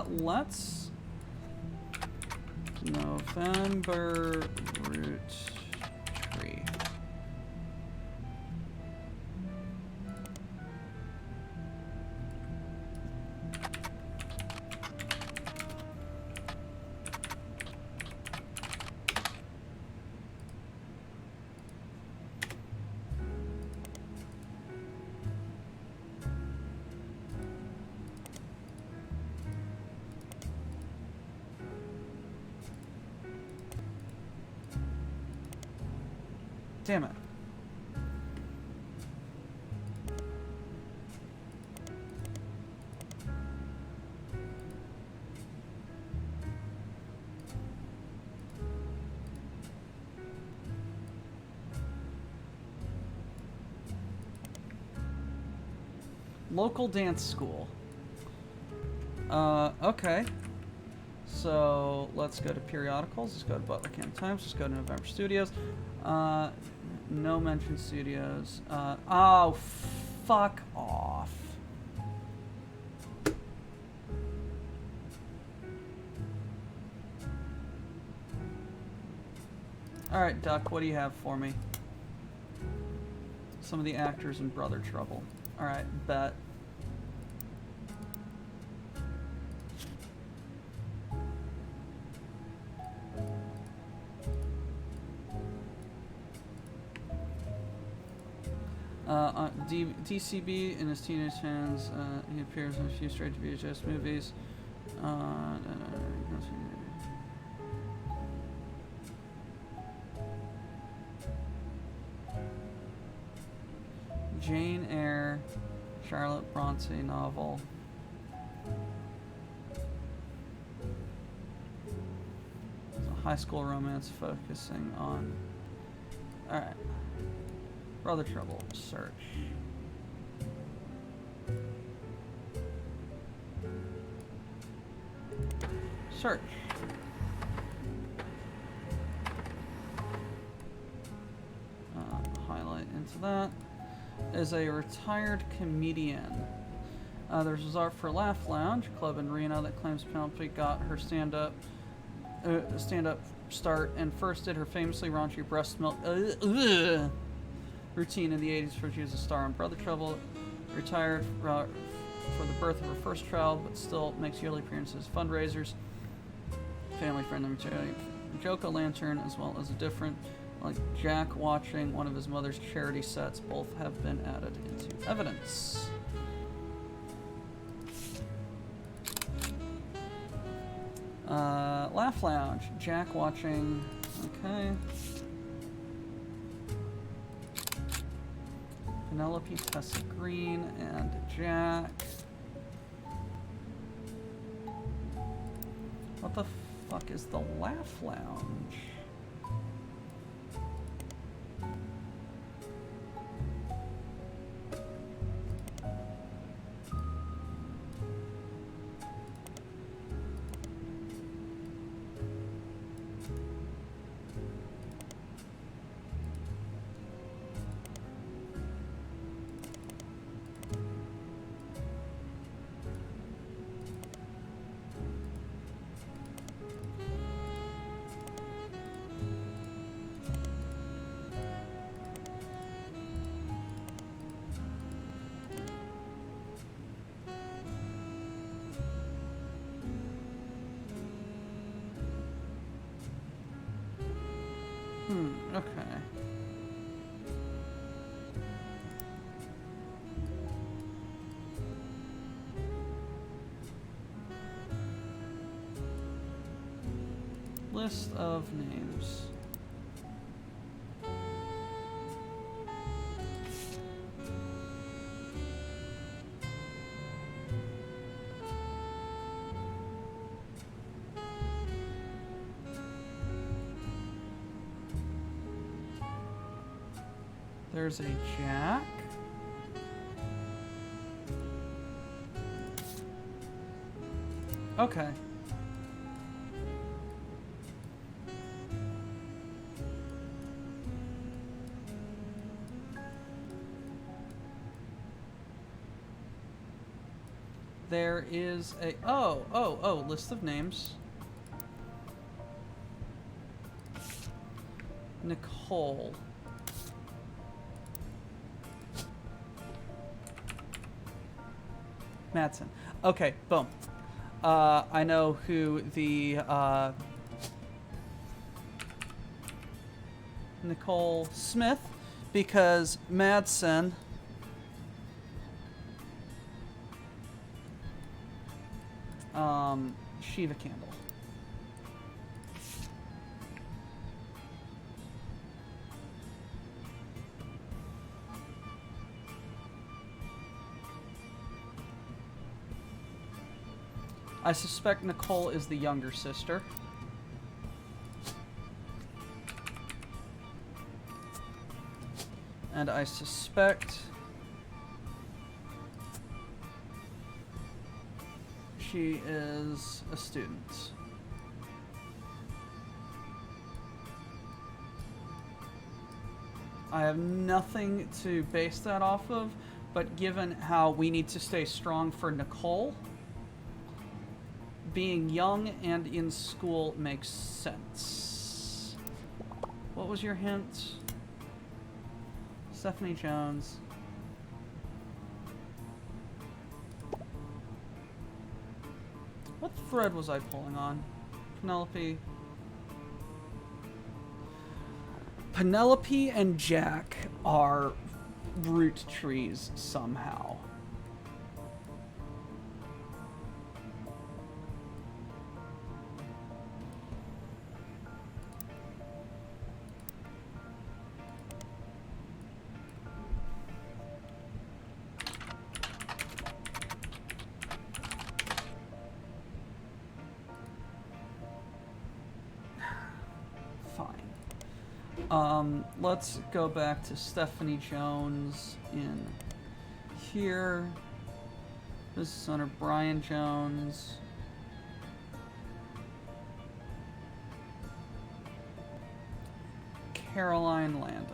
Let's November root tree. Damn it. Local dance school. Okay. So let's go to periodicals. Let's go to Butler County Times. Let's go to November Studios. No mention studios. Oh, fuck off. Alright, Duck, what do you have for me? Some of the actors in Brother Trouble. Alright, bet. DCB in his teenage hands, he appears in a few straight to VHS movies. Jane Eyre, Charlotte Bronte novel. It's a high school romance focusing on. Alright. Brother Trouble, search. Search. Highlight into that. Is a retired comedian. There's a czar for Laugh Lounge, a club in Reno that claims Penelope got her stand-up start and first did her famously raunchy breast milk routine in the 80s where she was a star on Brother Trouble. Retired for the birth of her first child, but still makes yearly appearances, fundraisers, family-friendly material, Joke-O-Lantern, as well as a different, like Jack watching one of his mother's charity sets. Both have been added into evidence. Laugh Lounge, Jack watching, okay. Penelope, Tessa Green, and Jack. What the fuck is the Laugh Lounge? Okay. List of names. There's a Jack. Okay. There is a list of names. Nicole. Madsen. Okay, boom. I know who the Nicole Smith, because Madsen Shiva candle. I suspect Nicole is the younger sister. And I suspect she is a student. I have nothing to base that off of, but given how we need to stay strong for Nicole, being young and in school makes sense. What was your hint? Stephanie Jones. What thread was I pulling on? Penelope. Penelope and Jack are root trees somehow. Let's go back to Stephanie Jones in here. Business owner Brian Jones. Caroline Landon.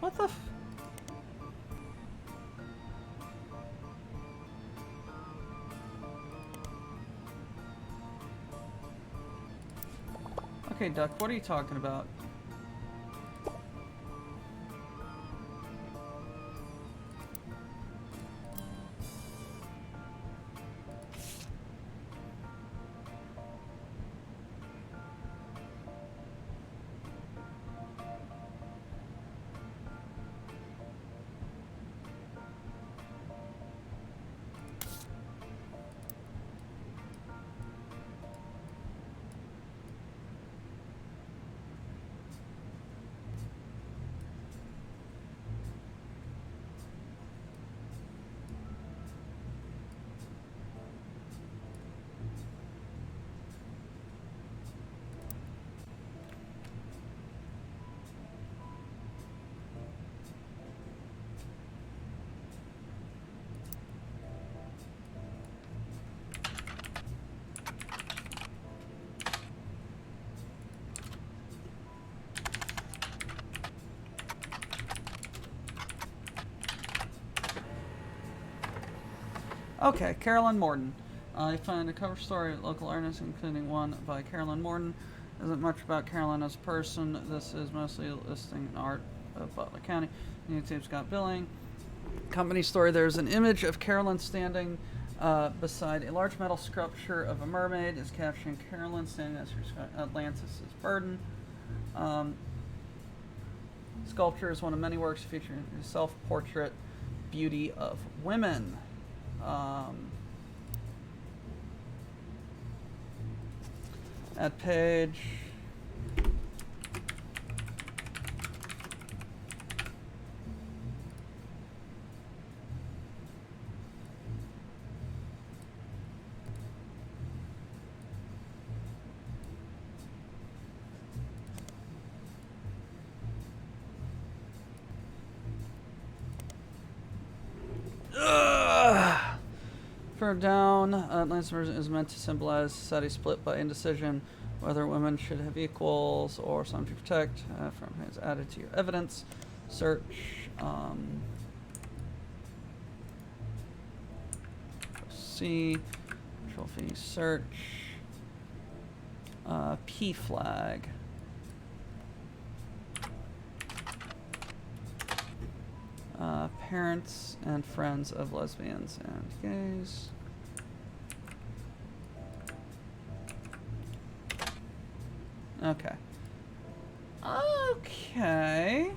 What the f- Okay, Duck, what are you talking about? Okay, Carolyn Morden. I find a cover story of local artists, including one by Carolyn Morden. Isn't much about Carolyn as a person. This is mostly listing art of Butler County. YouTube's got billing. Company story. There's an image of Carolyn standing beside a large metal sculpture of a mermaid, is capturing Carolyn standing as Atlantis' burden. Sculpture is one of many works featuring a self-portrait beauty of women. At page further down, Atlantis is meant to symbolize society split by indecision, whether women should have equals or some to protect. From has added to your evidence. Search. C. Trophy search. P flag. Parents and friends of lesbians and gays. Okay. Okay.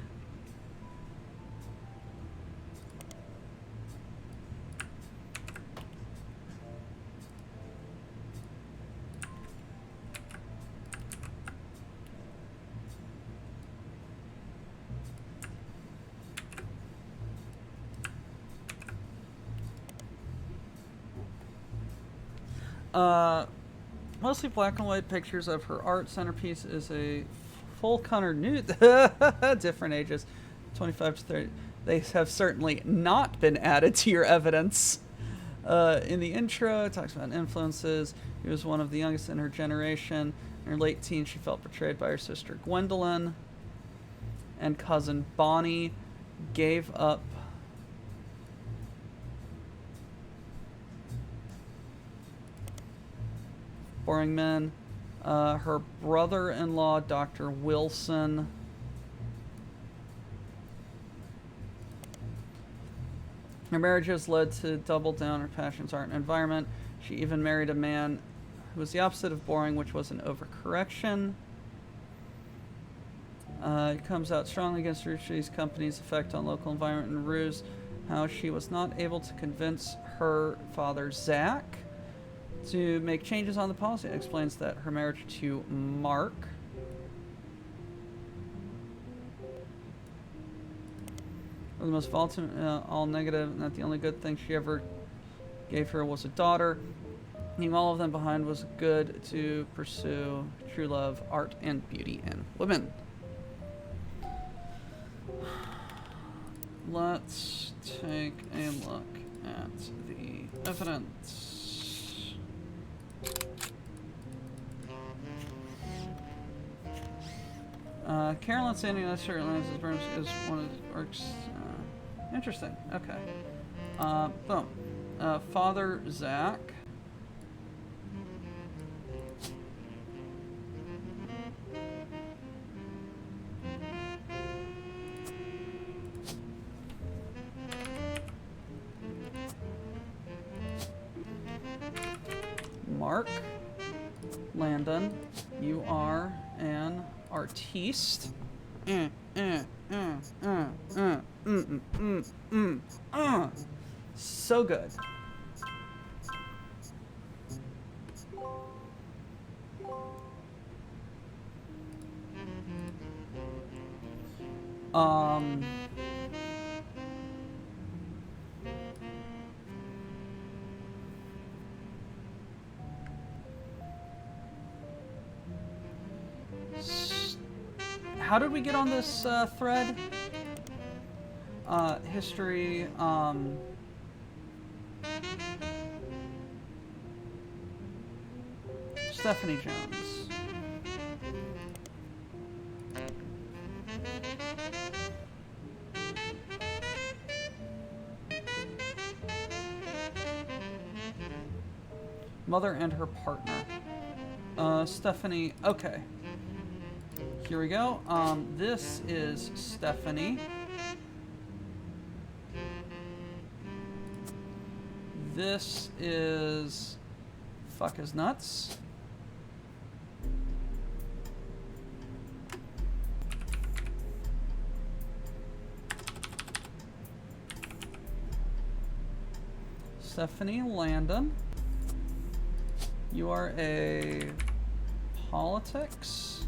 Mostly black and white pictures of her art. Centerpiece is a full color nude. Different ages, 25 to 30. They have certainly not been added to your evidence. In the intro, it talks about influences. He was one of the youngest in her generation. In her late teens, she felt betrayed by her sister Gwendolyn, and cousin Bonnie gave up boring men. Her brother-in-law, Dr. Wilson. Her marriages led to double down her passions, art, and environment. She even married a man who was the opposite of boring, which was an overcorrection. It comes out strongly against Roottrees company's effect on local environment and ruse. How she was not able to convince her father, Zach, to make changes on the policy. It explains that her marriage to Mark was the most volatile, all negative, and that the only good thing she ever gave her was a daughter. Leaving all of them behind was good to pursue true love, art, and beauty in women. Let's take a look at the evidence. Carolyn Sandy Atlantis is one of the works. Interesting. Okay. Boom. Father Zach. Mark Landon, you are an artiste. So good. How did we get on this thread? History, Stephanie Jones. Mother and her partner. Stephanie, okay. Here we go. This is Stephanie. This is Fuck is Nuts. Stephanie Landon. You are a politics.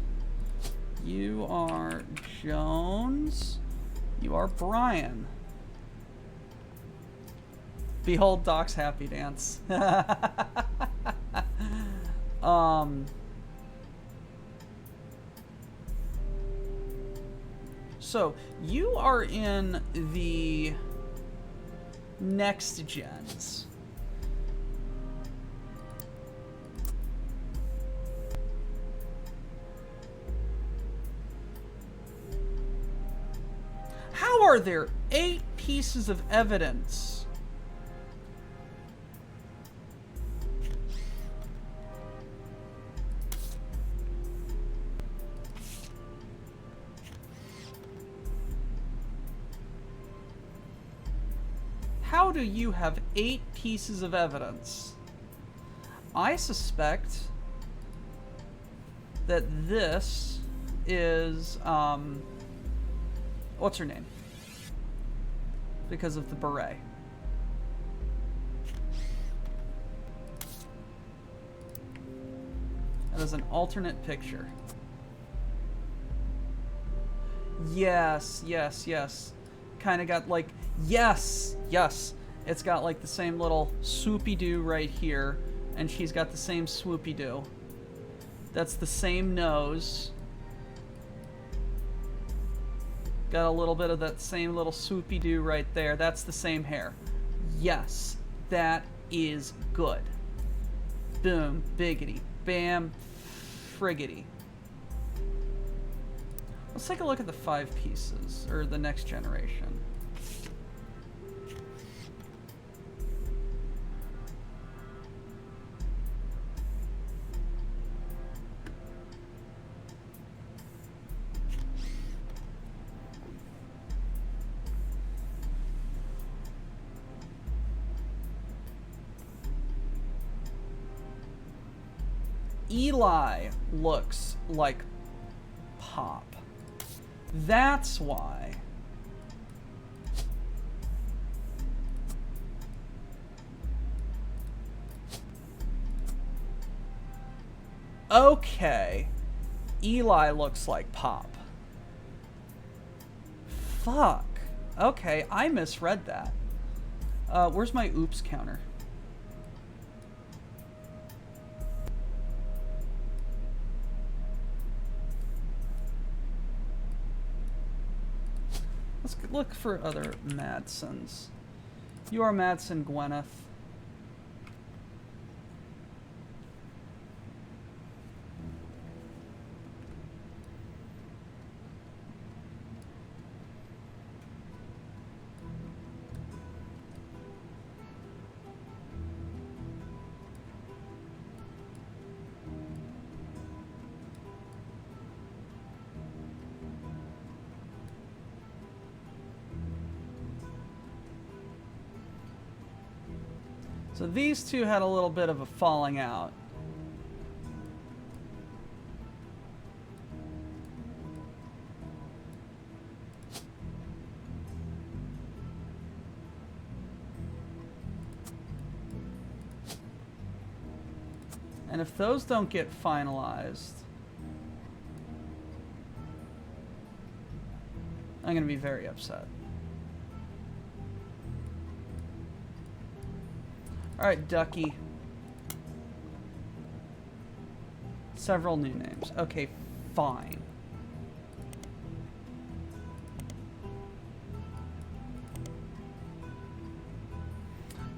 You are Jones. You are Brian. Behold Doc's happy dance. So you are in the next gens. are there 8 pieces of evidence? How do you have 8 pieces of evidence? I suspect that this is, what's her name? Because of the beret. That is an alternate picture. Yes, yes, yes. Kind of got like, yes, yes. It's got like the same little swoopy-doo right here, and she's got the same swoopy-doo. That's the same nose. Got a little bit of that same little swoopy-doo right there. That's the same hair. Yes, that is good. Boom, biggity, bam, friggity. Let's take a look at the 5 pieces, or the next generation. Eli looks like Pop. That's why. Okay. Eli looks like Pop. Fuck. Okay, I misread that. Where's my oops counter? Let's look for other Madsons. You are Madsen Gwyneth. So these two had a little bit of a falling out. And if those don't get finalized, I'm going to be very upset. Alright, Ducky. Several new names. Okay, fine.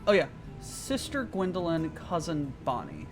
Oh yeah, Sister Gwendolyn, Cousin Bonnie.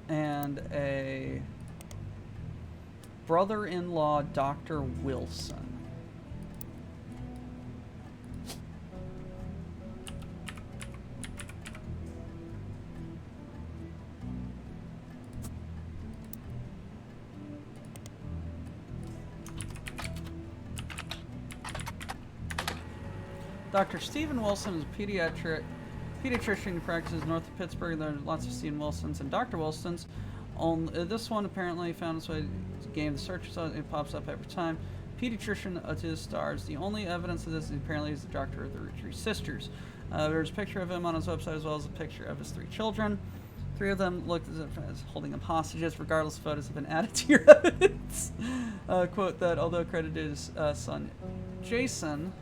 And a brother-in-law, Dr. Wilson. Dr. Stephen Wilson is a pediatric pediatrician practices north of Pittsburgh. There are lots of Stephen Wilsons and Dr. Wilsons. This one apparently found its way to game the search result. It pops up every time. Pediatrician to the stars. The only evidence of this apparently is the doctor of the Roottrees sisters. There's a picture of him on his website as well as a picture of his 3 children. 3 of them looked as if as holding them hostages. Regardless, photos have been added to your evidence. Quote that although credited his son Jason.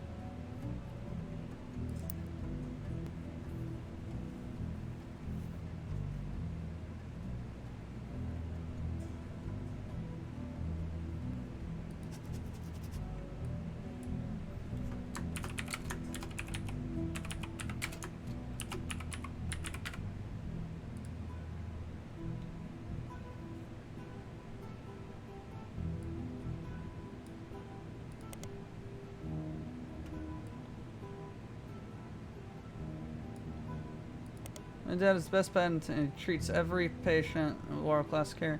My dad is best friend and he treats every patient with world-class care.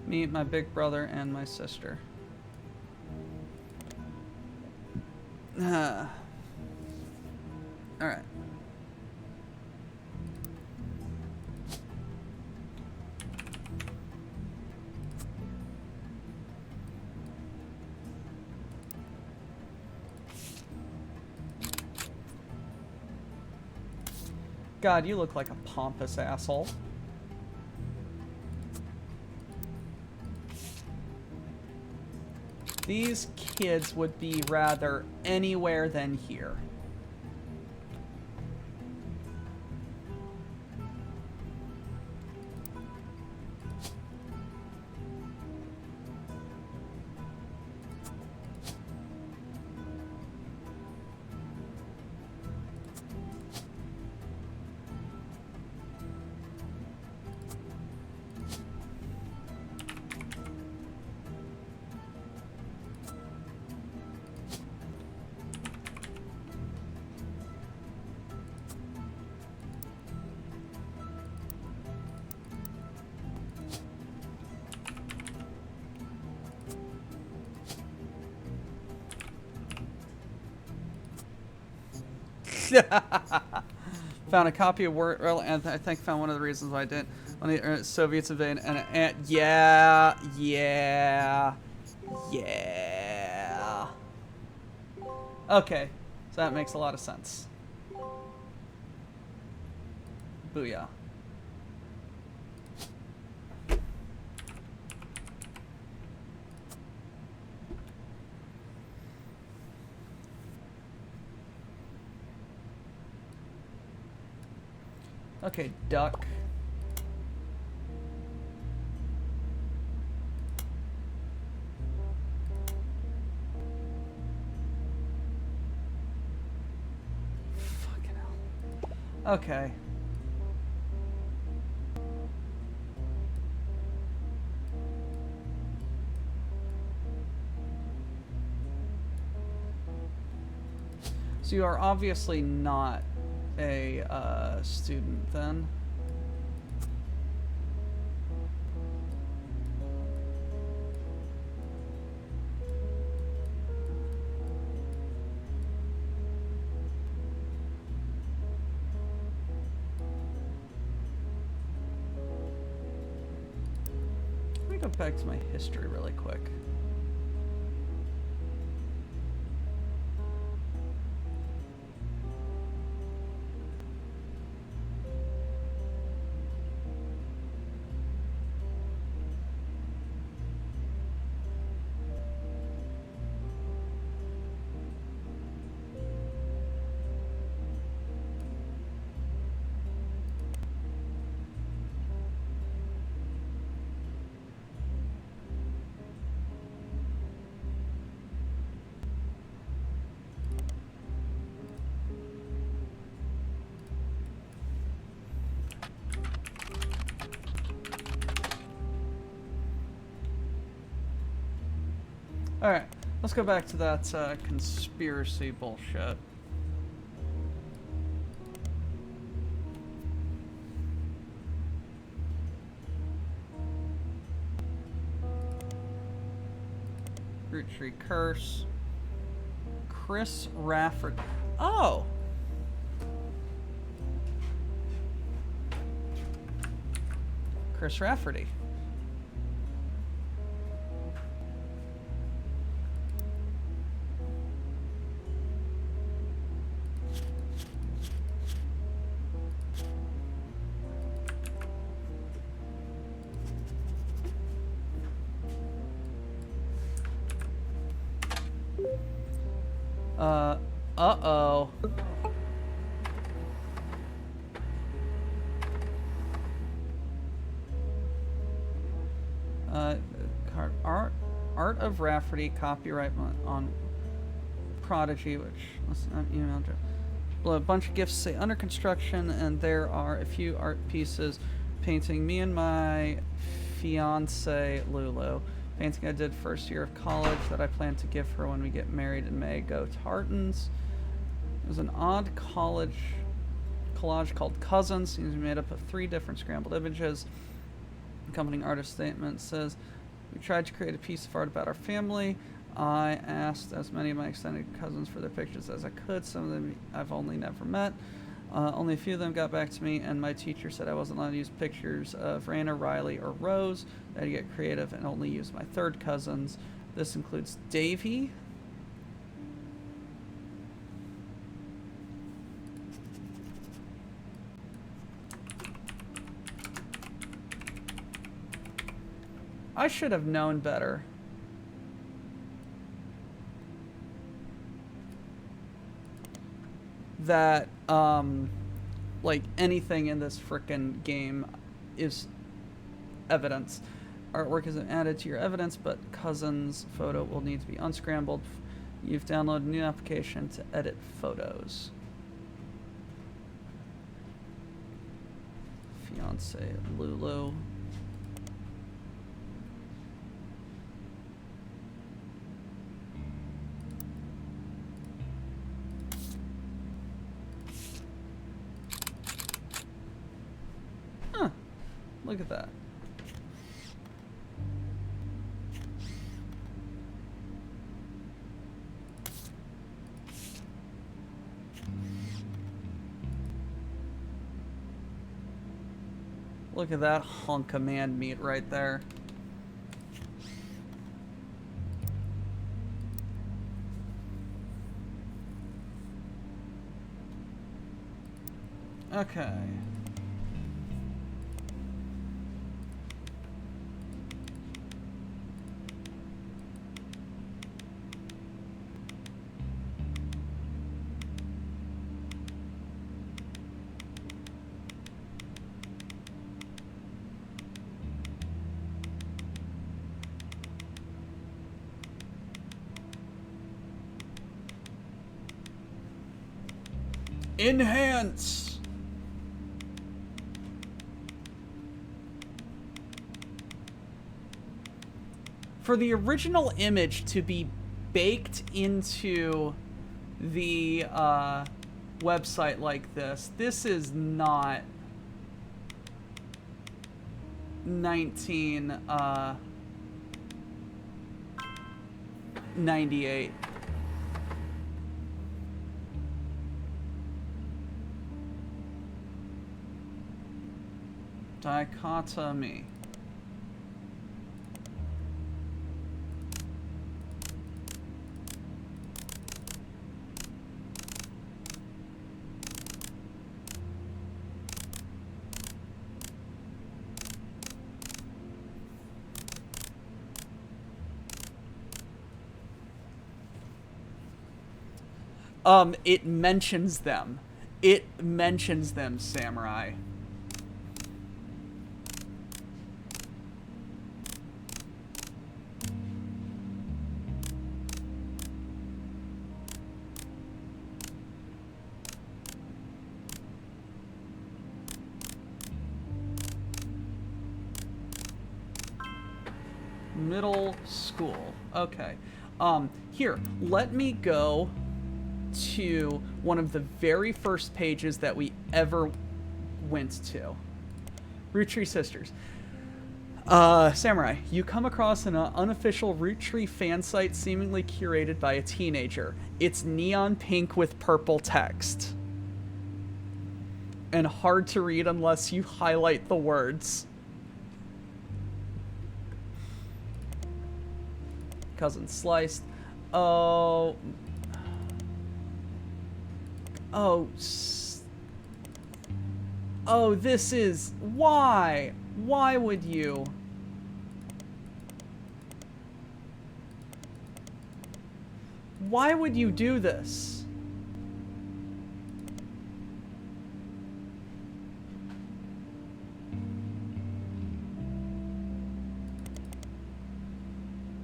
Me, my big brother, and my sister. Alright. God, you look like a pompous asshole. These kids would be rather anywhere than here. Found a copy of Word, and I think found one of the reasons why I didn't. When the Soviets invaded, and yeah. Okay, so that makes a lot of sense. Booyah. Okay, duck. Fucking hell. Okay. So you are obviously not a student then. Let me go back to my history really quick. Alright, let's go back to that conspiracy bullshit. Root Tree Curse. Chris Rafford. Oh! Chris Rafferty. Uh-oh. Art of Rafferty, copyright on Prodigy, which let's not email. A bunch of gifts say under construction, and there are a few art pieces painting me and my fiance Lulu. Painting I did first year of college that I plan to give her when we get married in May. Go Tartans. It was an odd collage called Cousins. Seems to be made up of 3 different scrambled images. Accompanying artist statement says, we tried to create a piece of art about our family. I asked as many of my extended cousins for their pictures as I could. Some of them I've only never met. Only a few of them got back to me, and my teacher said I wasn't allowed to use pictures of Raina, Riley, or Rose. I had to get creative and only use my 3rd cousins. This includes Davy. I should have known better. That, like, anything in this frickin' game is evidence. Artwork isn't added to your evidence, but cousin's photo will need to be unscrambled. You've downloaded a new application to edit photos. Fiance Lulu. Look at that. Look at that hunk of man meat right there. Okay. Enhance. For the original image to be baked into the website like this is not 1998. Dichotomy. It mentions them. It mentions them, Samurai. Middle school. Okay. Here, let me go to one of the very first pages that we ever went to. Roottrees Sisters. Samurai, you come across an unofficial Roottrees fan site seemingly curated by a teenager. It's neon pink with purple text. And hard to read unless you highlight the words. Cousin sliced. Oh. Oh. Oh, this is... Why? Why would you? Why would you do this?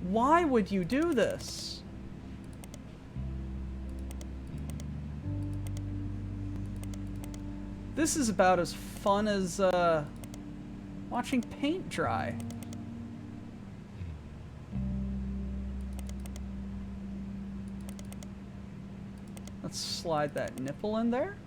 Why would you do this? This is about as fun as watching paint dry. Let's slide that nipple in there.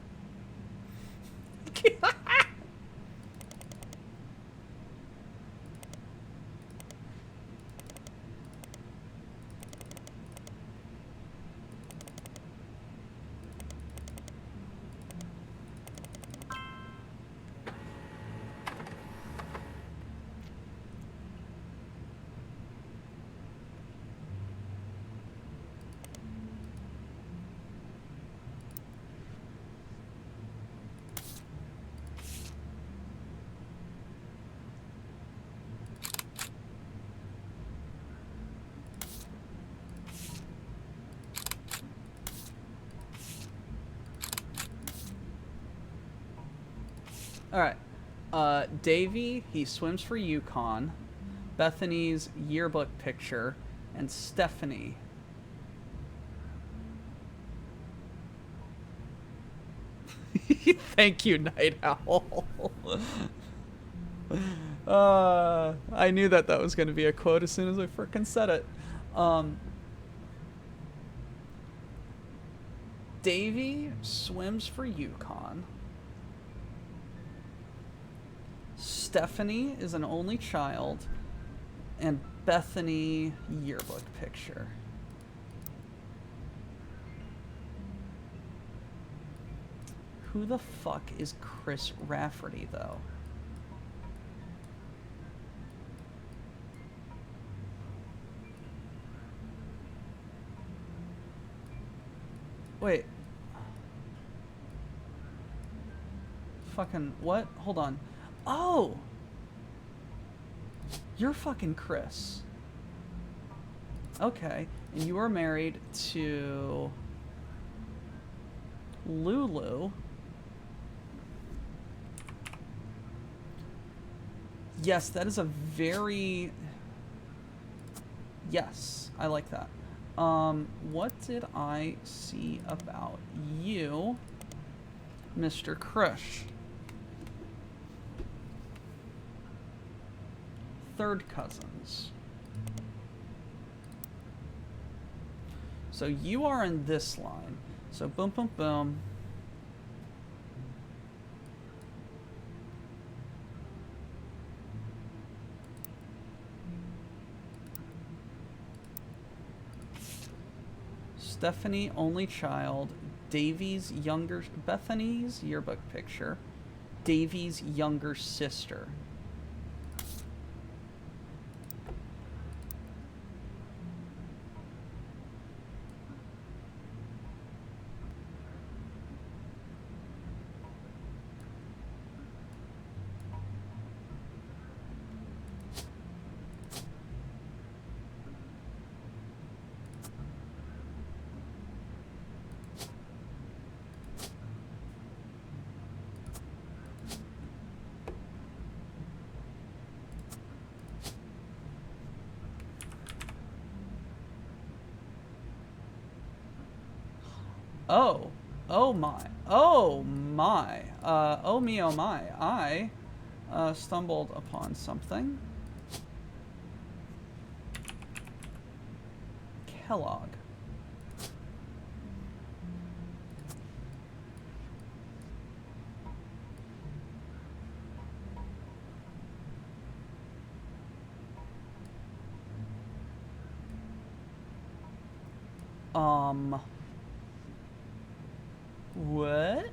Alright. Davy, he swims for Yukon. Bethany's yearbook picture. And Stephanie. Thank you, Night Owl. I knew that was going to be a quote as soon as I frickin' said it. Davy swims for Yukon. Stephanie is an only child, and Bethany yearbook picture. Who the fuck is Chris Rafferty, though? Wait. Fucking what? Hold on. Oh! You're fucking Chris. Okay. And you are married to Lulu. Yes, that is a very... Yes, I like that. What did I see about you, Mr. Crush? Third cousins. So you are in this line. So boom, boom, boom. Stephanie, only child. Davy's younger... Bethany's yearbook picture. Davy's younger sister. Oh. Oh my. Oh my. Oh me, oh my. I stumbled upon something. Kellogg. What?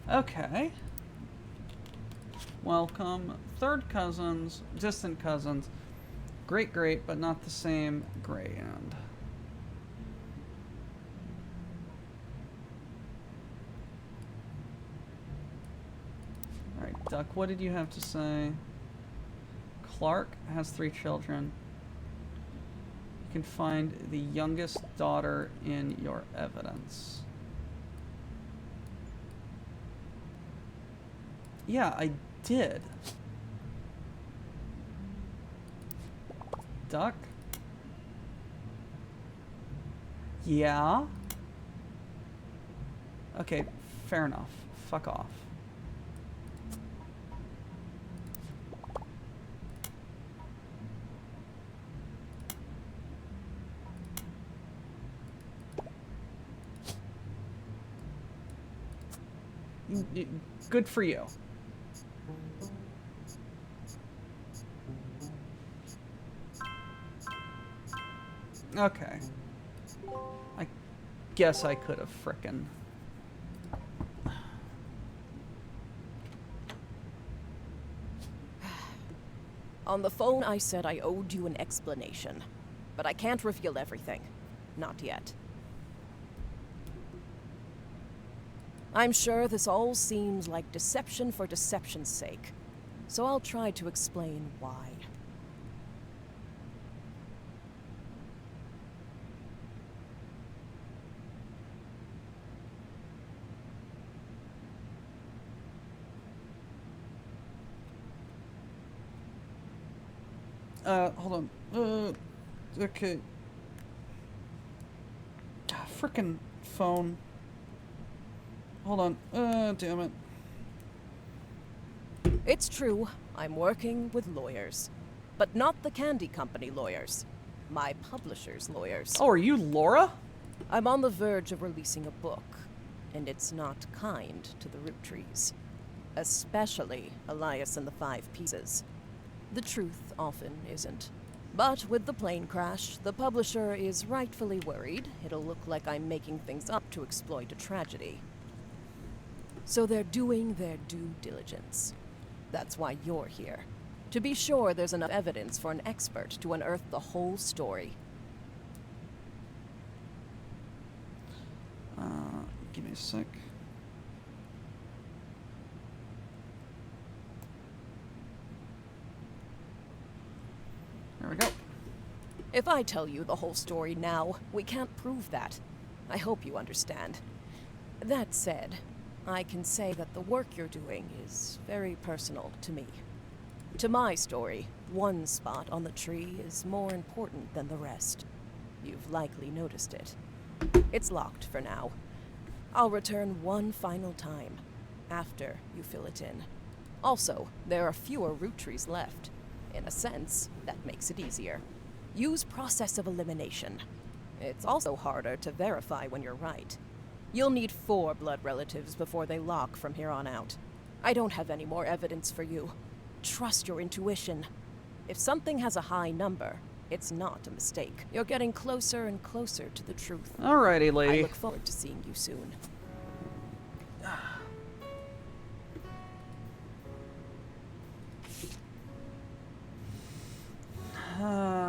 Okay. welcome. Third cousins, distant cousins. Great, but not the same. Grand. Alright, Duck, what did you have to say? Clark has 3 children. You can find the youngest daughter in your evidence. Yeah, I did. Duck? Yeah? Okay, fair enough. Fuck off. Good for you. Okay. I guess I could have frickin'. On the phone, I said I owed you an explanation. But I can't reveal everything. Not yet. I'm sure this all seems like deception for deception's sake. So I'll try to explain why. Hold on. Okay. Frickin' phone. Hold on. Damn it. It's true, I'm working with lawyers. But not the candy company lawyers. My publisher's lawyers. Oh, are you Laura? I'm on the verge of releasing a book, and it's not kind to the Roottrees. Especially Elias and the 5 Pieces. The truth often isn't. But with the plane crash, the publisher is rightfully worried it'll look like I'm making things up to exploit a tragedy. So they're doing their due diligence. That's why you're here. To be sure there's enough evidence for an expert to unearth the whole story. Give me a sec. There we go. If I tell you the whole story now, we can't prove that. I hope you understand. That said, I can say that the work you're doing is very personal to me. To my story, one spot on the tree is more important than the rest. You've likely noticed it. It's locked for now. I'll return one final time, after you fill it in. Also, there are fewer Roottrees left. In a sense, that makes it easier. Use process of elimination. It's also harder to verify when you're right. You'll need 4 blood relatives before they lock from here on out. I don't have any more evidence for you. Trust your intuition. If something has a high number, it's not a mistake. You're getting closer and closer to the truth. Alrighty, lady. I look forward to seeing you soon. Okay.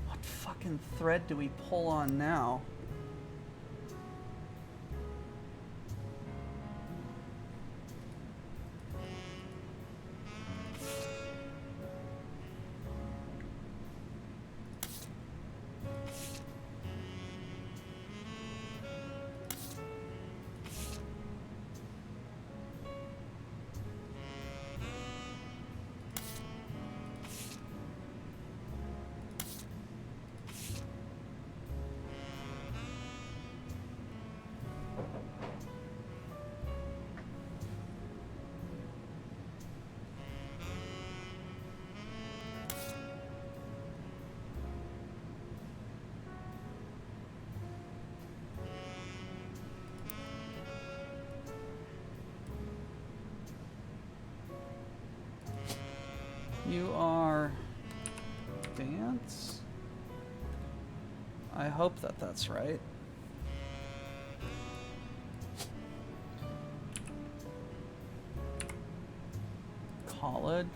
What fucking thread do we pull on now? You are dance? I hope that that's right. College.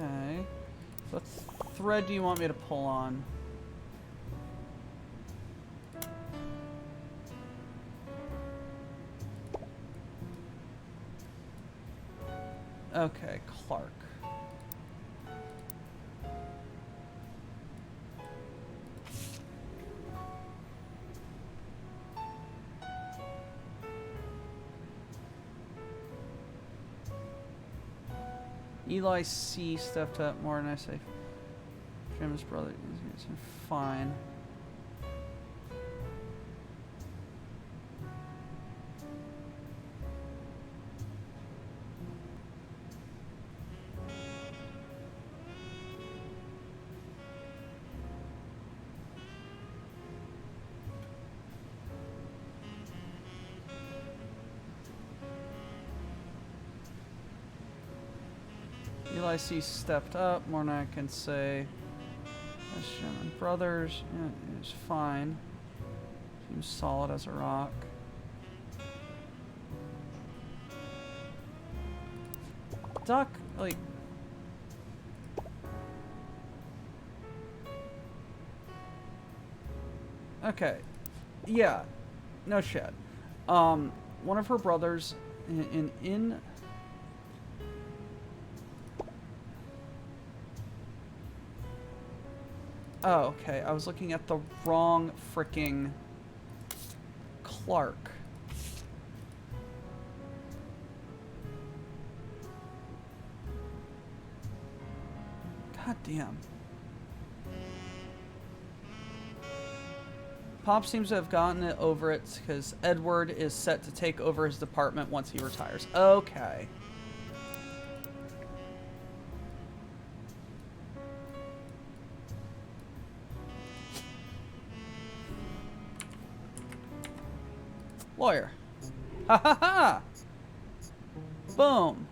Okay. What thread do you want me to pull on? Okay, Clark. Eli C stepped up more than I say. Jim's brother is fine. Eli C stepped up more than I can say. Jim brothers, yeah, it was fine. Seems solid as a rock. Duck, like. Okay. Yeah. No shit. One of her brothers in Oh, okay. I was looking at the wrong freaking Clark. God damn. Pop seems to have gotten it over it because Edward is set to take over his department once he retires. Okay. Lawyer. Ha ha ha! Boom.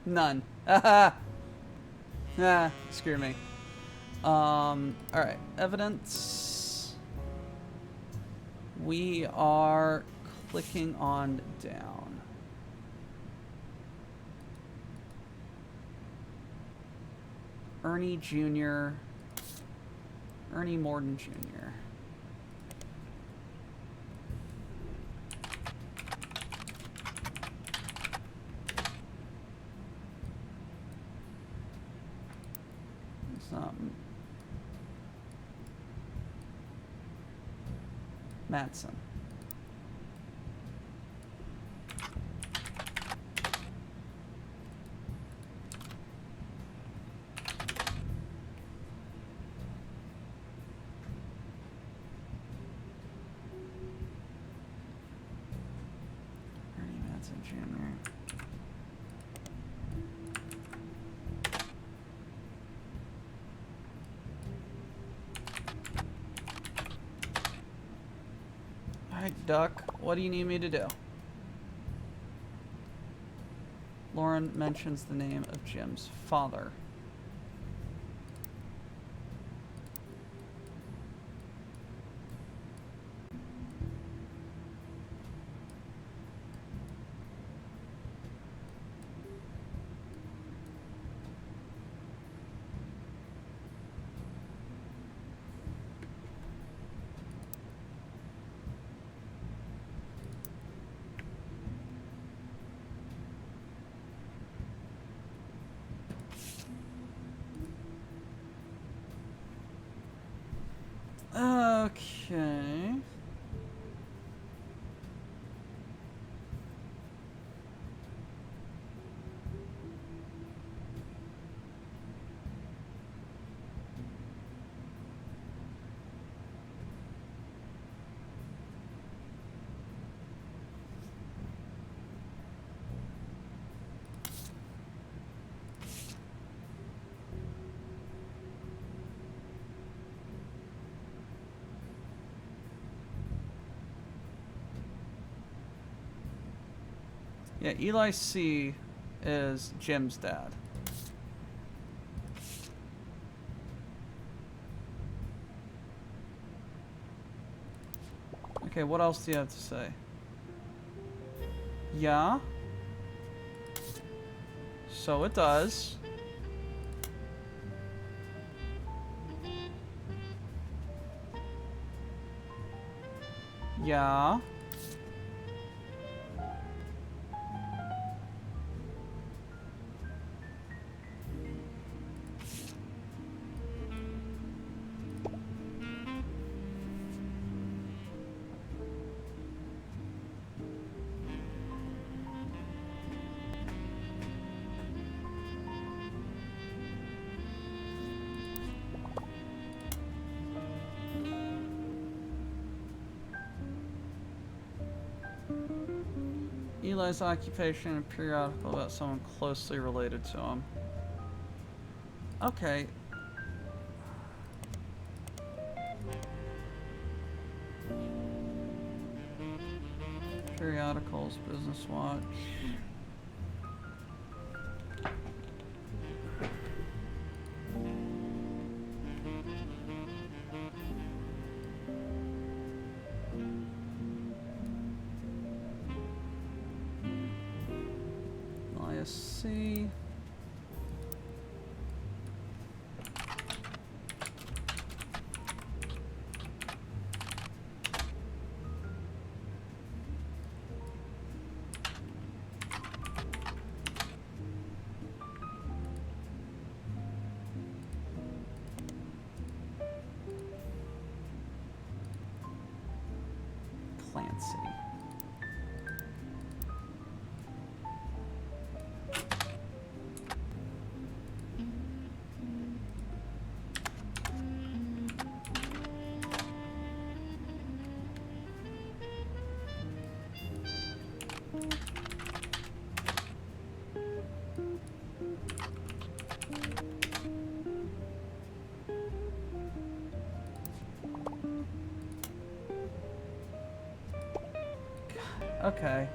None. Haha. Ah, screw me. Alright. Evidence. We are clicking on down. Ernie Jr. Ernie Morden Jr. It's not Matson. Alright, Duck, what do you need me to do? Lauren mentions the name of Jim's father. Okay. Yeah, Eli C is Jim's dad. Okay, what else do you have to say? Yeah? So it does. Yeah. Eli's occupation and periodical about someone closely related to him. Okay. Periodicals, Business Watch. ISC. Clancy. Okay.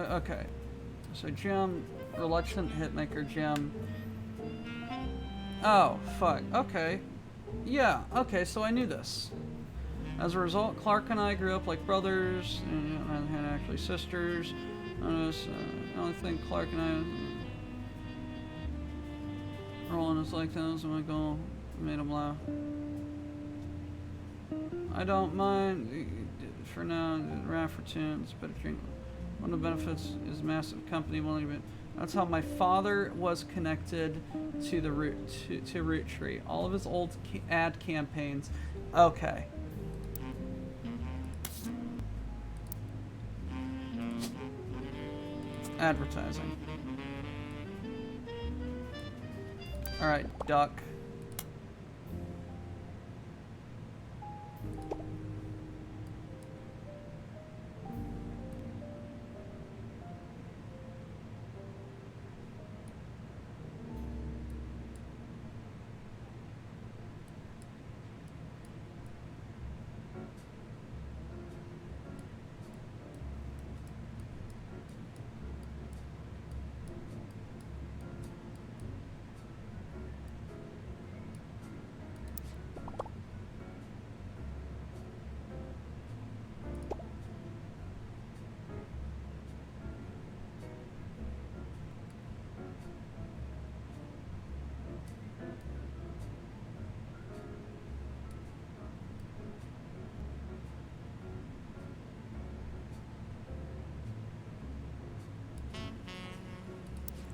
Okay. So Jim, reluctant hitmaker Jim. Oh, fuck. Okay. Yeah, okay, so I knew this. As a result, Clark and I grew up like brothers, and actually sisters. The only thing Clark and I rolling is like those, and my goal made him laugh. I don't mind for now, rap for tunes, but one of the benefits is massive company willing to. That's how my father was connected to the Roottrees. All of his old ad campaigns. Okay. Advertising. All right, duck.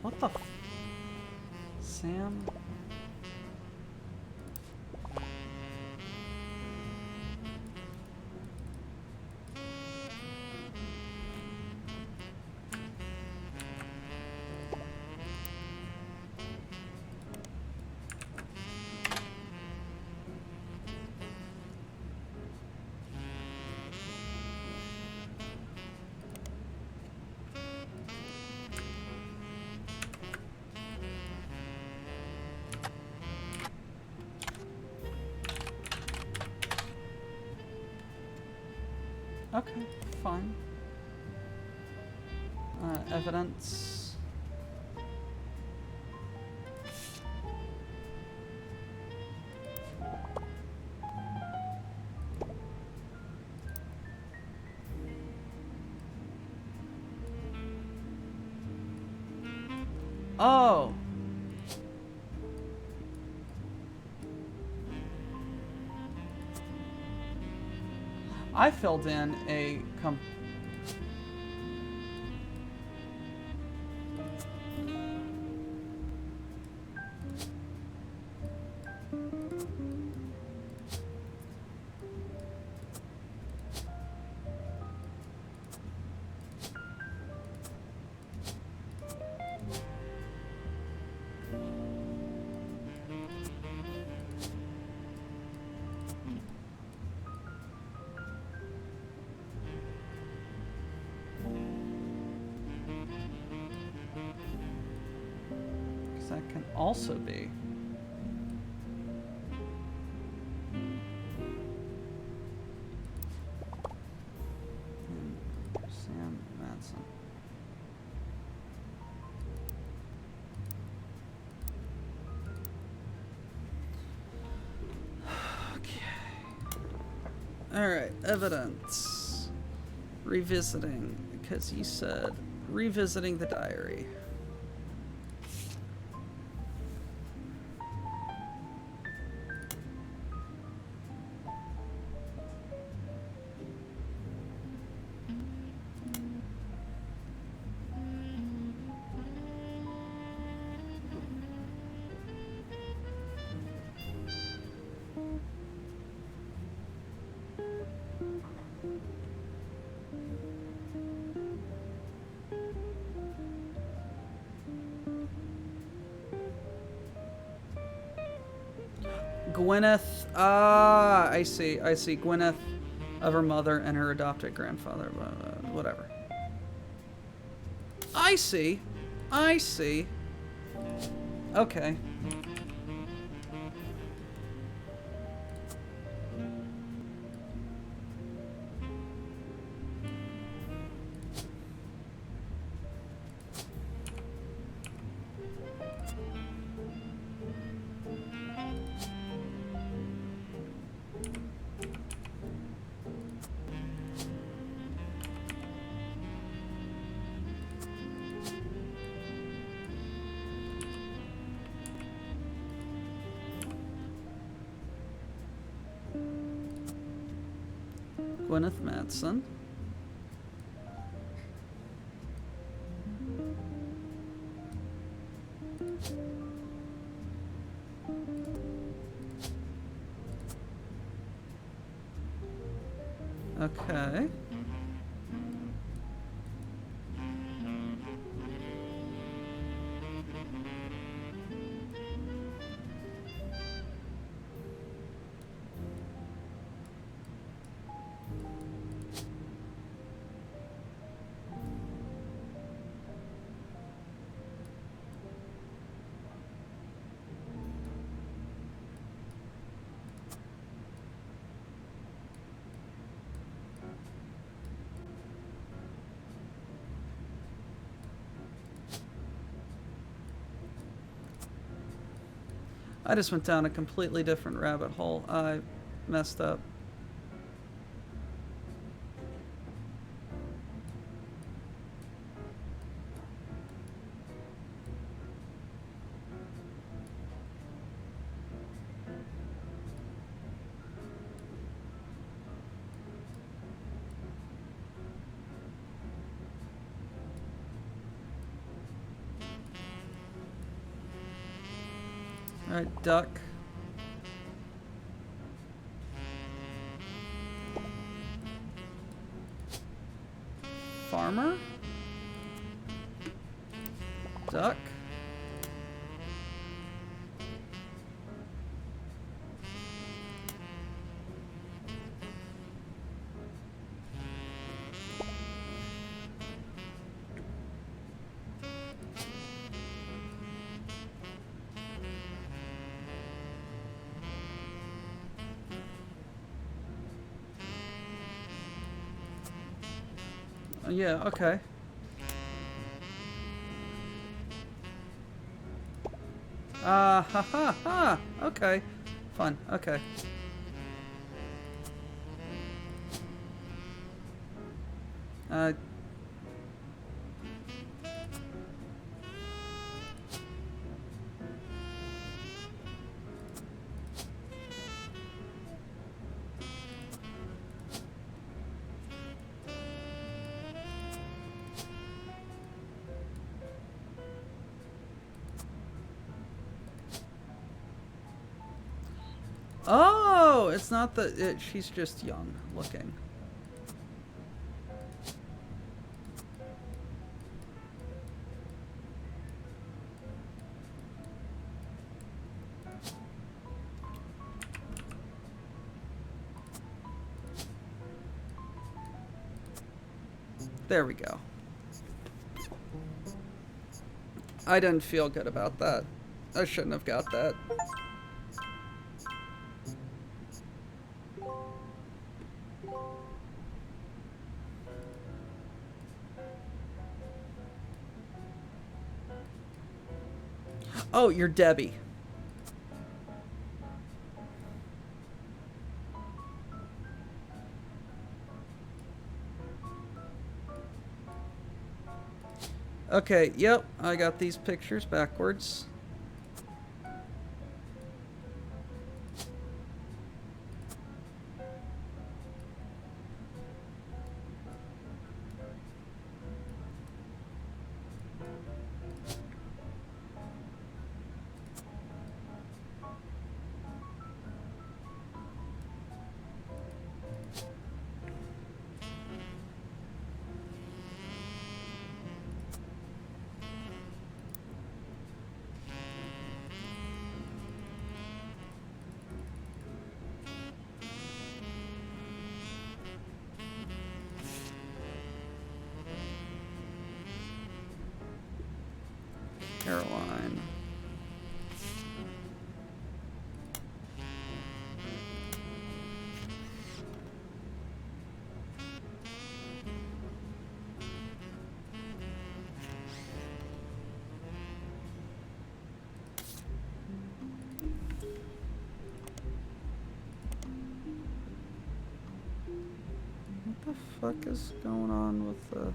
What the Sam? Okay, fine. Evidence. Oh! I filled in a that can also be. Sam Madsen. Okay. All right, evidence. Revisiting, because you said revisiting the diary. Gwyneth, I see. Gwyneth of her mother and her adopted grandfather, whatever. I see. Okay. Gwyneth Madsen. Okay. I just went down a completely different rabbit hole. I messed up. All right, duck. Farmer. Duck. Yeah, okay. Ha ha ha! Okay. Fun, okay. Uh... Oh, it's not the... she's just young looking. There we go. I didn't feel good about that. I shouldn't have got that. Oh, you're Debbie. Okay, yep, I got these pictures backwards. Caroline. What the fuck is going on with the...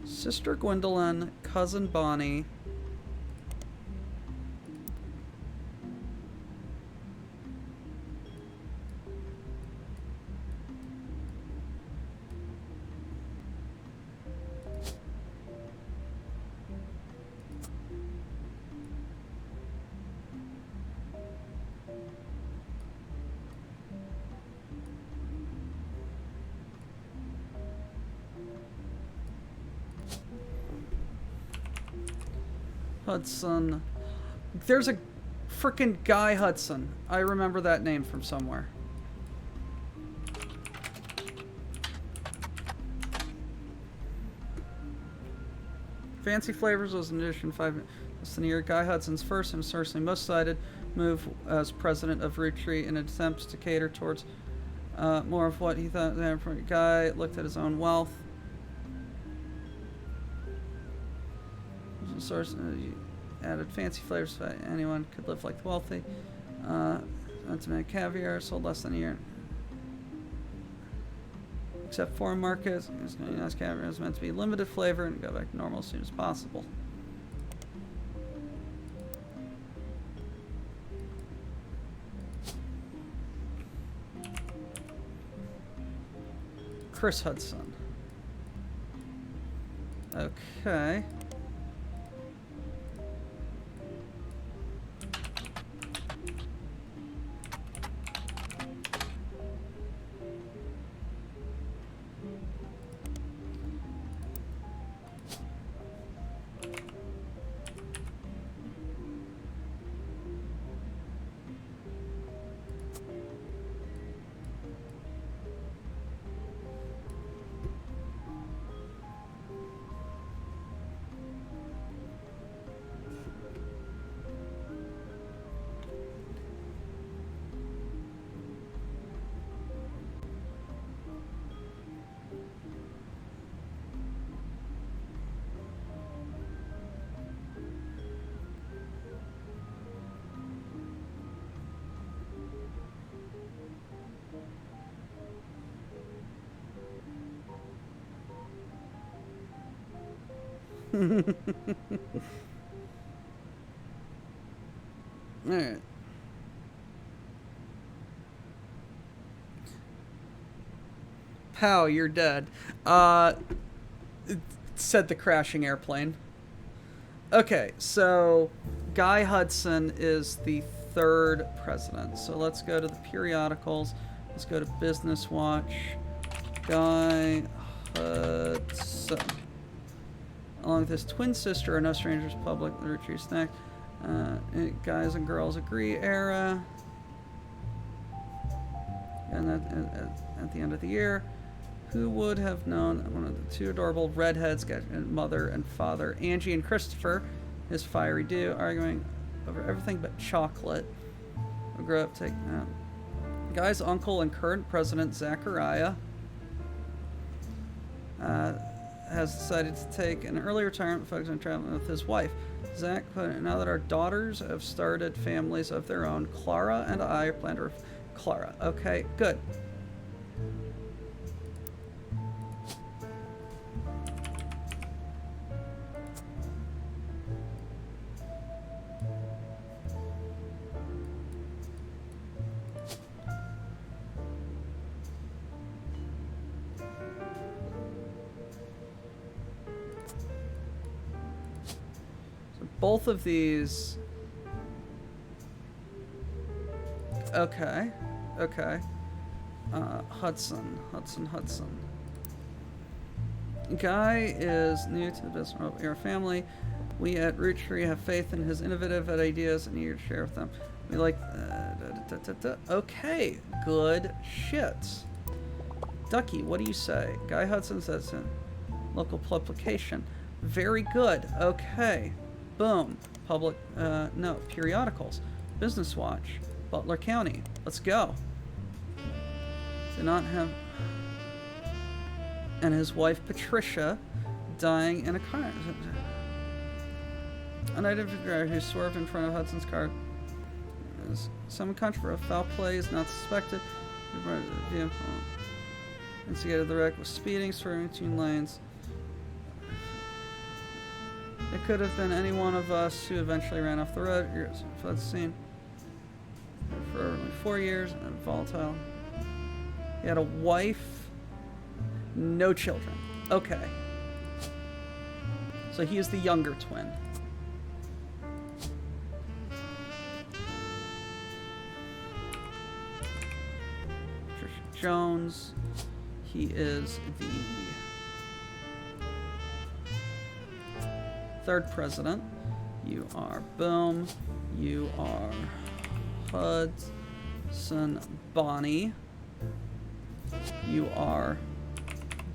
Sister Gwendolyn, cousin Bonnie. Hudson. There's a frickin' Guy Hudson. I remember that name from somewhere. Fancy Flavors was an edition 5 less than a year. Guy Hudson's first and certainly most cited move as president of Roottrees in attempts to cater towards more of what he thought. Guy looked at his own wealth. Source added fancy flavors so anyone could live like the wealthy. Ultimate caviar sold less than a year. Except foreign markets, nice caviar is meant to be limited flavor and go back to normal as soon as possible. Chris Hudson. Okay. Alright. Pow, you're dead. Said the crashing airplane. Okay, so Guy Hudson is the third president. So let's go to the periodicals. Let's go to Business Watch. Guy Hudson. Along with his twin sister are no strangers public, the Roottrees snack. Guys and girls agree era. And at the end of the year, who would have known one of the two adorable redheads, mother and father, Angie and Christopher, his fiery duo, arguing over everything but chocolate. We'll grow up taking out. Guy's uncle and current president, Zachariah, has decided to take an early retirement, focus on traveling with his wife. Zach put it, now that our daughters have started families of their own, Clara and I plan to... Clara. Okay, good. Both of these... Okay. Hudson. Guy is new to the business of our family. We at Roottree have faith in his innovative ideas and eager to share with them. We like... Okay, good shit. Ducky, what do you say? Guy Hudson says in local publication. Very good. Okay. Boom. Public, no, periodicals. Business Watch. Butler County. Let's go. Did not have... And his wife, Patricia, dying in a car accident. An identified driver who swerved in front of Hudson's car. Some controversial foul play is not suspected. Instigated the wreck with speeding, swerving between lanes. It could have been any one of us who eventually ran off the road. Years for that scene. For only 4 years and volatile. He had a wife, no children. Okay. So he is the younger twin. Patricia Jones. He is the third president. You are Boom. You are Hudson Bonnie. You are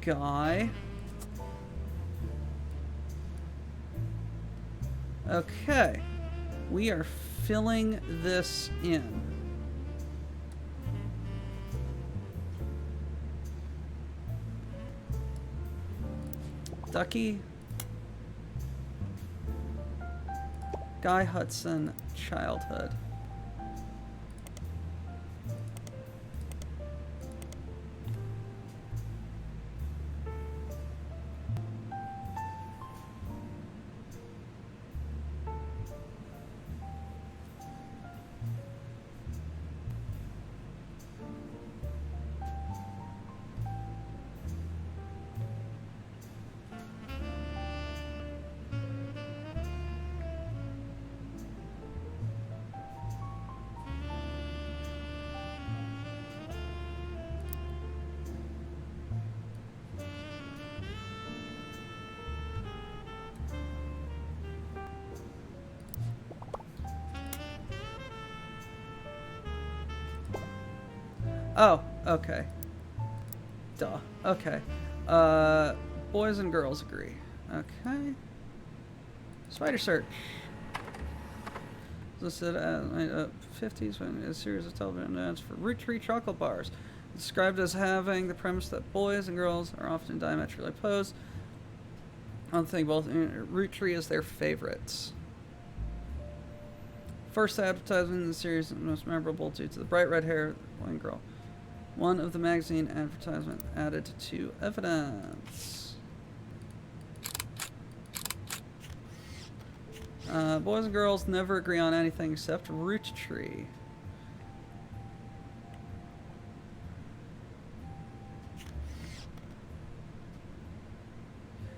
Guy. Okay. We are filling this in. Ducky. Guy Hudson, childhood. Oh, okay. Duh. Okay. Boys and girls agree. Okay. Spider search. Listed as 50s when a series of television ads for Roottrees chocolate bars. Described as having the premise that boys and girls are often diametrically opposed. One thing, both Roottrees is their favorites. First advertisement in the series is most memorable due to the bright red hair of the blind girl. One of the magazine advertisement added to evidence. Boys and girls never agree on anything except Roottrees.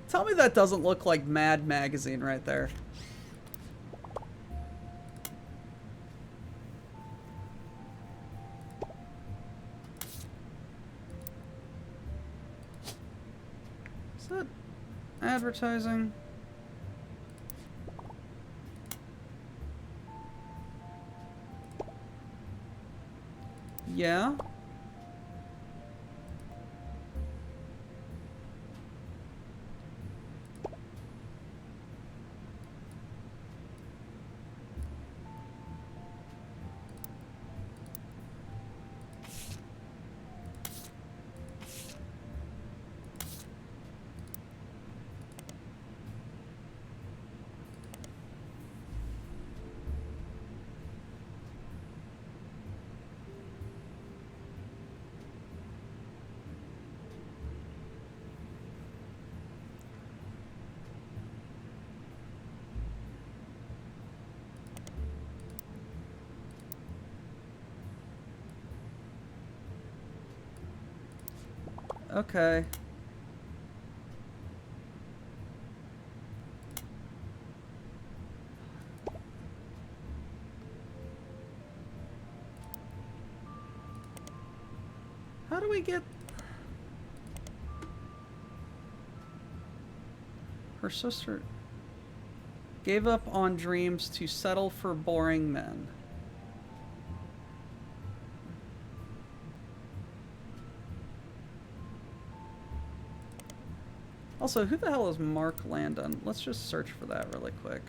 Tell me that doesn't look like Mad Magazine right there. Is that advertising? Yeah. Okay. How do we get... Her sister gave up on dreams to settle for boring men. Also, who the hell is Mark Landon? Let's just search for that really quick.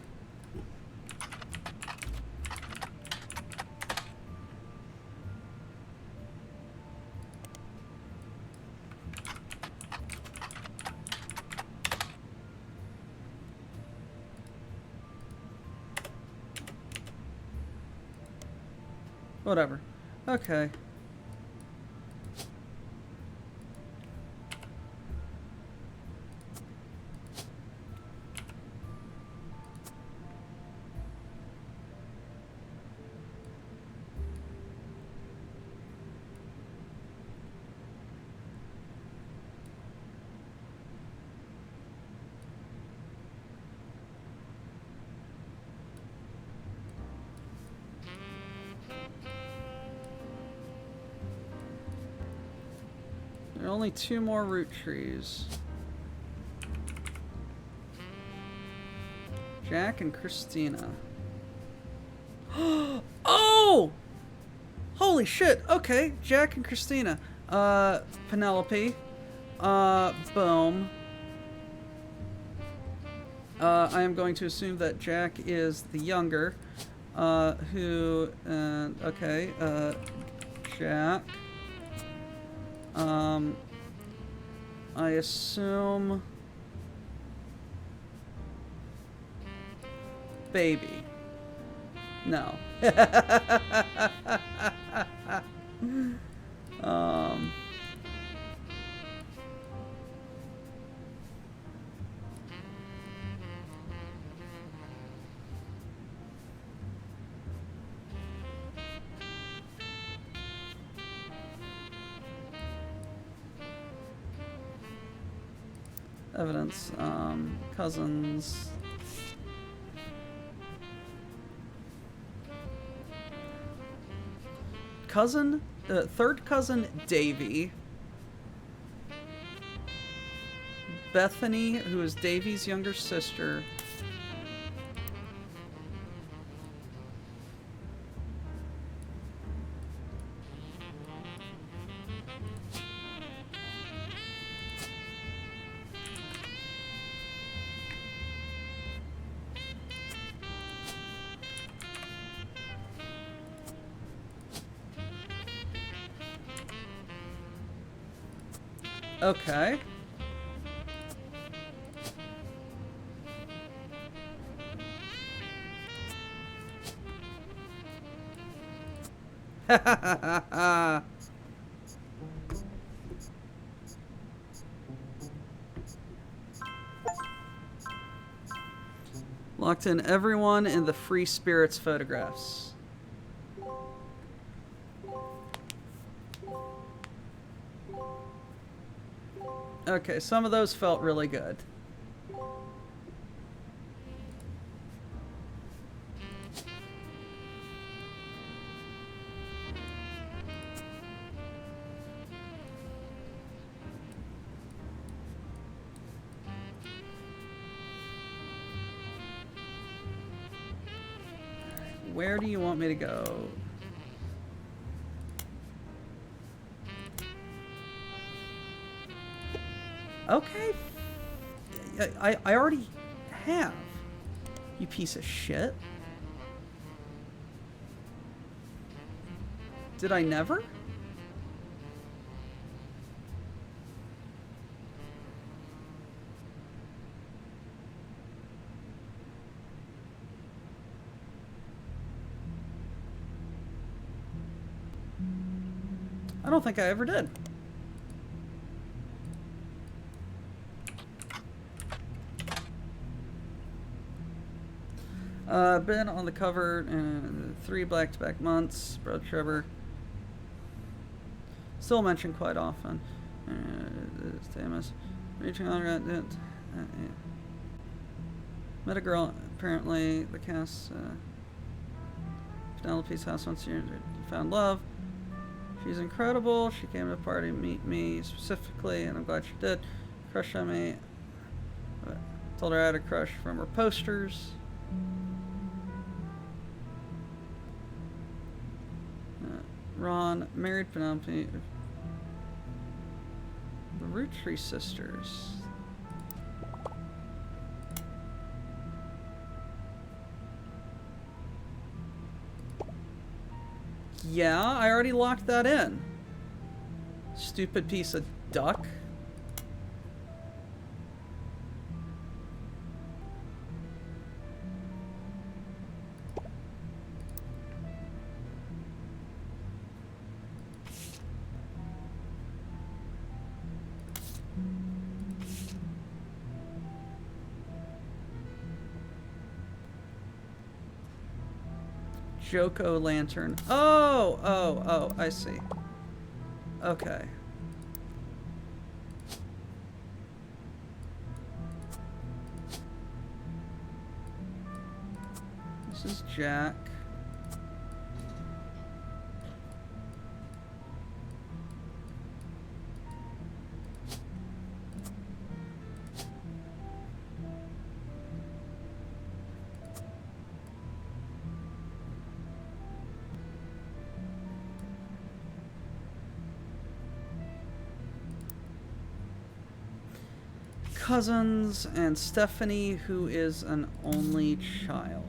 Whatever. Okay. There are only 2 more Roottrees. Jack and Christina. Oh! Holy shit! Okay, Jack and Christina. Penelope. Boom. I am going to assume that Jack is the younger. Okay, Jack. I assume... Baby. No. Evidence, cousins. Cousin, third cousin Davy. Bethany, who is Davy's younger sister. Okay. Locked in everyone in the Free Spirits photographs. Okay, some of those felt really good. Where do you want me to go? Okay. I already have. You piece of shit. Did I never? I don't think I ever did. Been on the cover in 3 back-to-back months. Brother Trevor. Still mentioned quite often. Famous. Reaching on met a girl. Apparently, the cast. Penelope's house once a year. Found love. She's incredible. She came to the party to meet me specifically, and I'm glad she did. Crush on me. Told her I had a crush from her posters. Ron married Penelope. The Roottrees sisters. Yeah, I already locked that in. Stupid piece of duck. Joko Lantern. Oh, I see. Okay. This is Jack. Cousins and Stephanie, who is an only child.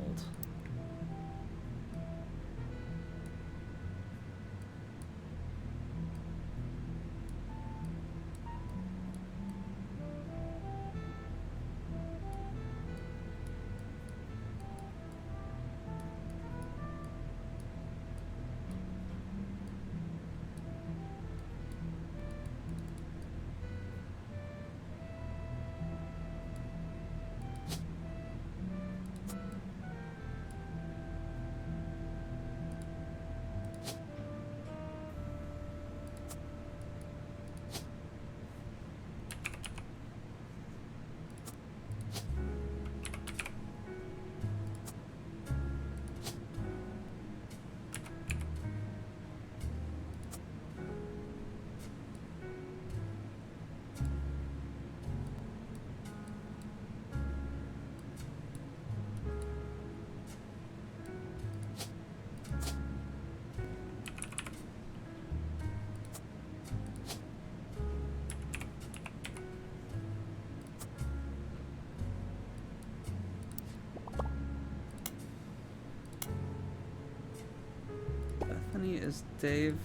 Bethany is Dave.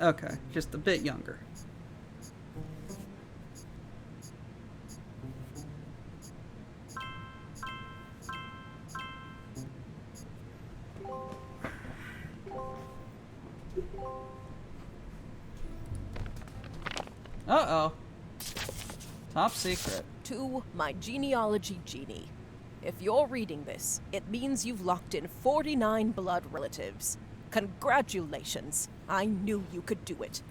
Okay, just a bit younger. Uh-oh. Top secret. To my genealogy genie. If you're reading this, it means you've locked in 49 blood relatives. Congratulations. I knew you could do it.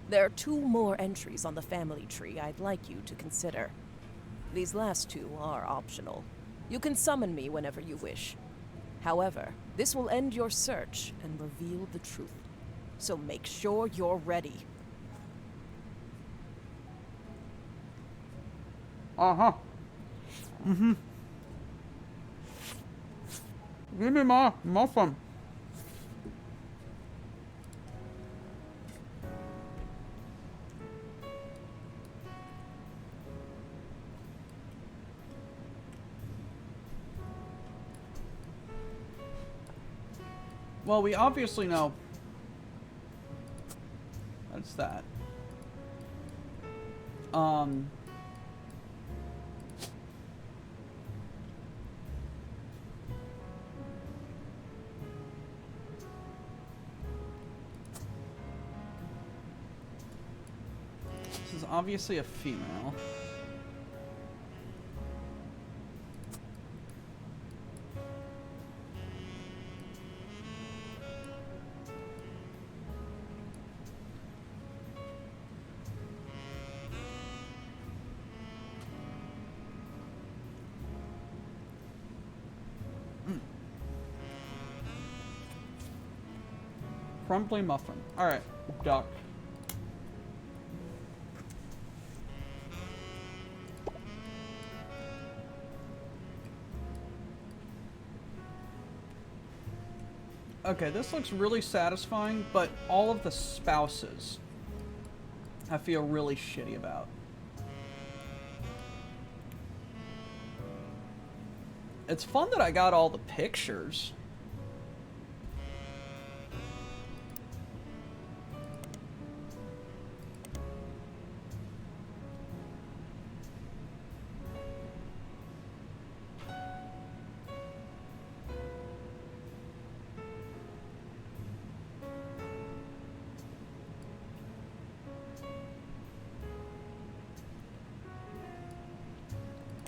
There are 2 more entries on the family tree I'd like you to consider. These last 2 are optional. You can summon me whenever you wish. However, this will end your search and reveal the truth. So make sure you're ready. Uh-huh. Mm-hmm. Give me more muffin. Well, we obviously know that's that. This is obviously a female. Crumbly muffin. Alright, duck. Okay, this looks really satisfying, but all of the spouses I feel really shitty about. It's fun that I got all the pictures.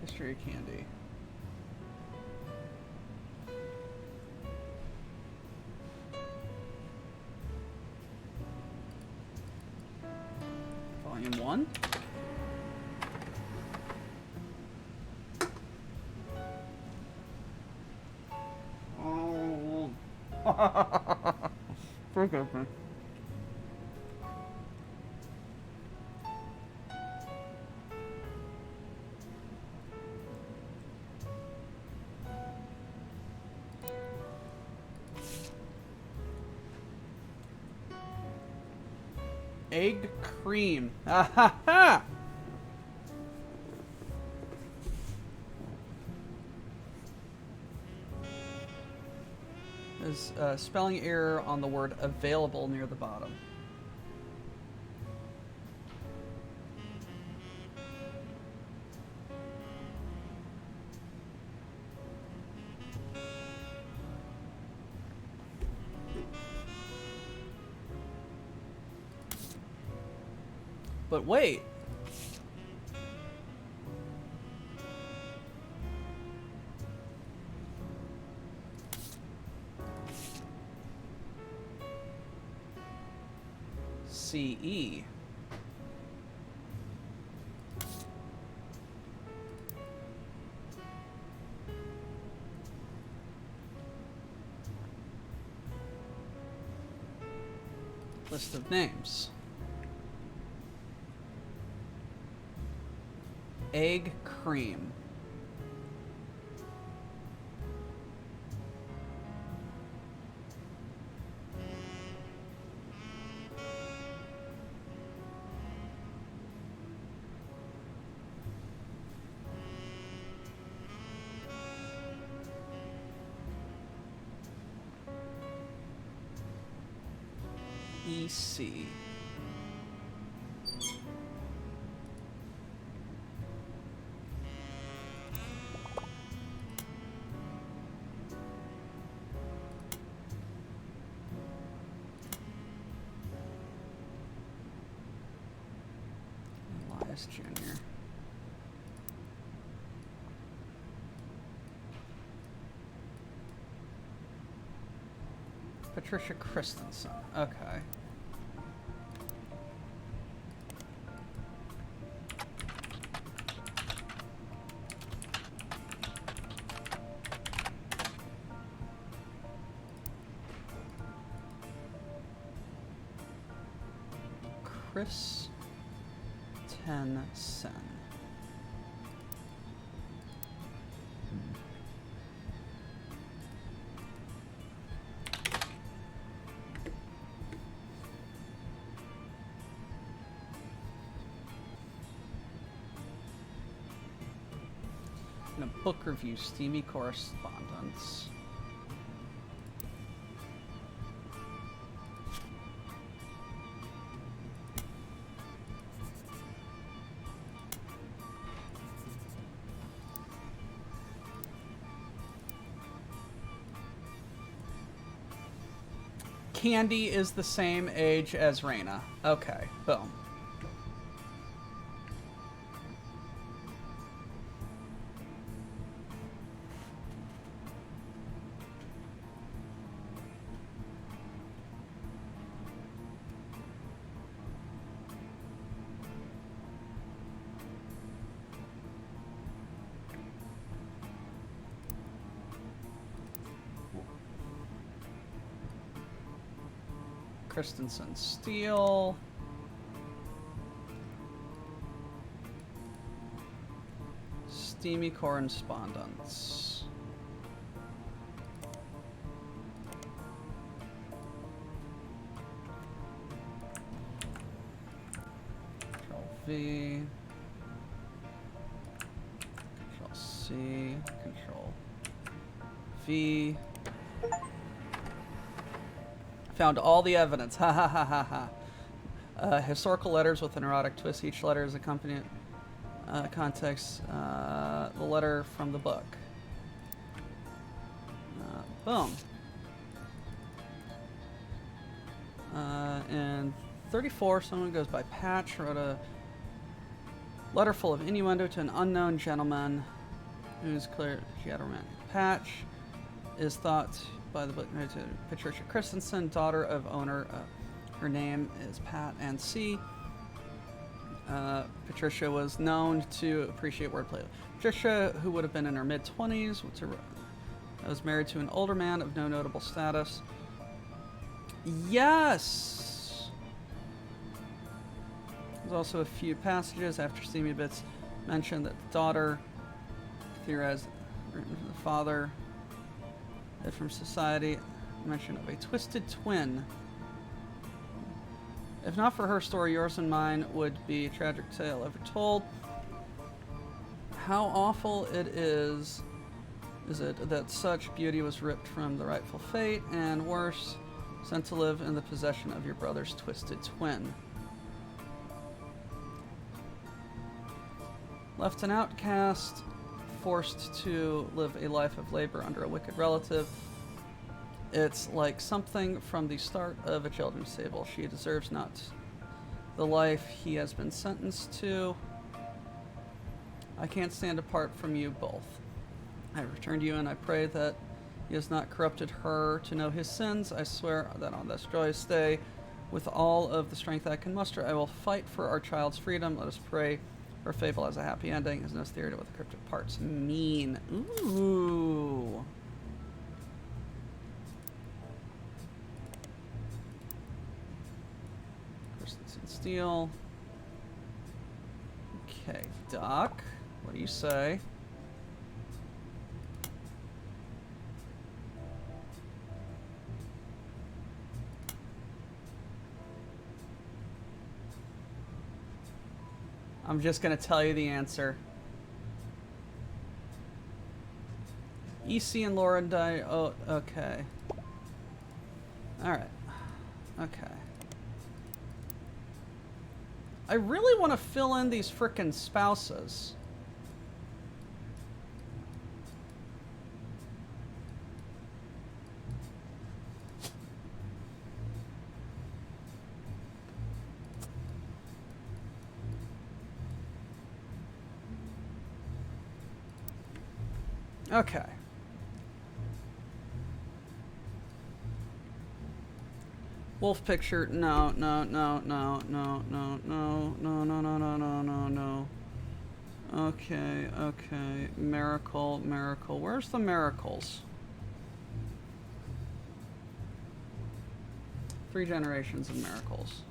History of candy. Volume 1. Oh. Forgive me. Egg cream. Ha ha ha! There's a spelling error on the word available near the bottom. But wait. CE. List of names. Egg cream. EC. Chris Jr. Patricia Christensen. Okay. Chris Tensen. In a book review, steamy correspondence. Candy is the same age as Raina. Okay, boom. Christensen Steele. Steamy correspondence. Control V. Control C. Control V. Found all the evidence. Ha ha ha ha ha. Historical letters with an erotic twist. Each letter is accompanied context. The letter from the book. Boom. And 34, someone goes by Patch, wrote a letter full of innuendo to an unknown gentleman who's clear she had a romantic. Patch is thought by the book to Patricia Christensen, daughter of owner. Her name is Pat and C. Patricia was known to appreciate wordplay. Patricia, who would have been in her mid-20s, was married to an older man of no notable status. Yes! There's also a few passages after steamy bits mention that the daughter theorized written from the father. From society, mention of a twisted twin. If not for her story, yours and mine would be a tragic tale ever told. How awful it is it that such beauty was ripped from the rightful fate, and worse, sent to live in the possession of your brother's twisted twin. Left an outcast, forced to live a life of labor under a wicked relative. It's like something from the start of a children's fable. She deserves not the life he has been sentenced to. I can't stand apart from you both. I return to you, and I pray that he has not corrupted her to know his sins. I swear that on this joyous day, with all of the strength I can muster, I will fight for our child's freedom. Let us pray her fable has a happy ending. Has no theory to what the cryptic parts mean. Ooh. Christensen Steele. Okay, Doc, what do you say? I'm just going to tell you the answer. EC and Lauren die. Oh, okay. Alright. Okay. I really want to fill in these frickin' spouses. Okay. Wolf picture. No, no, no, no, no, no, no, no, no, no, no, no, no, no. Okay, okay. Miracle, miracle. Where's the miracles? 3 generations of miracles.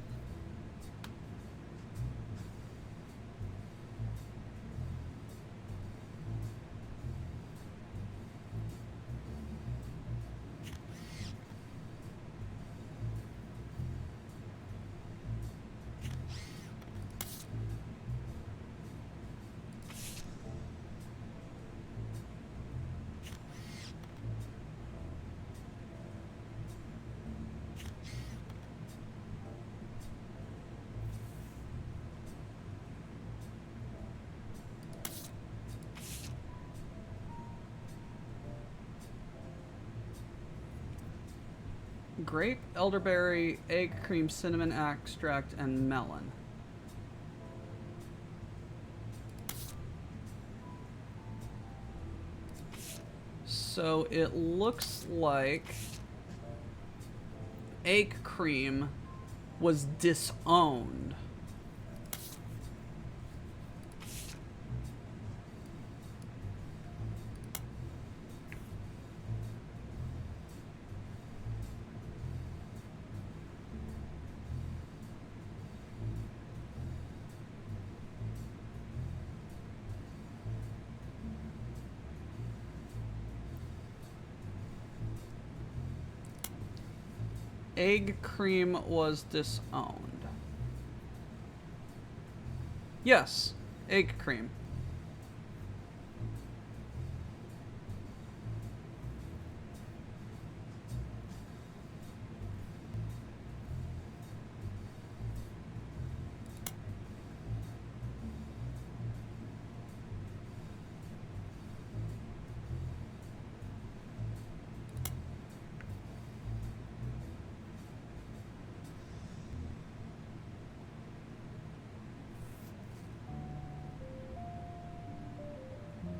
Grape, elderberry, egg cream, cinnamon extract, and melon. So it looks like egg cream was disowned. Egg cream was disowned. Yes, egg cream.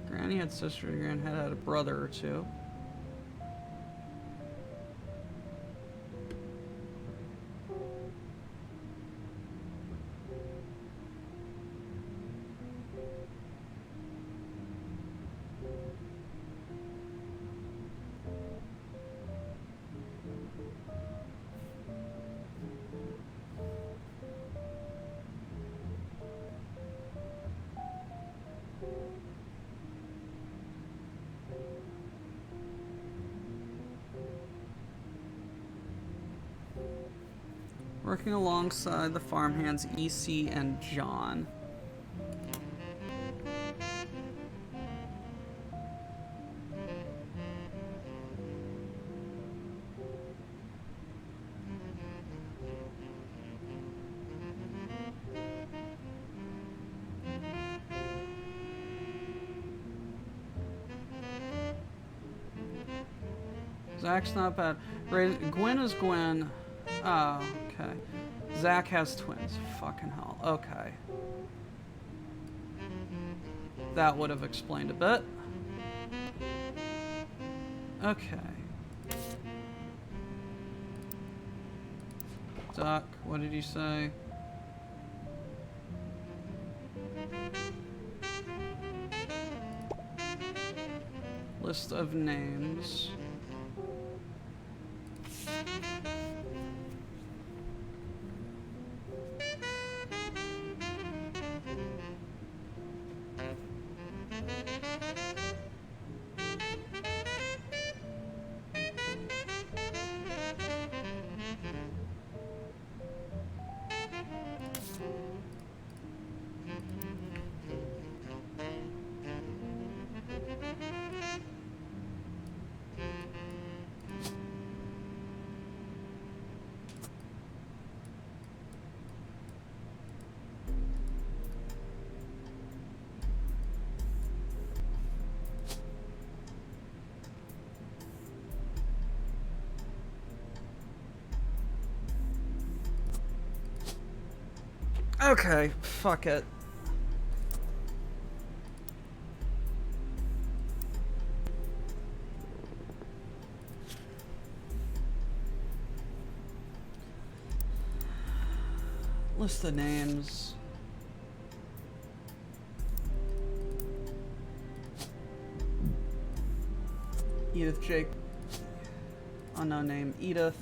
Granny had sister, Gran had a brother or two. Working alongside the farmhands EC and John. Zach's not bad. Gwen is Gwen. Oh, okay. Zach has twins. Fucking hell. Okay. That would have explained a bit. Okay. Duck, what did you say? List of names. Okay, fuck it. List the names. Edith Jake. Unknown name. Edith.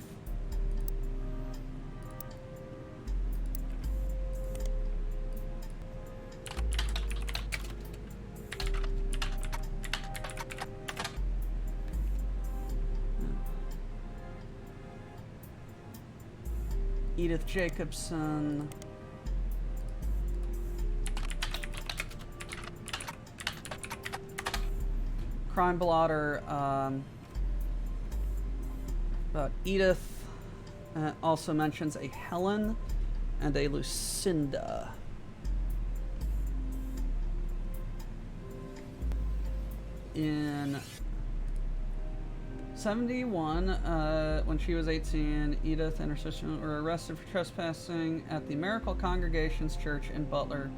Edith Jacobson. Crime blotter. Edith also mentions a Helen and a Lucinda. In 71, when she was 18, Edith and her sister were arrested for trespassing at the Miracle Congregations Church in Butler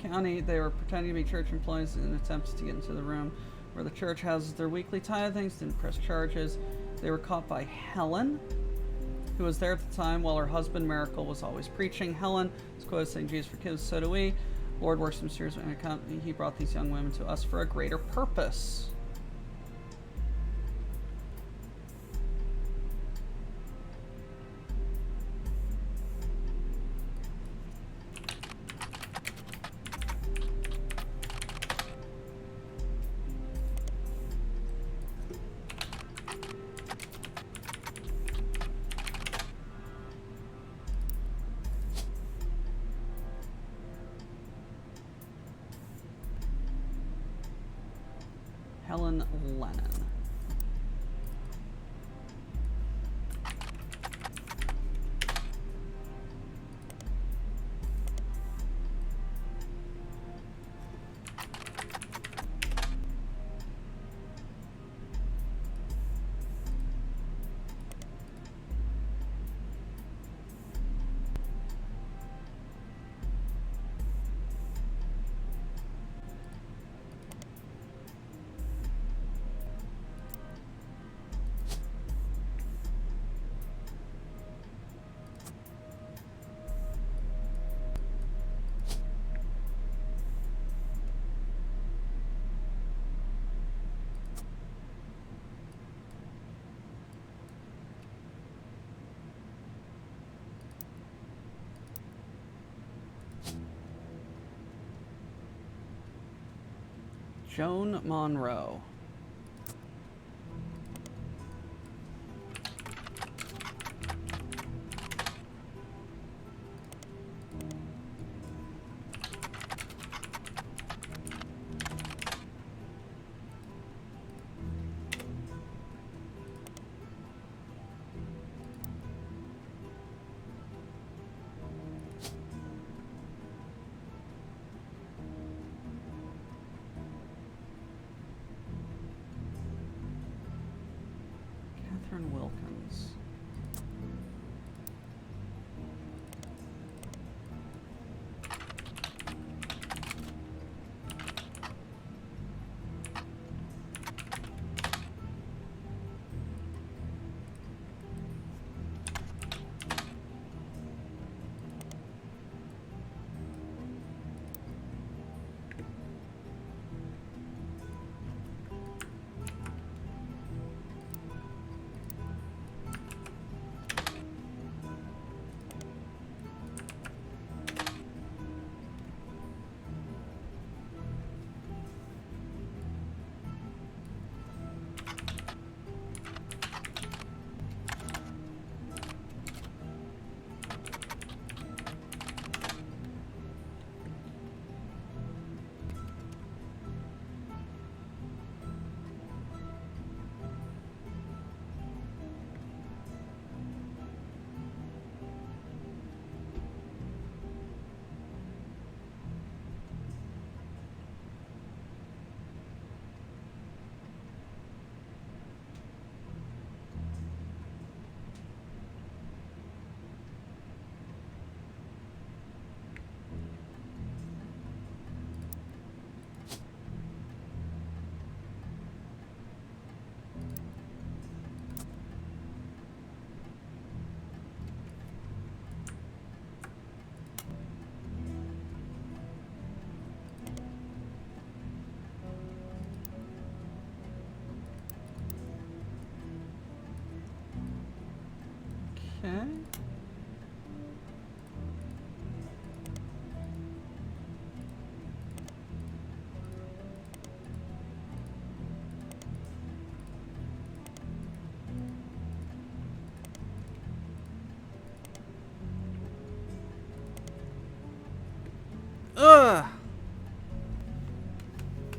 County. They were pretending to be church employees in attempts to get into the room where the church houses their weekly tithings, didn't press charges. They were caught by Helen, who was there at the time while her husband Miracle was always preaching. Helen was quoted saying, "Jesus forgives, so do we. Lord works in mysterious ways. He brought these young women to us for a greater purpose." Helen Lennon. Joan Monroe.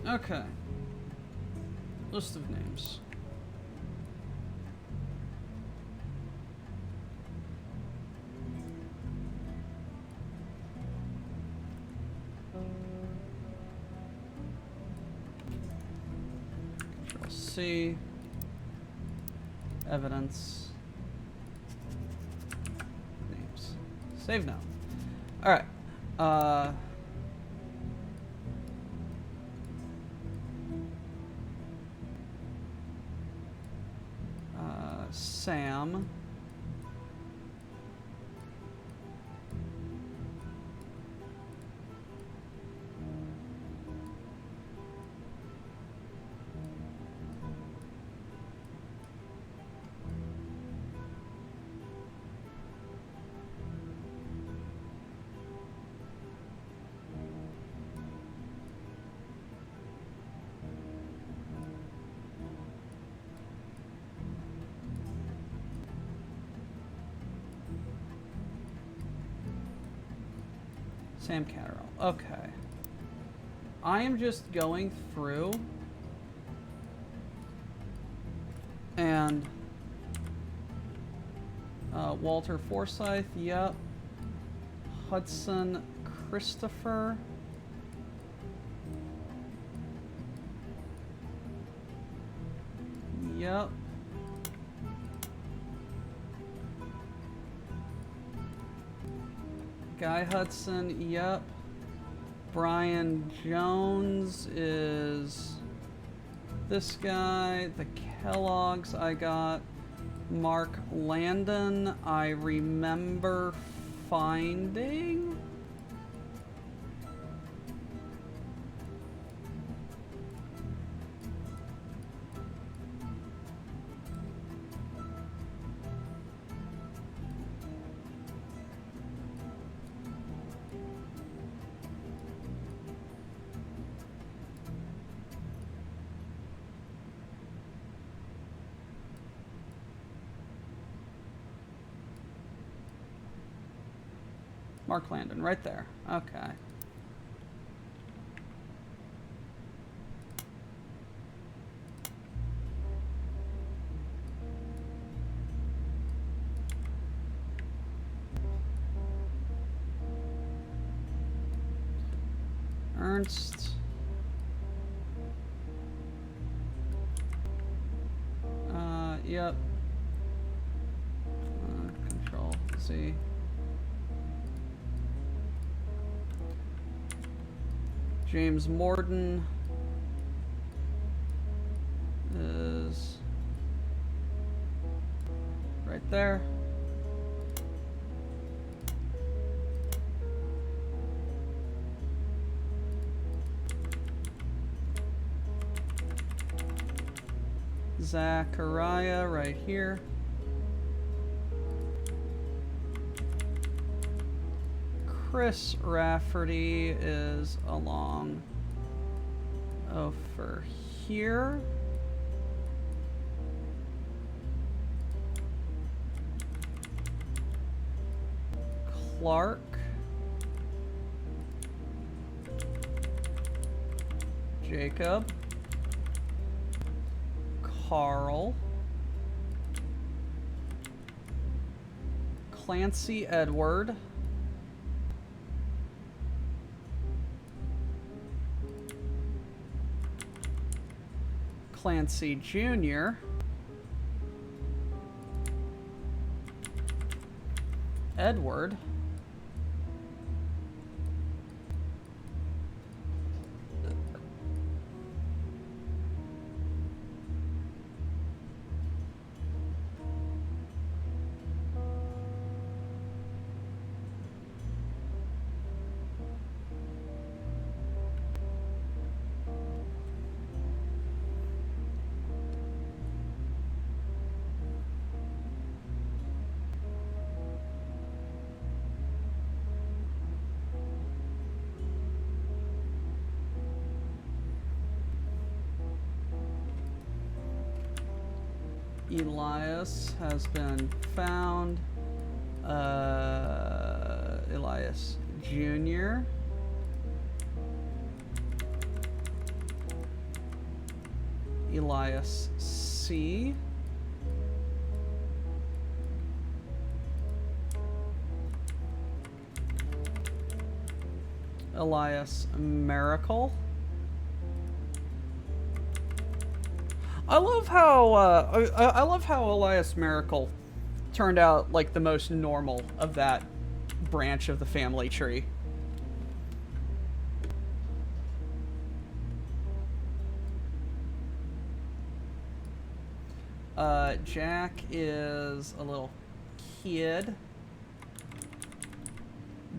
Okay. List of names. Control C. Evidence. Names. Save now. Alright. Sam. Sam Catterall. Okay. I am just going through and Walter Forsythe, yep. Hudson Christopher. Yep. Guy Hudson, yep. Brian Jones is this guy. The Kellogg's I got. Mark Landon, I remember finding. Mark Landon, right there. Okay. Ernst. Yep. Control C. James Morden is right there. Zachariah right here. Chris Rafferty is along over here. Clark. Jacob. Carl. Clancy Edward. Clancy Jr. Edward. Elias has been found. Elias Jr. Elias C. Elias Miracle. I love how Elias Miracle turned out like the most normal of that branch of the family tree. Jack is a little kid.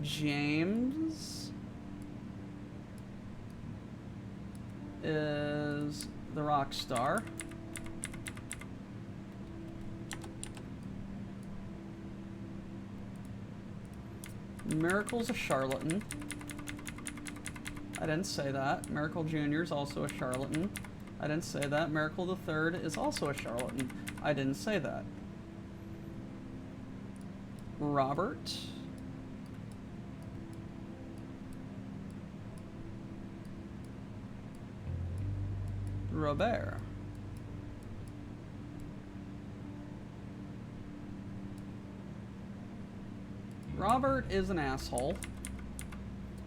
James is the rock star. Miracle's a charlatan. I didn't say that. Miracle Jr. is also a charlatan. I didn't say that. Miracle the Third is also a charlatan. I didn't say that. Robert. Robert. Robert is an asshole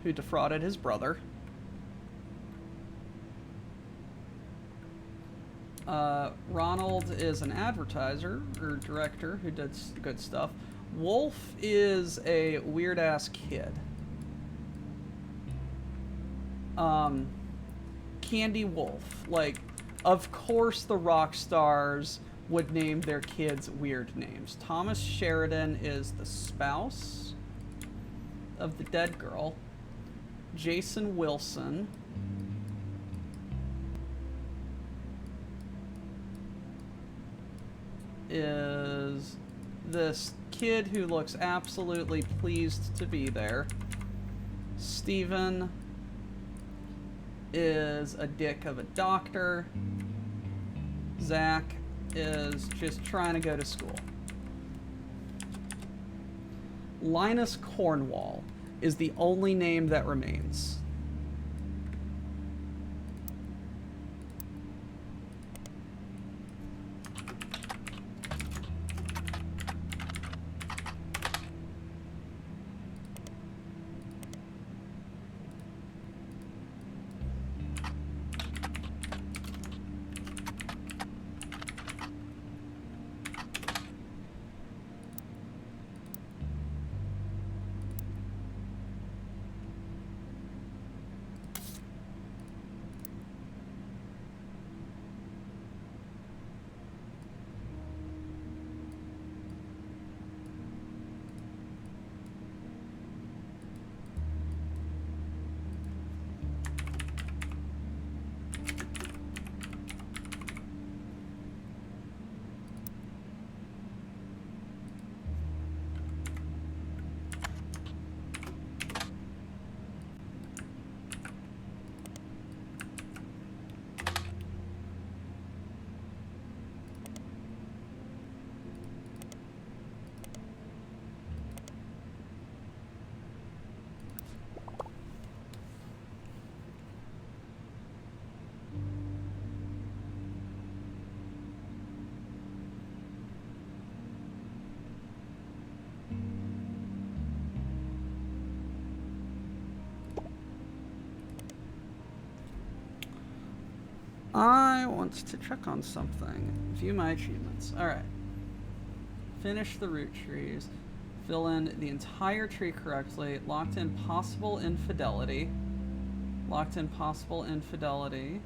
who defrauded his brother. Ronald is an advertiser or director who did good stuff. Wolf is a weird ass kid. Candy Wolf. Like, of course the rock stars would name their kids weird names. Thomas Sheridan is the spouse of the dead girl. Jason Wilson is this kid who looks absolutely pleased to be there. Steven is a dick of a doctor. Zach is just trying to go to school. Linus Cornwall is the only name that remains. I want to check on something. View my achievements. Alright. Finish the root trees. Fill in the entire tree correctly. Locked in possible infidelity. Locked in possible infidelity.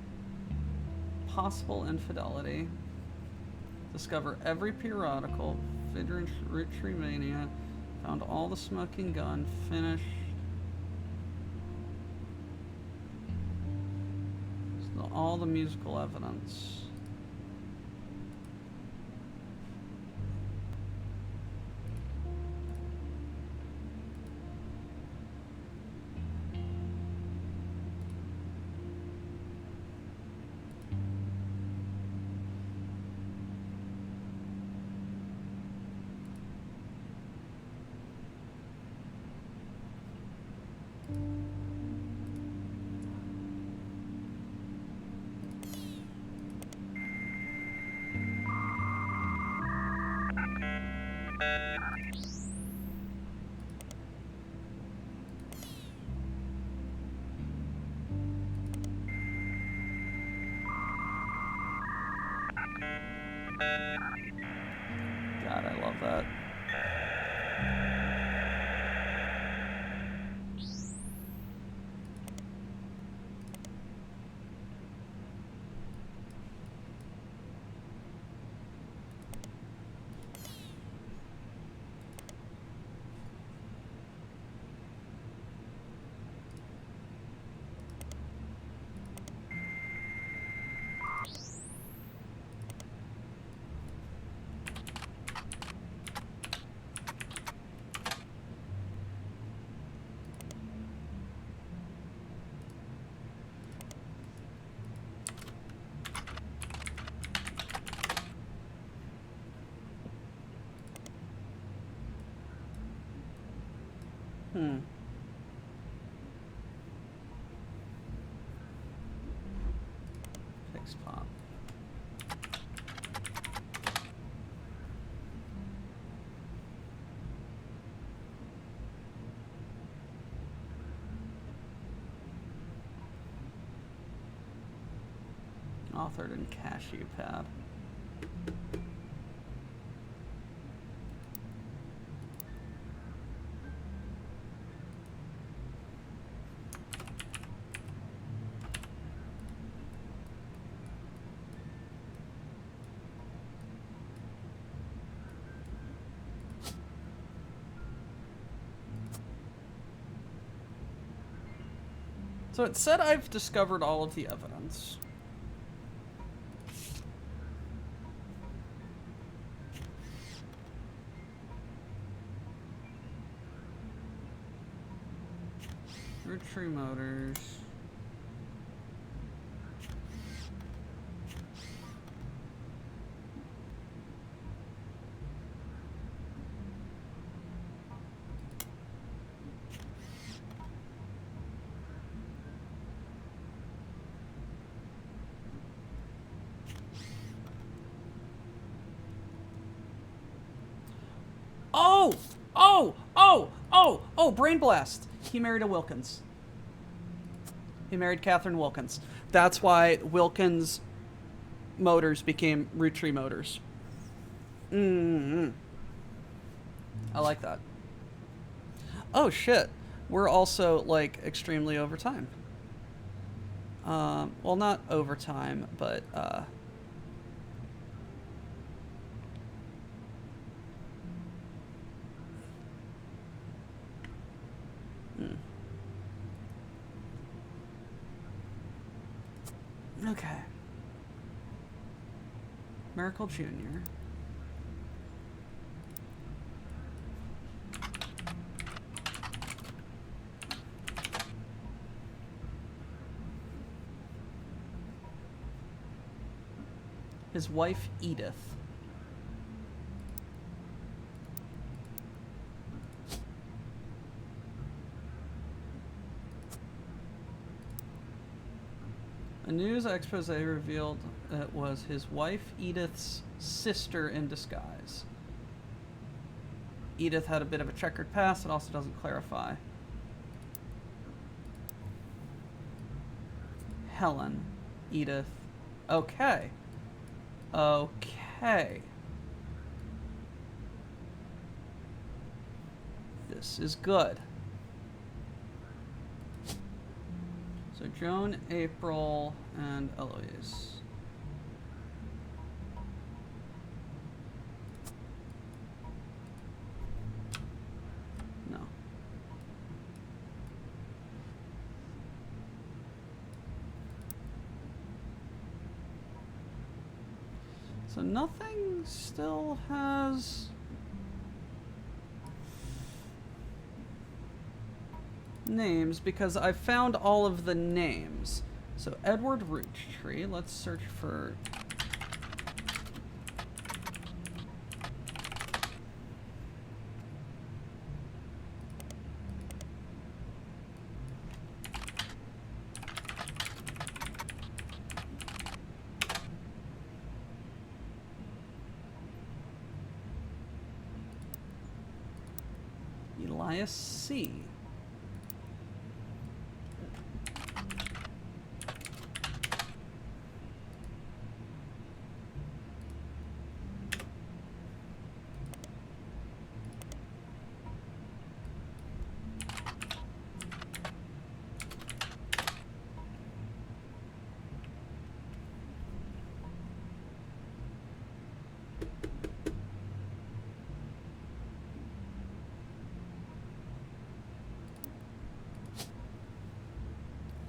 Possible infidelity. Discover every periodical. Figure root tree mania. Found all the smoking gun. Finish. All the musical evidence. God, I love that. Fix pop. Authored in Cashew Pad. So it said I've discovered all of the evidence. Roottrees motors. Oh, brain blast. He married a Wilkins. He married Catherine Wilkins. That's why Wilkins Motors became Roottrees Motors. I like that. Oh, shit. We're also, like, extremely over time. Well, not over time, but, Okay. Miracle Jr. His wife, Edith. A news expose revealed it was his wife Edith's sister in disguise. Edith had a bit of a checkered past. It also doesn't clarify. Helen. Edith. Okay. Okay. This is good. So Joan, April, and Eloise. No. So nothing still has names because I found all of the names. So Edward Roottrees, let's search for highest C.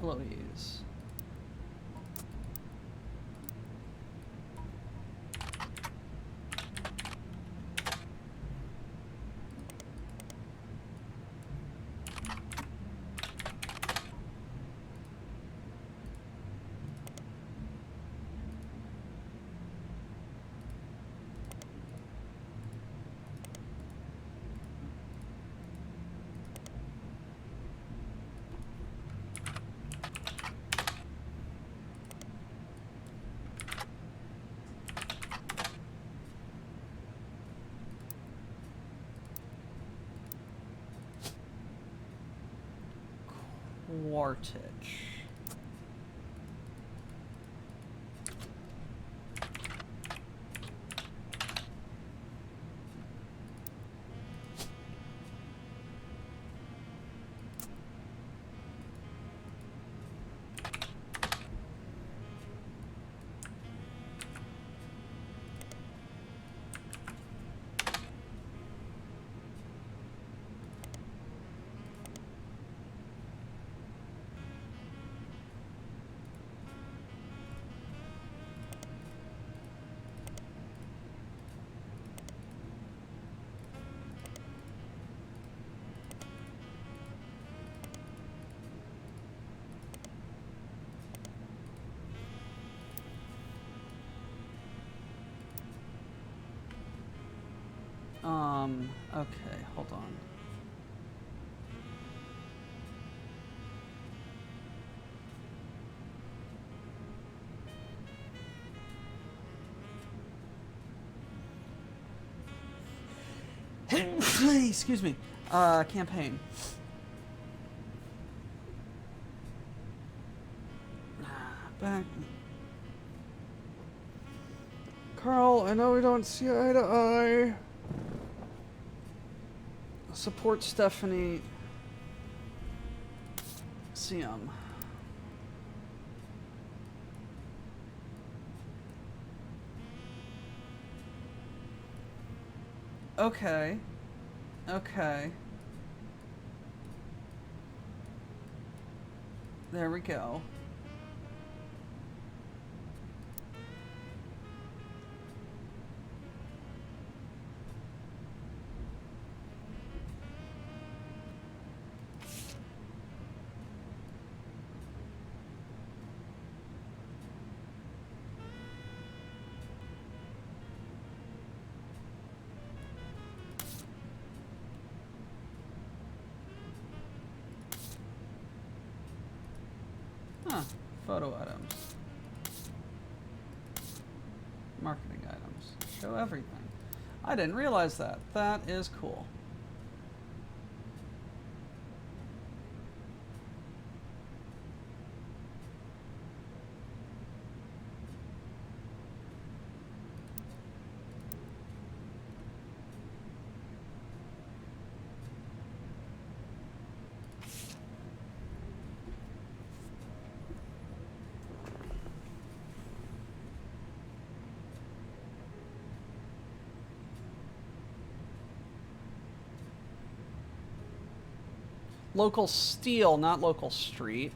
Eloise. Quartage. Okay, hold on. Excuse me. Campaign. Back. Carl, I know we don't see eye to eye. Support Stephanie. CM. Okay. Okay. There we go. Huh. Photo items. Marketing items. Show everything. I didn't realize that. That is cool. Local steel, not local street.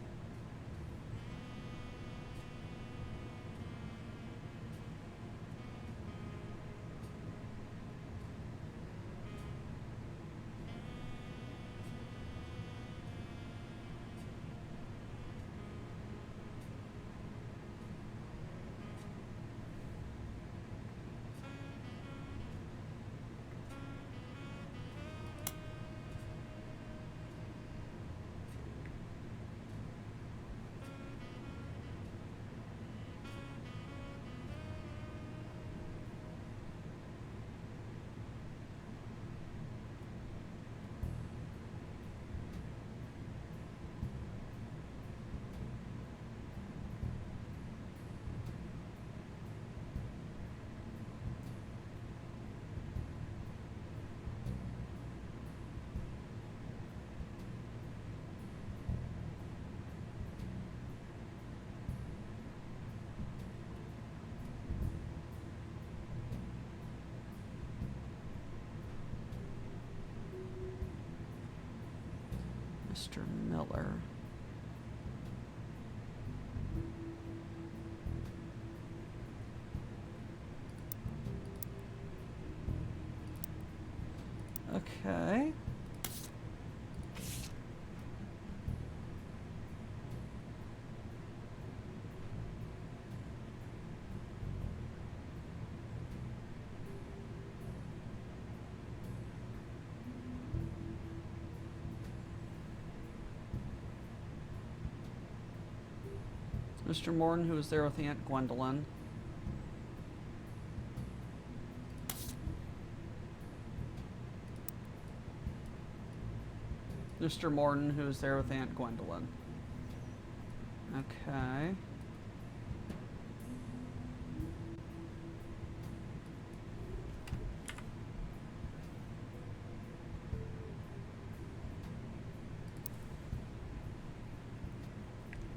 Mr. Miller. Okay. Mr. Morton, who was there with Aunt Gwendolyn. Mr. Morton, who was there with Aunt Gwendolyn. Okay.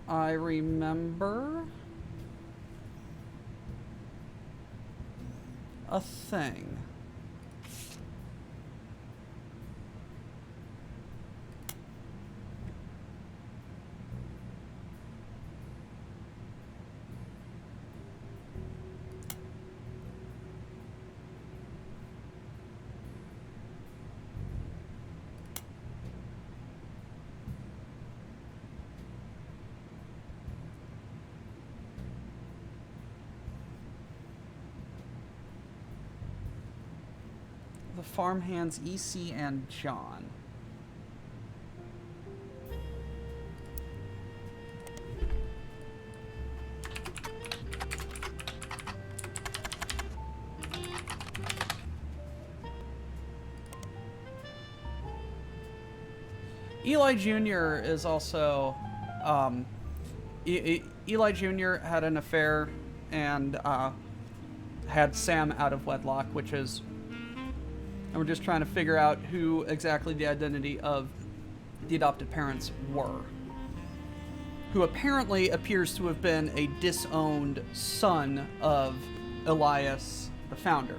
I remember a thing. The farmhands EC and John. Eli Jr. is also, Eli Jr. had an affair and had Sam out of wedlock, which is, and we're just trying to figure out who exactly the identity of the adopted parents were, who apparently appears to have been a disowned son of Elias, the founder.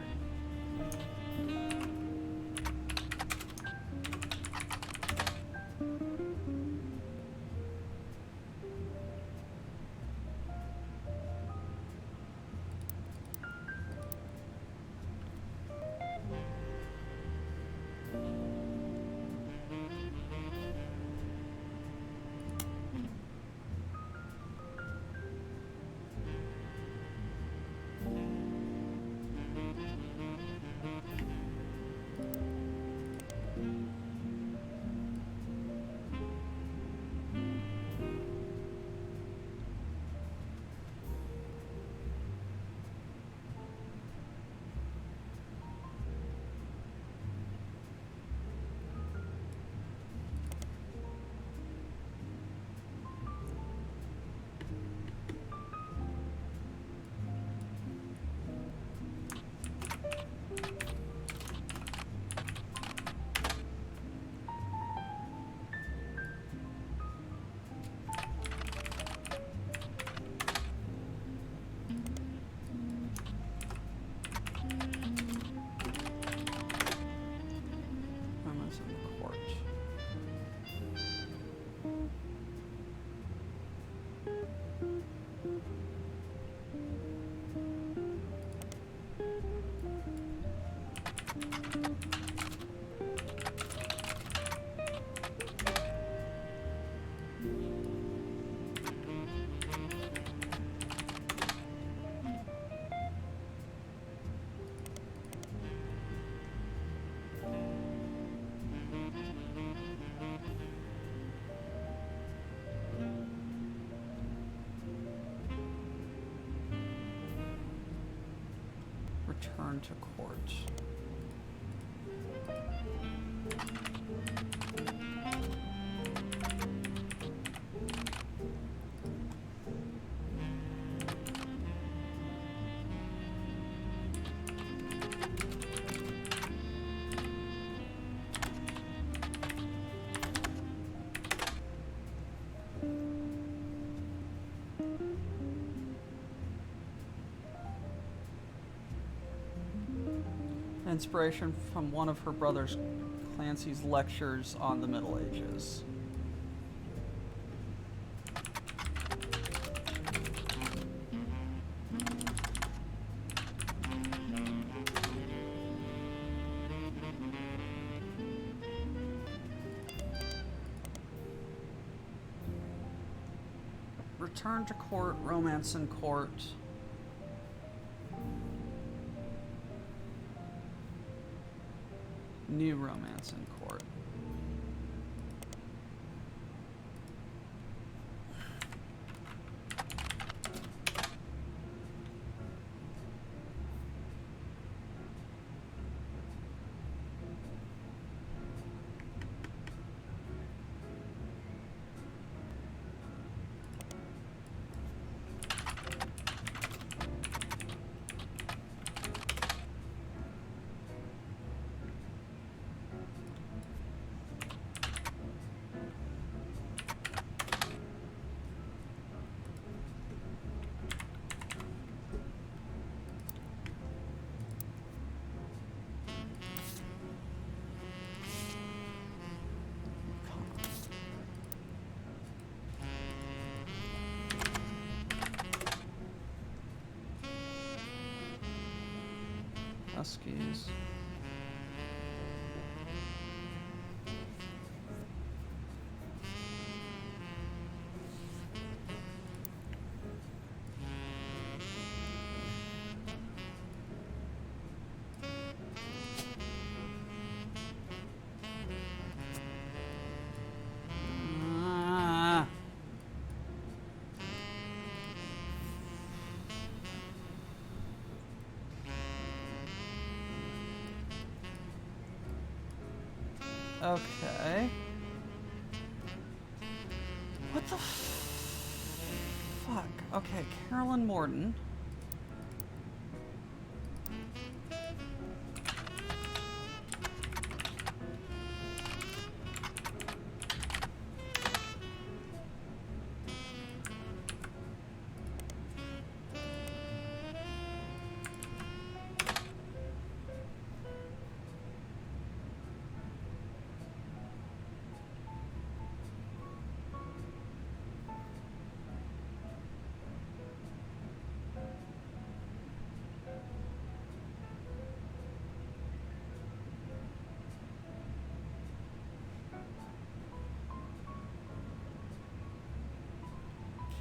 Return to court. Inspiration from one of her brother's Clancy's lectures on the Middle Ages. Return to court, romance in court. New romance in court. Huskies. Ah. Okay. What the fuck? Okay, Carolyn Morden.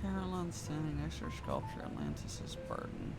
Carolyn standing next to her sculpture, Atlantis' burden.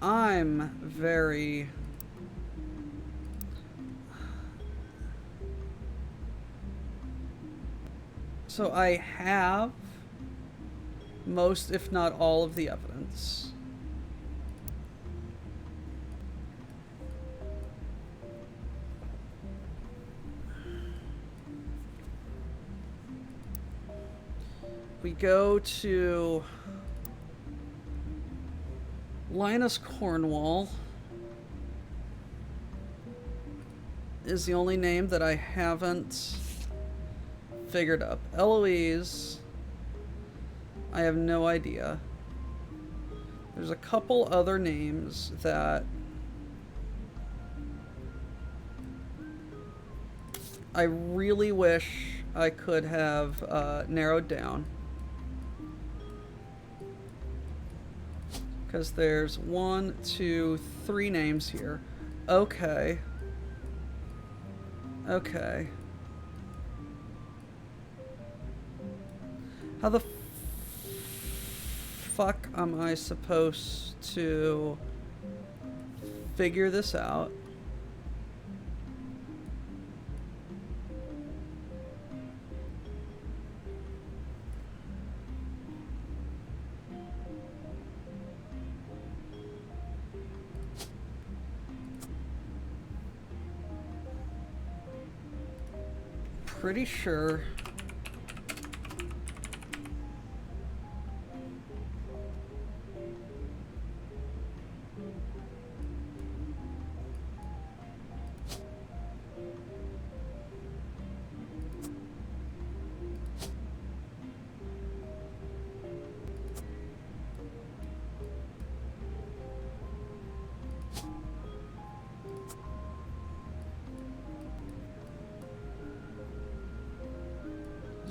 I'm very... So I have most, if not all, of the evidence. We go to Linus Cornwall is the only name that I haven't figured up. Eloise, I have no idea. There's a couple other names that I really wish I could have narrowed down. Because there's 1, 2, 3 names here. Okay. Okay. How the fuck am I supposed to figure this out? Pretty sure.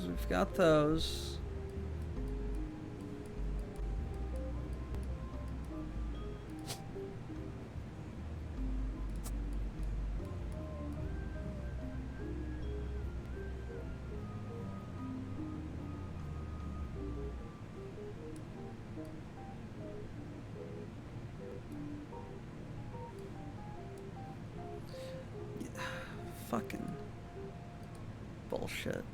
We've got those. Fucking bullshit.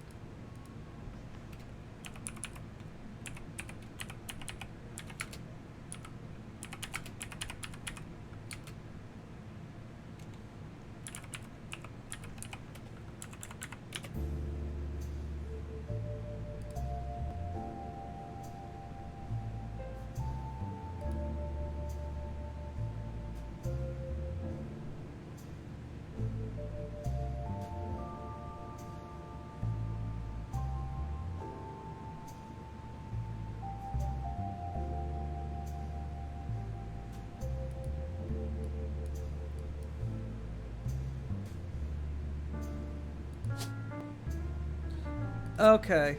Okay.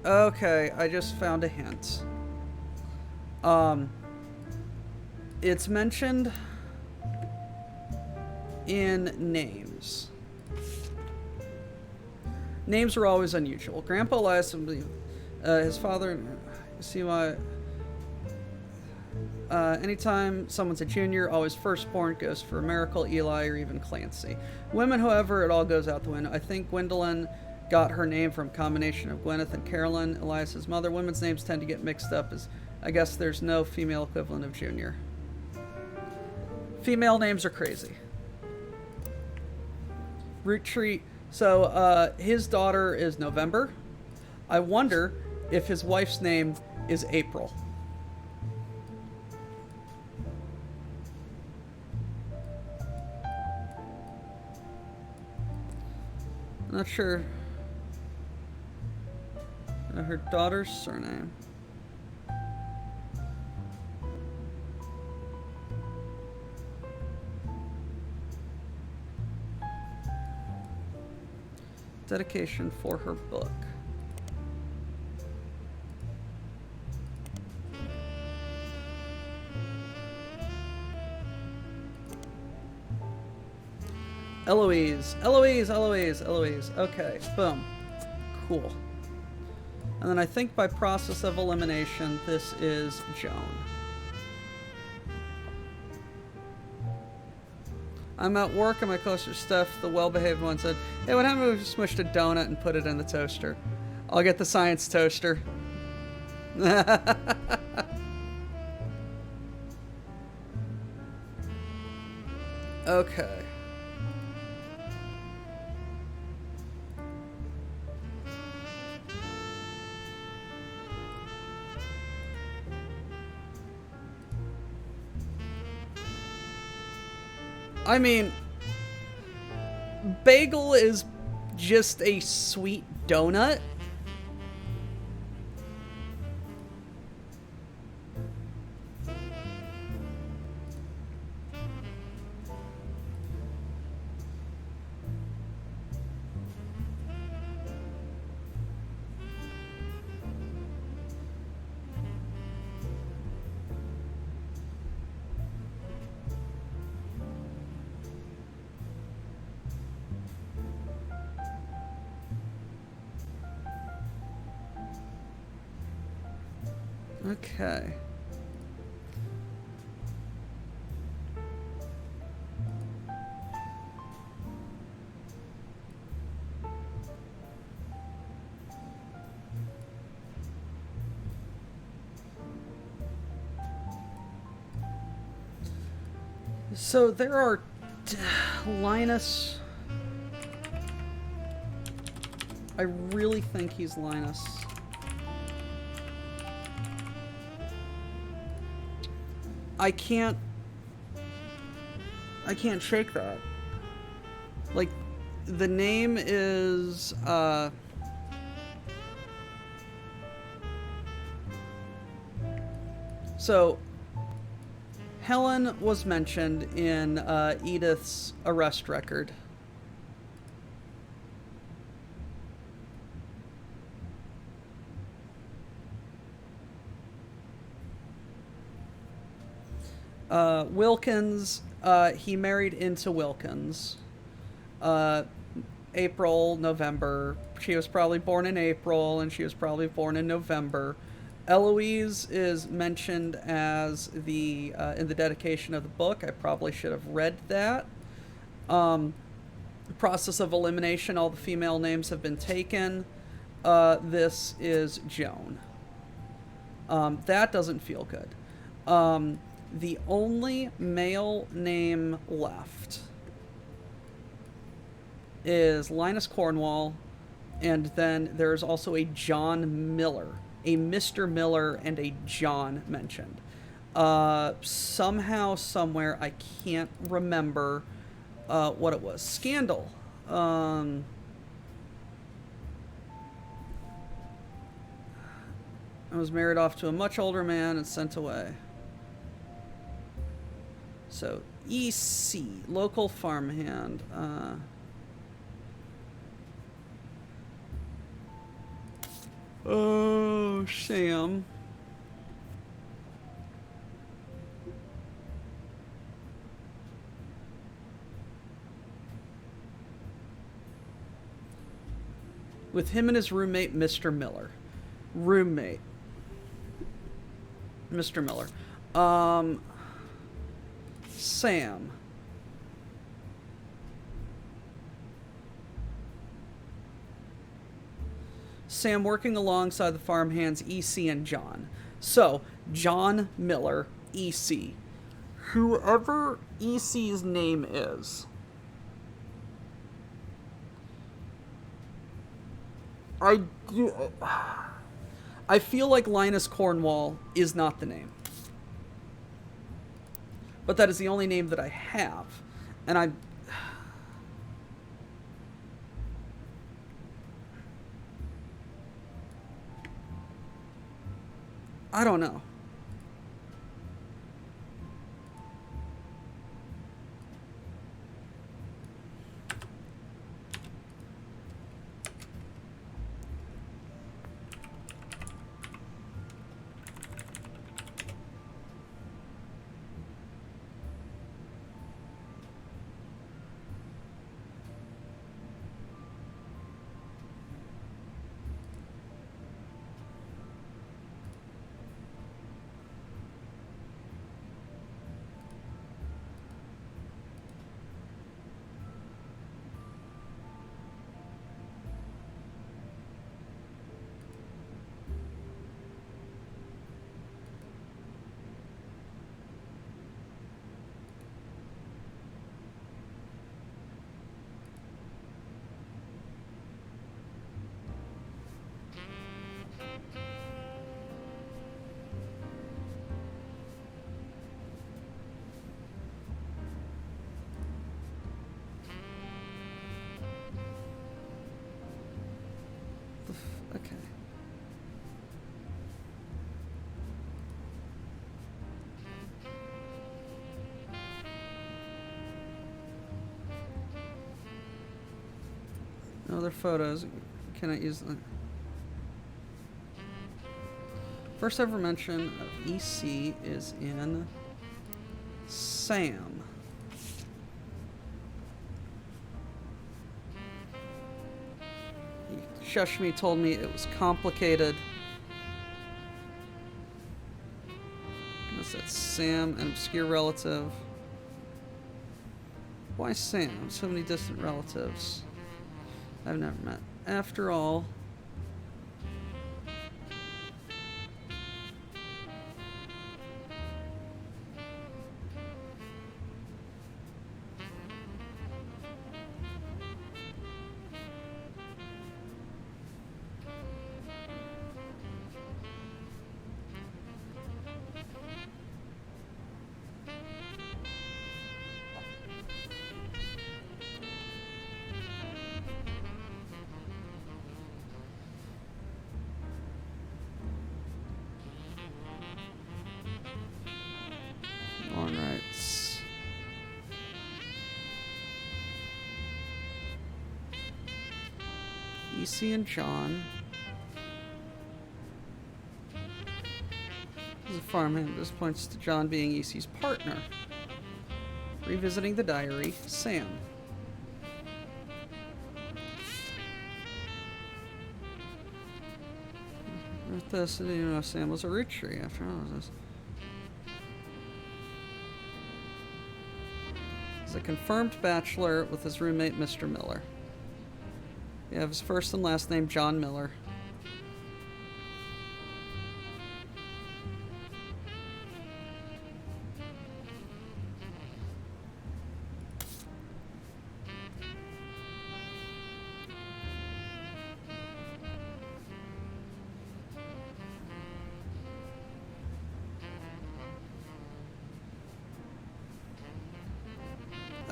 Okay, I just found a hint. It's mentioned in names. Names are always unusual. Grandpa Elias, his father, see why... anytime someone's a junior, always firstborn goes for a Miracle, Eli, or even Clancy. Women, however, it all goes out the window. I think Gwendolyn got her name from a combination of Gwyneth and Carolyn, Elias's mother. Women's names tend to get mixed up, as I guess there's no female equivalent of junior. Female names are crazy. Roottrees. So, his daughter is November. I wonder if his wife's name is April. Not sure. Her daughter's surname. Dedication for her book. Eloise. Eloise, Eloise, Eloise. Okay, boom. Cool. And then I think by process of elimination, this is Joan. I'm at work and my closer Steph, the well-behaved one, said, "Hey, what happened if we smushed a donut and put it in the toaster?" I'll get the science toaster. Okay. I mean, bagel is just a sweet donut. Okay. So there are Linus. I really think he's Linus. I can't shake that. Like, the name is so Helen was mentioned in Edith's arrest record. Wilkins, he married into Wilkins. April, November. She was probably born in April, and she was probably born in November. Eloise is mentioned as the in the dedication of the book. I probably should have read that. Process of elimination. All the female names have been taken. This is Joan. That doesn't feel good. The only male name left is Linus Cornwall, and then there's also a John Miller, a Mr. Miller, and a John mentioned. Somehow, somewhere, I can't remember what it was. Scandal. I was married off to a much older man and sent away. So, EC, local farmhand. Oh, Sam. With him and his roommate, Mr. Miller. Roommate. Mr. Miller. Sam. Sam working alongside the farmhands EC and John. So, John Miller, EC. Whoever EC's name is. I feel like Linus Cornwall is not the name. But that is the only name that I have. And I don't know. Okay. Other photos. Cannot use them. First ever mention of EC is in Sam. Shushmi told me it was complicated. So that's Sam, an obscure relative. Why Sam? So many distant relatives I've never met. After all... Alright. EC and John. This is a farmhand. This points to John being EC's partner. Revisiting the diary, Sam. With this, I didn't know Sam was a Roottrees after all of this. He's a confirmed bachelor with his roommate, Mr. Miller. You have his first and last name, John Miller.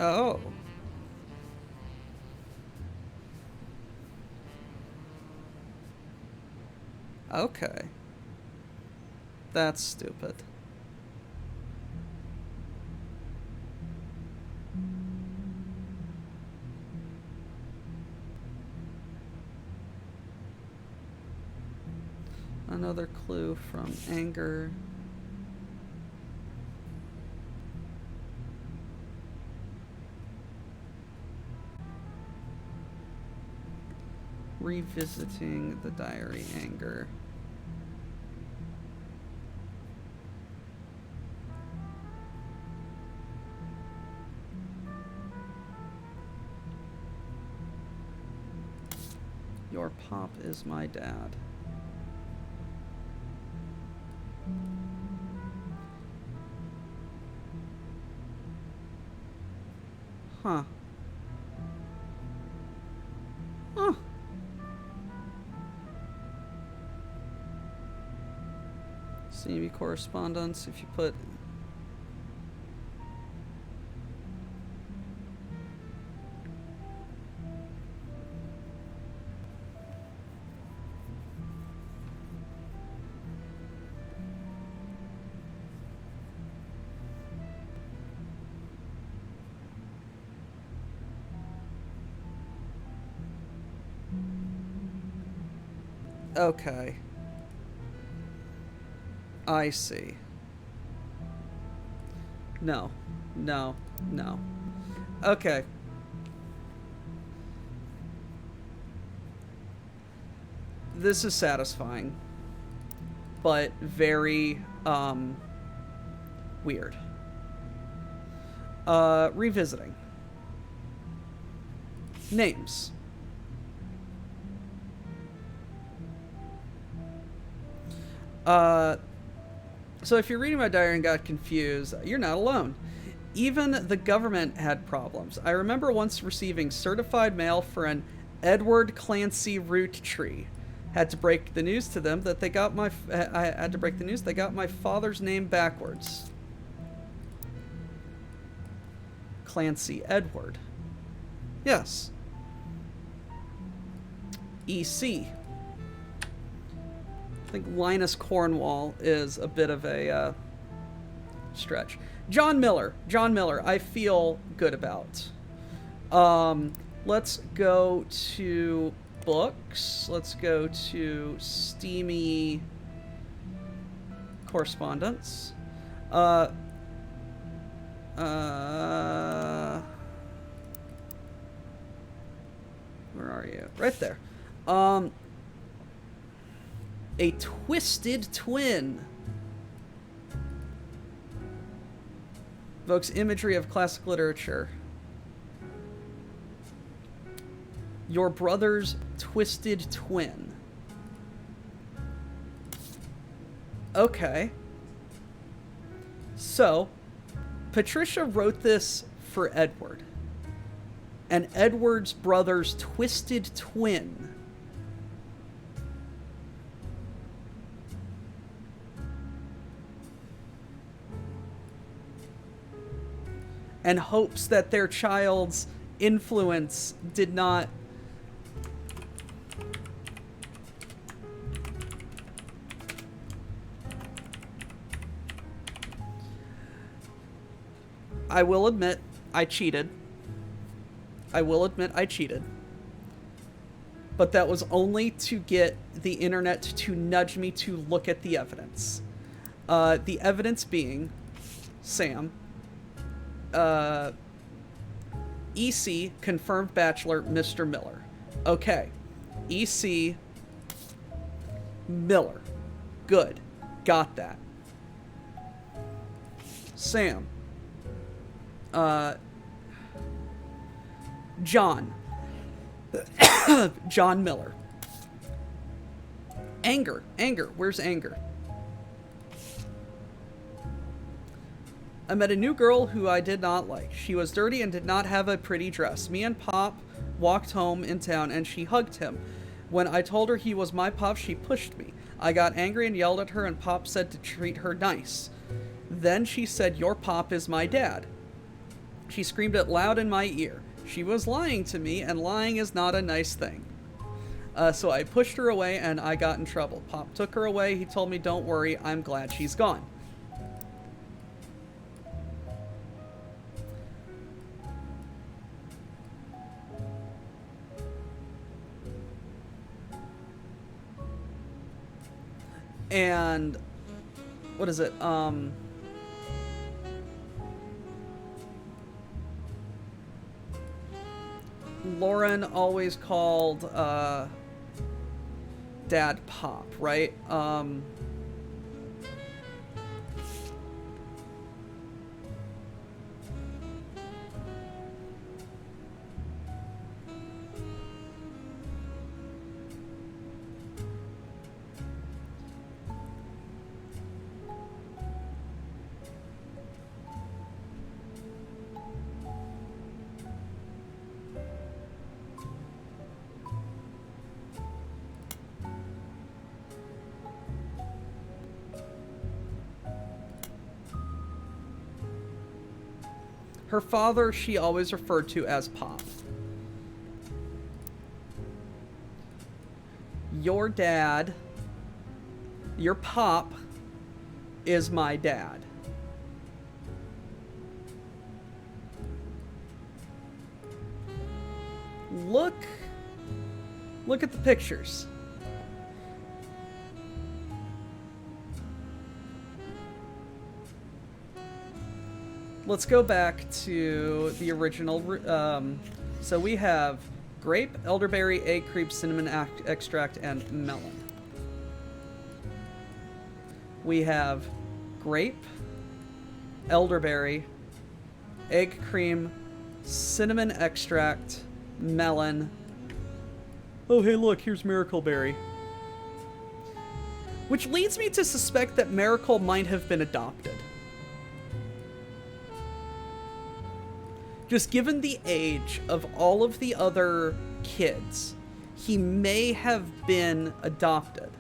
Oh. Okay. That's stupid. Another clue from Anger. Revisiting the diary, Anger. Your pop is my dad. Huh. Huh. CB correspondence, if you put... Okay. I see. No. No. No. Okay. This is satisfying, but very, weird. Revisiting. Names. So if you're reading my diary and got confused, you're not alone. Even the government had problems. I remember once receiving certified mail for an Edward Clancy Roottrees. Had to break the news to them that they got my... I had to break the news they got my father's name backwards. Clancy Edward. Yes. EC. I think Linus Cornwall is a bit of a stretch. John Miller. John Miller, I feel good about. Let's go to books. Let's go to steamy correspondence. Where are you? Right there. A twisted twin. Evokes imagery of classic literature. Your brother's twisted twin. Okay. So, Patricia wrote this for Edward. And Edward's brother's twisted twin. And hopes that their child's influence did not I will admit I cheated. I will admit I cheated. But that was only to get the internet to nudge me to look at the evidence. The evidence being Sam, EC, confirmed bachelor, Mr. Miller. Okay. EC, Miller. Good. Got that. Sam. John. John Miller. Anger. Anger. Where's Anger? I met a new girl who I did not like. She was dirty and did not have a pretty dress. Me and Pop walked home in town and she hugged him. When I told her he was my Pop, she pushed me. I got angry and yelled at her and Pop said to treat her nice. Then she said, "Your Pop is my dad." She screamed it loud in my ear. She was lying to me, and lying is not a nice thing. So I pushed her away, and I got in trouble. Pop took her away. He told me, "Don't worry, I'm glad she's gone." And what is it? Lauren always called Dad Pop, right? Her father, she always referred to as Pop. Your dad, your Pop, is my dad. Look at the pictures. Let's go back to the original. So we have grape, elderberry, egg cream, cinnamon extract, and melon. We have grape, elderberry, egg cream, cinnamon extract, melon. Oh, hey, look, here's Miracle Berry. Which leads me to suspect that Miracle might have been adopted. Just given the age of all of the other kids, he may have been adopted.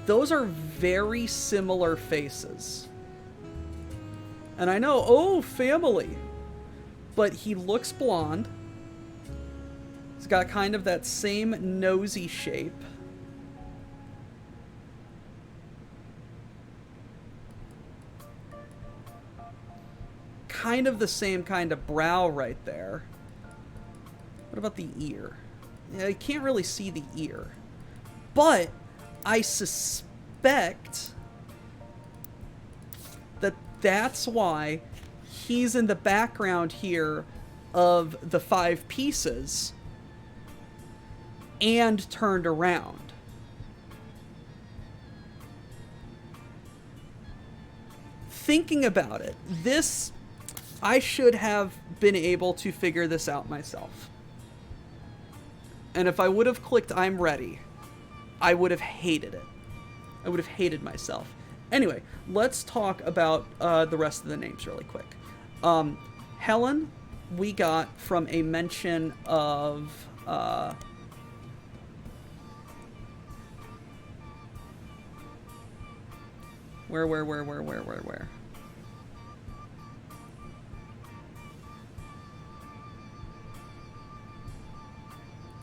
Those are very similar faces. And I know, oh, family. But he looks blonde. He's got kind of that same nosy shape. Kind of the same kind of brow right there. What about the ear? Yeah, I can't really see the ear. But I suspect that that's why he's in the background here of the 5 pieces and turned around. thinking about it, I should have been able to figure this out myself. And if I would have clicked I'm ready, I would have hated it. I would have hated myself. Anyway, let's talk about the rest of the names really quick. Helen, we got from a mention of... Where?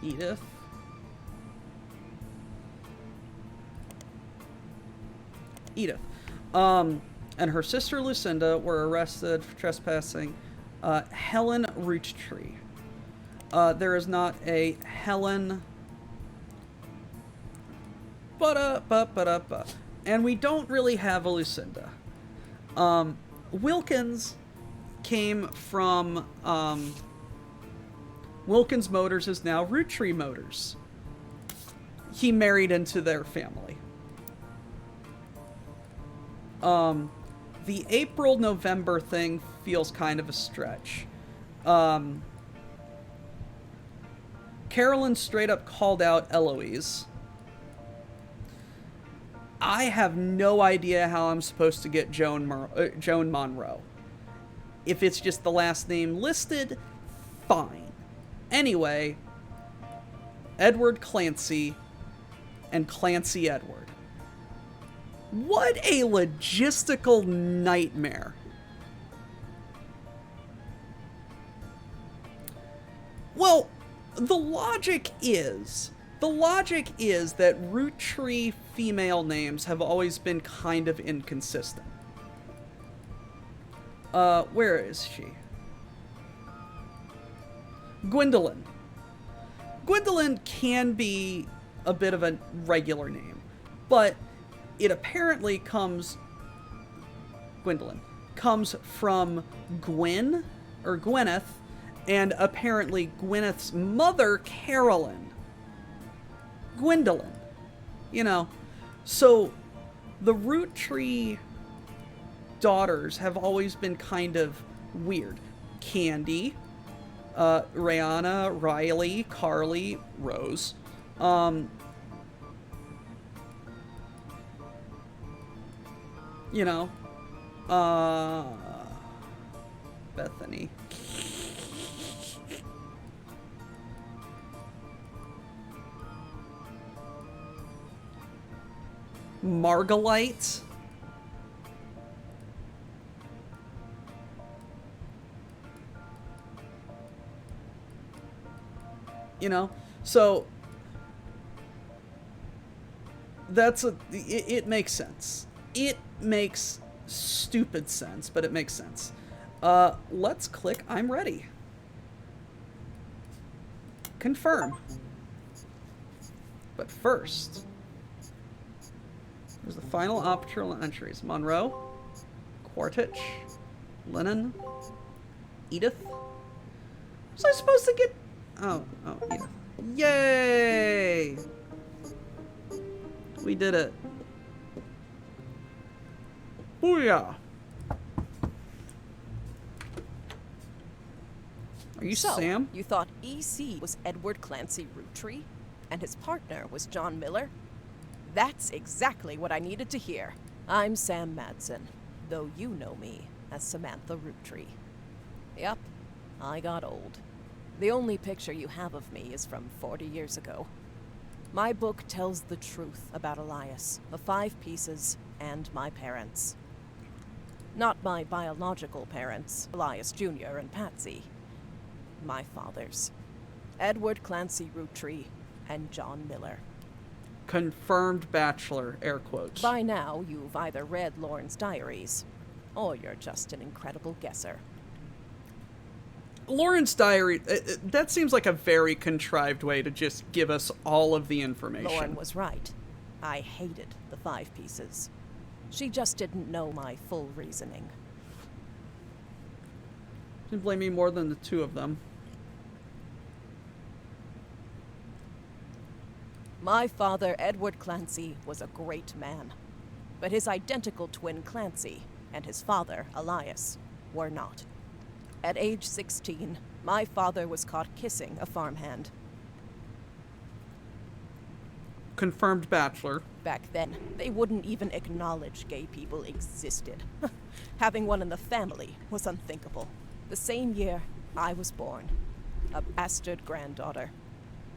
Edith. And her sister Lucinda were arrested for trespassing. Helen Roottrees. There is not a Helen. And we don't really have a Lucinda. Wilkins came from Wilkins Motors is now Roottrees Motors. He married into their family. The April-November thing feels kind of a stretch. Carolyn straight up called out Eloise. I have no idea how I'm supposed to get Joan Monroe. If it's just the last name listed, fine. Anyway, Edward Clancy and Clancy Edward. What a logistical nightmare. Well, the logic is that Roottrees female names have always been kind of inconsistent. Where is she? Gwendolyn. Gwendolyn can be a bit of a regular name, but it apparently comes from Gwen, or Gwyneth, and apparently Gwyneth's mother, Carolyn. Gwendolyn. You know, so the Roottrees daughters have always been kind of weird. Candy, Rihanna, Riley, Carly, Rose. You know, Bethany. Margalite. You know, so it makes sense. It makes stupid sense, but it makes sense. Let's click I'm ready. Confirm. But first, there's the final optional entries. Monroe, Quaritch, Lennon, Edith. Was I supposed to get... Oh, Edith. Yay! We did it. Booyah! Are you So, Sam? you thought EC was Edward Clancy Roottrees, and his partner was John Miller? That's exactly what I needed to hear. I'm Sam Madsen, though you know me as Samantha Roottrees. Yep, I got old. The only picture you have of me is from 40 years ago. My book tells the truth about Elias, the 5 pieces, and my parents. Not my biological parents, Elias Jr. and Patsy. My fathers, Edward Clancy Roottrees and John Miller. Confirmed bachelor, air quotes. By now, you've either read Lauren's diaries, or you're just an incredible guesser. Lauren's diary, that seems like a very contrived way to just give us all of the information. Lauren was right. I hated the 5 pieces. She just didn't know my full reasoning. Didn't blame me more than the 2 of them. My father, Edward Clancy, was a great man. But his identical twin, Clancy, and his father, Elias, were not. At age 16, my father was caught kissing a farmhand. Confirmed bachelor. Back then, they wouldn't even acknowledge gay people existed. Having one in the family was unthinkable. The same year, I was born. A bastard granddaughter.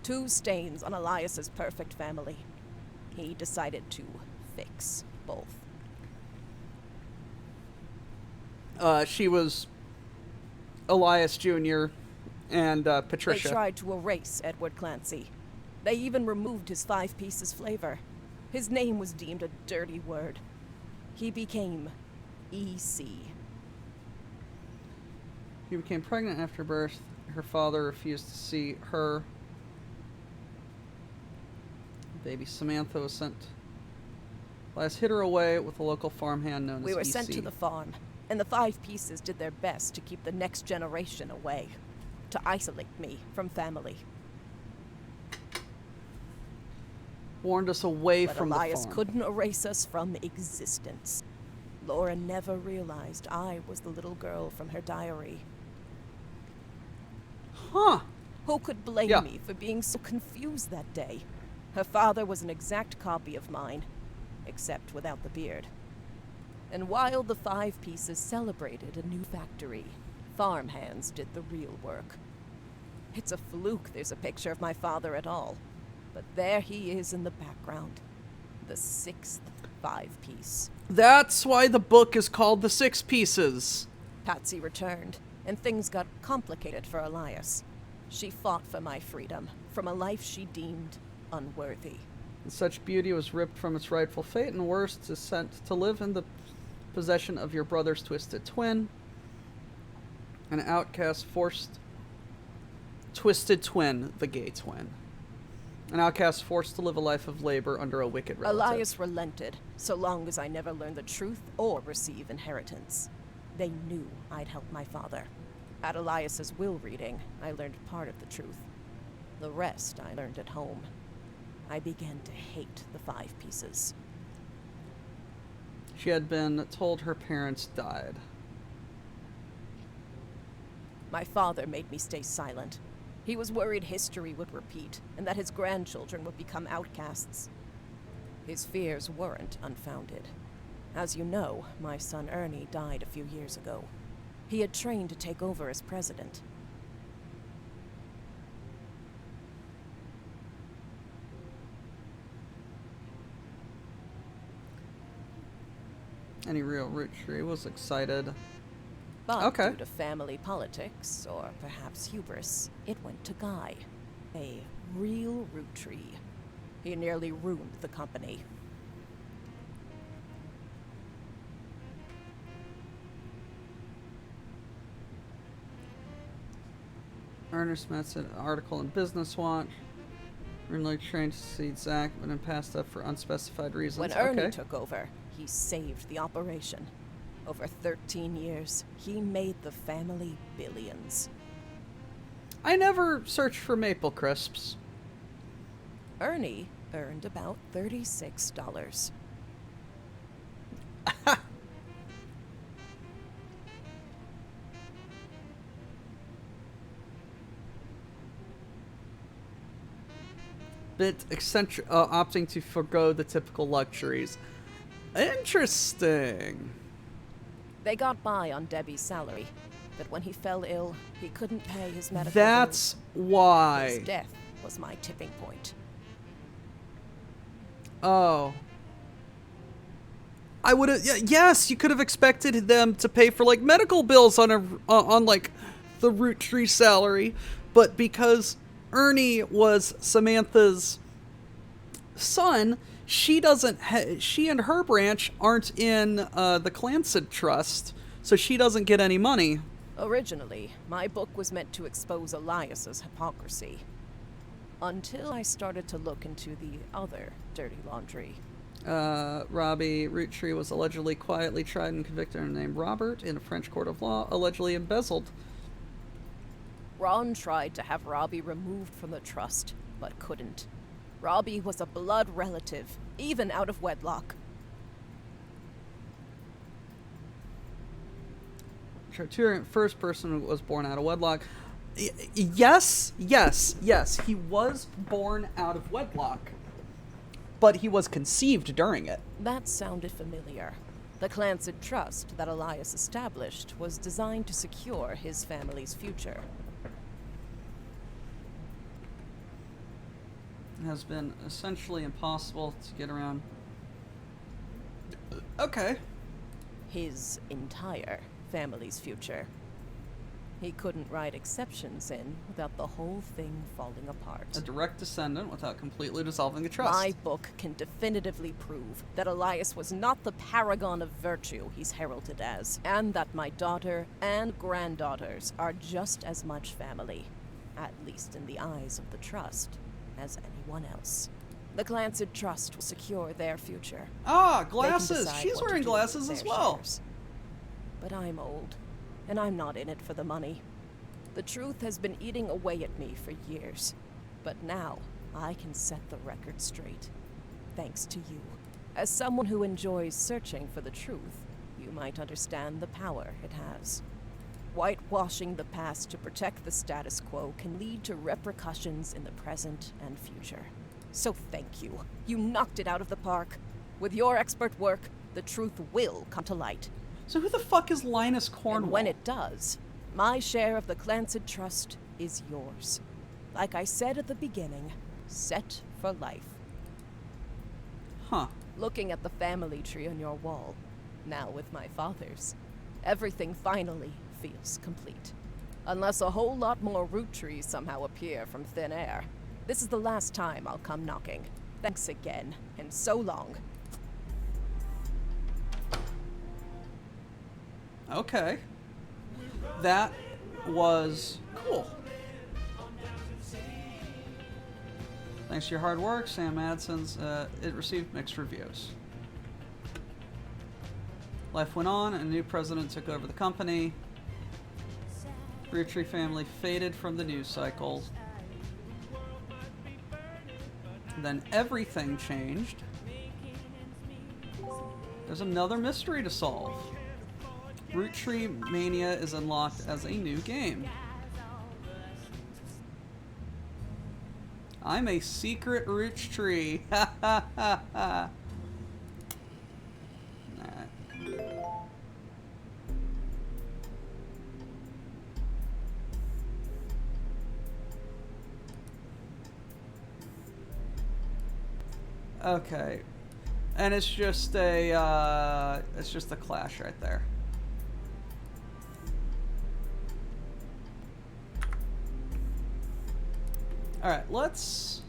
2 stains on Elias's perfect family. He decided to fix both. She was Elias Jr. and Patricia. They tried to erase Edward Clancy. They even removed his 5 Pieces flavor. His name was deemed a dirty word. He became EC. She became pregnant after birth. Her father refused to see her. Baby Samantha was sent. Elias hid her away with a local farmhand known as We were EC. sent to the farm, and the 5 Pieces did their best to keep the next generation away, to isolate me from family. Warned us away But from Elias the farm. couldn't erase us from existence. Laura never realized I was the little girl from her diary. Huh. Who could blame Yeah. me for being so confused that day? Her father was an exact copy of mine, except without the beard. And while the 5 Pieces celebrated a new factory, farmhands did the real work. It's a fluke there's a picture of my father at all, but there he is in the background, the 6th 5 Piece. That's why the book is called The 6 Pieces. Patsy returned, and things got complicated for Elias. She fought for my freedom, from a life she deemed unworthy. And such beauty was ripped from its rightful fate, and worse, is sent to live in the possession of your brother's twisted twin. An outcast forced... Twisted twin, the gay twin. An outcast forced to live a life of labor under a wicked relative. Elias relented, so long as I never learned the truth or receive inheritance. They knew I'd help my father. At Elias's will reading, I learned part of the truth. The rest I learned at home. I began to hate the 5 Pieces. She had been told her parents died. My father made me stay silent. He was worried history would repeat, and that his grandchildren would become outcasts. His fears weren't unfounded. As you know, my son Ernie died a few years ago. He had trained to take over as president. Any real Roottrees was excited. But Okay. due to family politics, or perhaps hubris, it went to Guy, a real Rootree. He nearly ruined the company. Ernest Metz an article in Business Watch. Renly trained to succeed Zach, but then passed up for unspecified reasons. When Ernie Okay. took over, he saved the operation. Over 13 years, he made the family billions. I never searched for maple crisps. Ernie earned about $36. Bit eccentric, opting to forgo the typical luxuries. Interesting. They got by on Debbie's salary, but when he fell ill, he couldn't pay his medical That's bills. why. His death was my tipping point. Oh. I would have. Yes, you could have expected them to pay for like medical bills on on like the Roottree salary, but because Ernie was Samantha's son, she doesn't. She and her branch aren't in the Clancy Trust, so she doesn't get any money. Originally, my book was meant to expose Elias's hypocrisy. Until I started to look into the other dirty laundry. Robbie Roottrees was allegedly quietly tried and convicted and named Robert in a French court of law, allegedly embezzled. Ron tried to have Robbie removed from the trust, but couldn't. Robbie was a blood relative, even out of wedlock. Arturian, first person who was born out of wedlock. Yes, he was born out of wedlock, but he was conceived during it. That sounded familiar. The Clancid Trust that Elias established was designed to secure his family's future. It has been essentially impossible to get around. Okay. His entire family's future. He couldn't write exceptions in without the whole thing falling apart. A direct descendant without completely dissolving the trust. My book can definitively prove that Elias was not the paragon of virtue he's heralded as, and that my daughter and granddaughters are just as much family, at least in the eyes of the Trust, as anyone else. The Clancid Trust will secure their future. Ah, They can glasses! decide She's what to wearing do with glasses as their well. shares. But I'm old, and I'm not in it for the money. The truth has been eating away at me for years, but now I can set the record straight, thanks to you. As someone who enjoys searching for the truth, you might understand the power it has. Whitewashing the past to protect the status quo can lead to repercussions in the present and future. So thank you. You knocked it out of the park. With your expert work, the truth will come to light. So who the fuck is Linus Cornwall? And when it does, my share of the Clancid Trust is yours. Like I said at the beginning, set for life. Huh. Looking at the family tree on your wall, now with my father's, everything finally feels complete. Unless a whole lot more Roottrees somehow appear from thin air. This is the last time I'll come knocking. Thanks again, and so long. Okay. That was cool. Thanks to your hard work, Sam Madsen's, it received mixed reviews. Life went on, and a new president took over the company. Roottrie family faded from the news cycle. Then everything changed. There's another mystery to solve. Roottrie Mania is unlocked as a new game. I'm a secret Roottrie. Ha ha ha ha. Okay, and it's just a clash right there. All right, let's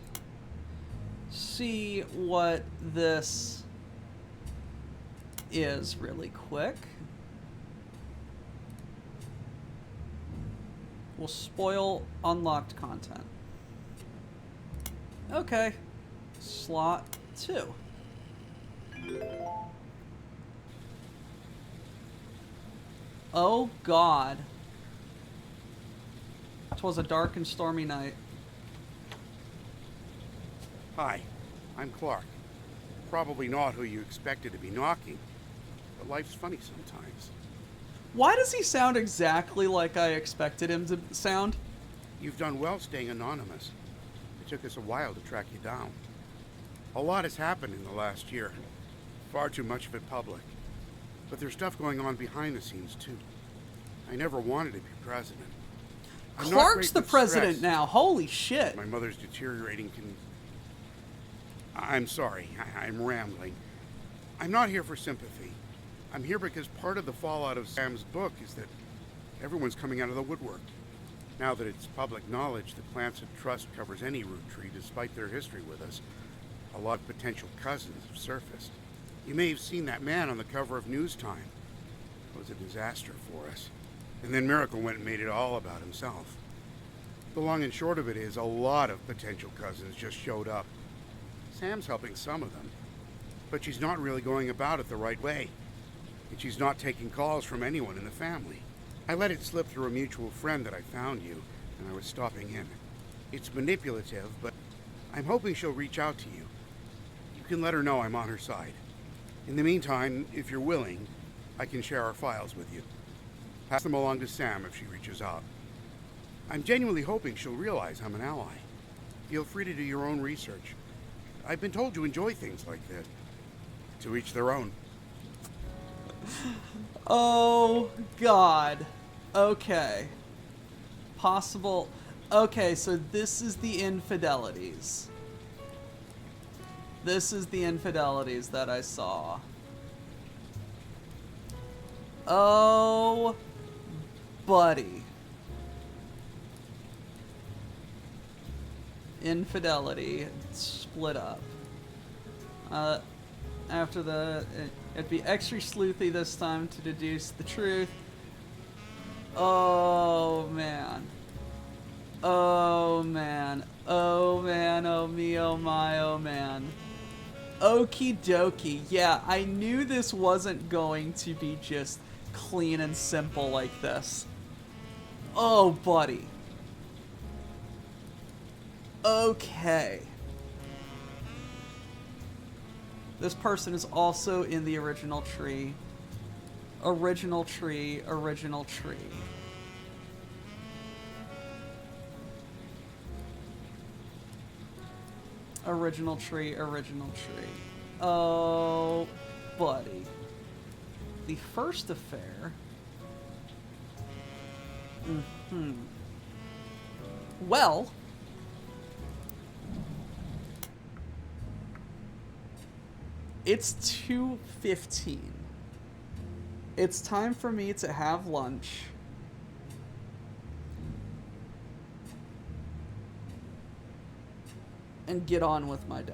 see what this is really quick. We'll spoil unlocked content. Okay, slot 2. Oh God. 'Twas a dark and stormy night. Hi, I'm Clark. Probably not who you expected to be knocking, but life's funny sometimes. Why does he sound exactly like I expected him to sound? You've done well staying anonymous. It took us a while to track you down. A lot has happened in the last year. Far too much of it public. But there's stuff going on behind the scenes, too. I never wanted to be president. I'm not Clark's great the with president stress. now. Holy shit. My mother's deteriorating I'm sorry, I'm rambling. I'm not here for sympathy. I'm here because part of the fallout of Sam's book is that everyone's coming out of the woodwork. Now that it's public knowledge the Clancid Trust covers any Roottrie despite their history with us, a lot of potential cousins have surfaced. You may have seen that man on the cover of News Time. It was a disaster for us. And then Miracle went and made it all about himself. The long and short of it is a lot of potential cousins just showed up. Sam's helping some of them, but she's not really going about it the right way. And she's not taking calls from anyone in the family. I let it slip through a mutual friend that I found you, and I was stopping in. It's manipulative, but I'm hoping she'll reach out to you. You can let her know I'm on her side. In the meantime, if you're willing, I can share our files with you. pass them along to Sam if she reaches out. I'm genuinely hoping she'll realize I'm an ally. Feel free to do your own research. I've been told you enjoy things like that. To each their own. Oh, God. Okay. Possible. Okay, so this is the infidelities. This is the infidelities that I saw. Oh, buddy. Infidelity split up. After it'd be extra sleuthy this time to deduce the truth. Oh man. Oh man. Oh man. Oh me. Oh my. Oh man. Okie dokie. Yeah, I knew this wasn't going to be just clean and simple like this. Oh, buddy. Okay. This person is also in the original tree. Original tree, original tree. Original tree, original tree. Oh, buddy. The first affair. Well, it's 2:15. It's time for me to have lunch. And get on with my day.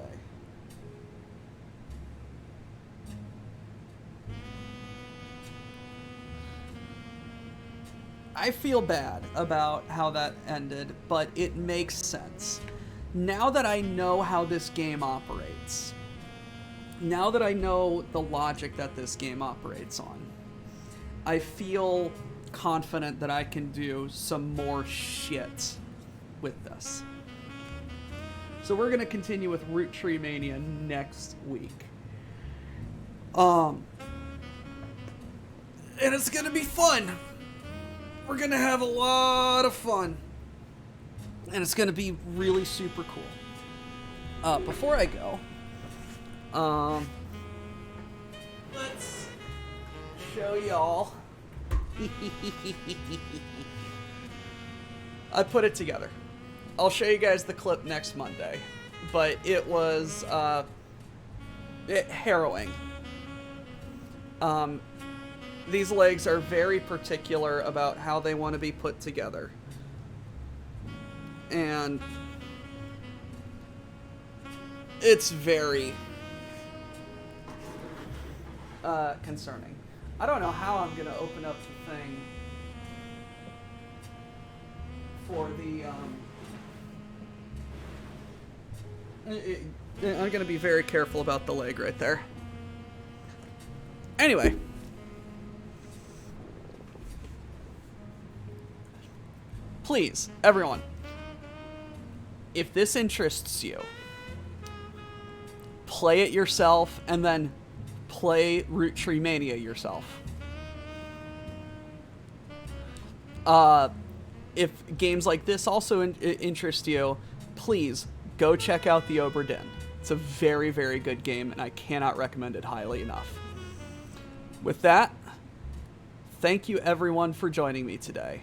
I feel bad about how that ended, but it makes sense. Now that I know how this game operates, now that I know the logic that this game operates on, I feel confident that I can do some more shit with this. So we're going to continue with Roottrees Mania next week. And it's going to be fun. We're going to have a lot of fun. And it's going to be really super cool. Before I go, let's show y'all. I put it together. I'll show you guys the clip next Monday, but it was harrowing. These legs are very particular about how they want to be put together. And it's very concerning. I don't know how I'm going to open up the thing for the... I'm going to be very careful about the leg right there. Anyway. Please, everyone, if this interests you, play it yourself and then play Roottrees Mania yourself. If games like this also interest you, please go check out the Obra Dinn. It's a very, very good game, and I cannot recommend it highly enough. With that, thank you everyone for joining me today.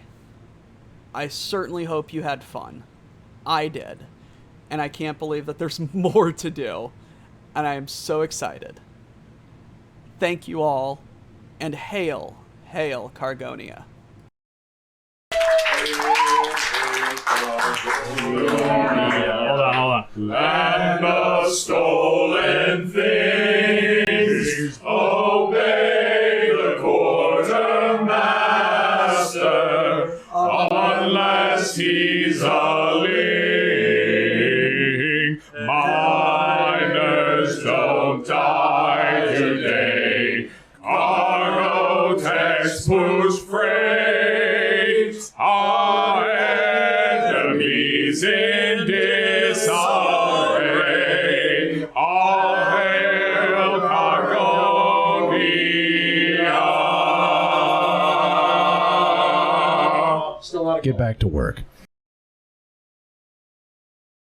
I certainly hope you had fun. I did. And I can't believe that there's more to do. And I am so excited. Thank you all, and hail, hail Cargonia. Hold on. Land of stolen things, obey the quartermaster, unless he's a ling. Miners don't die today. Cargo text push freight. Our enemies in disarray. All hail Still a lot of get back to work.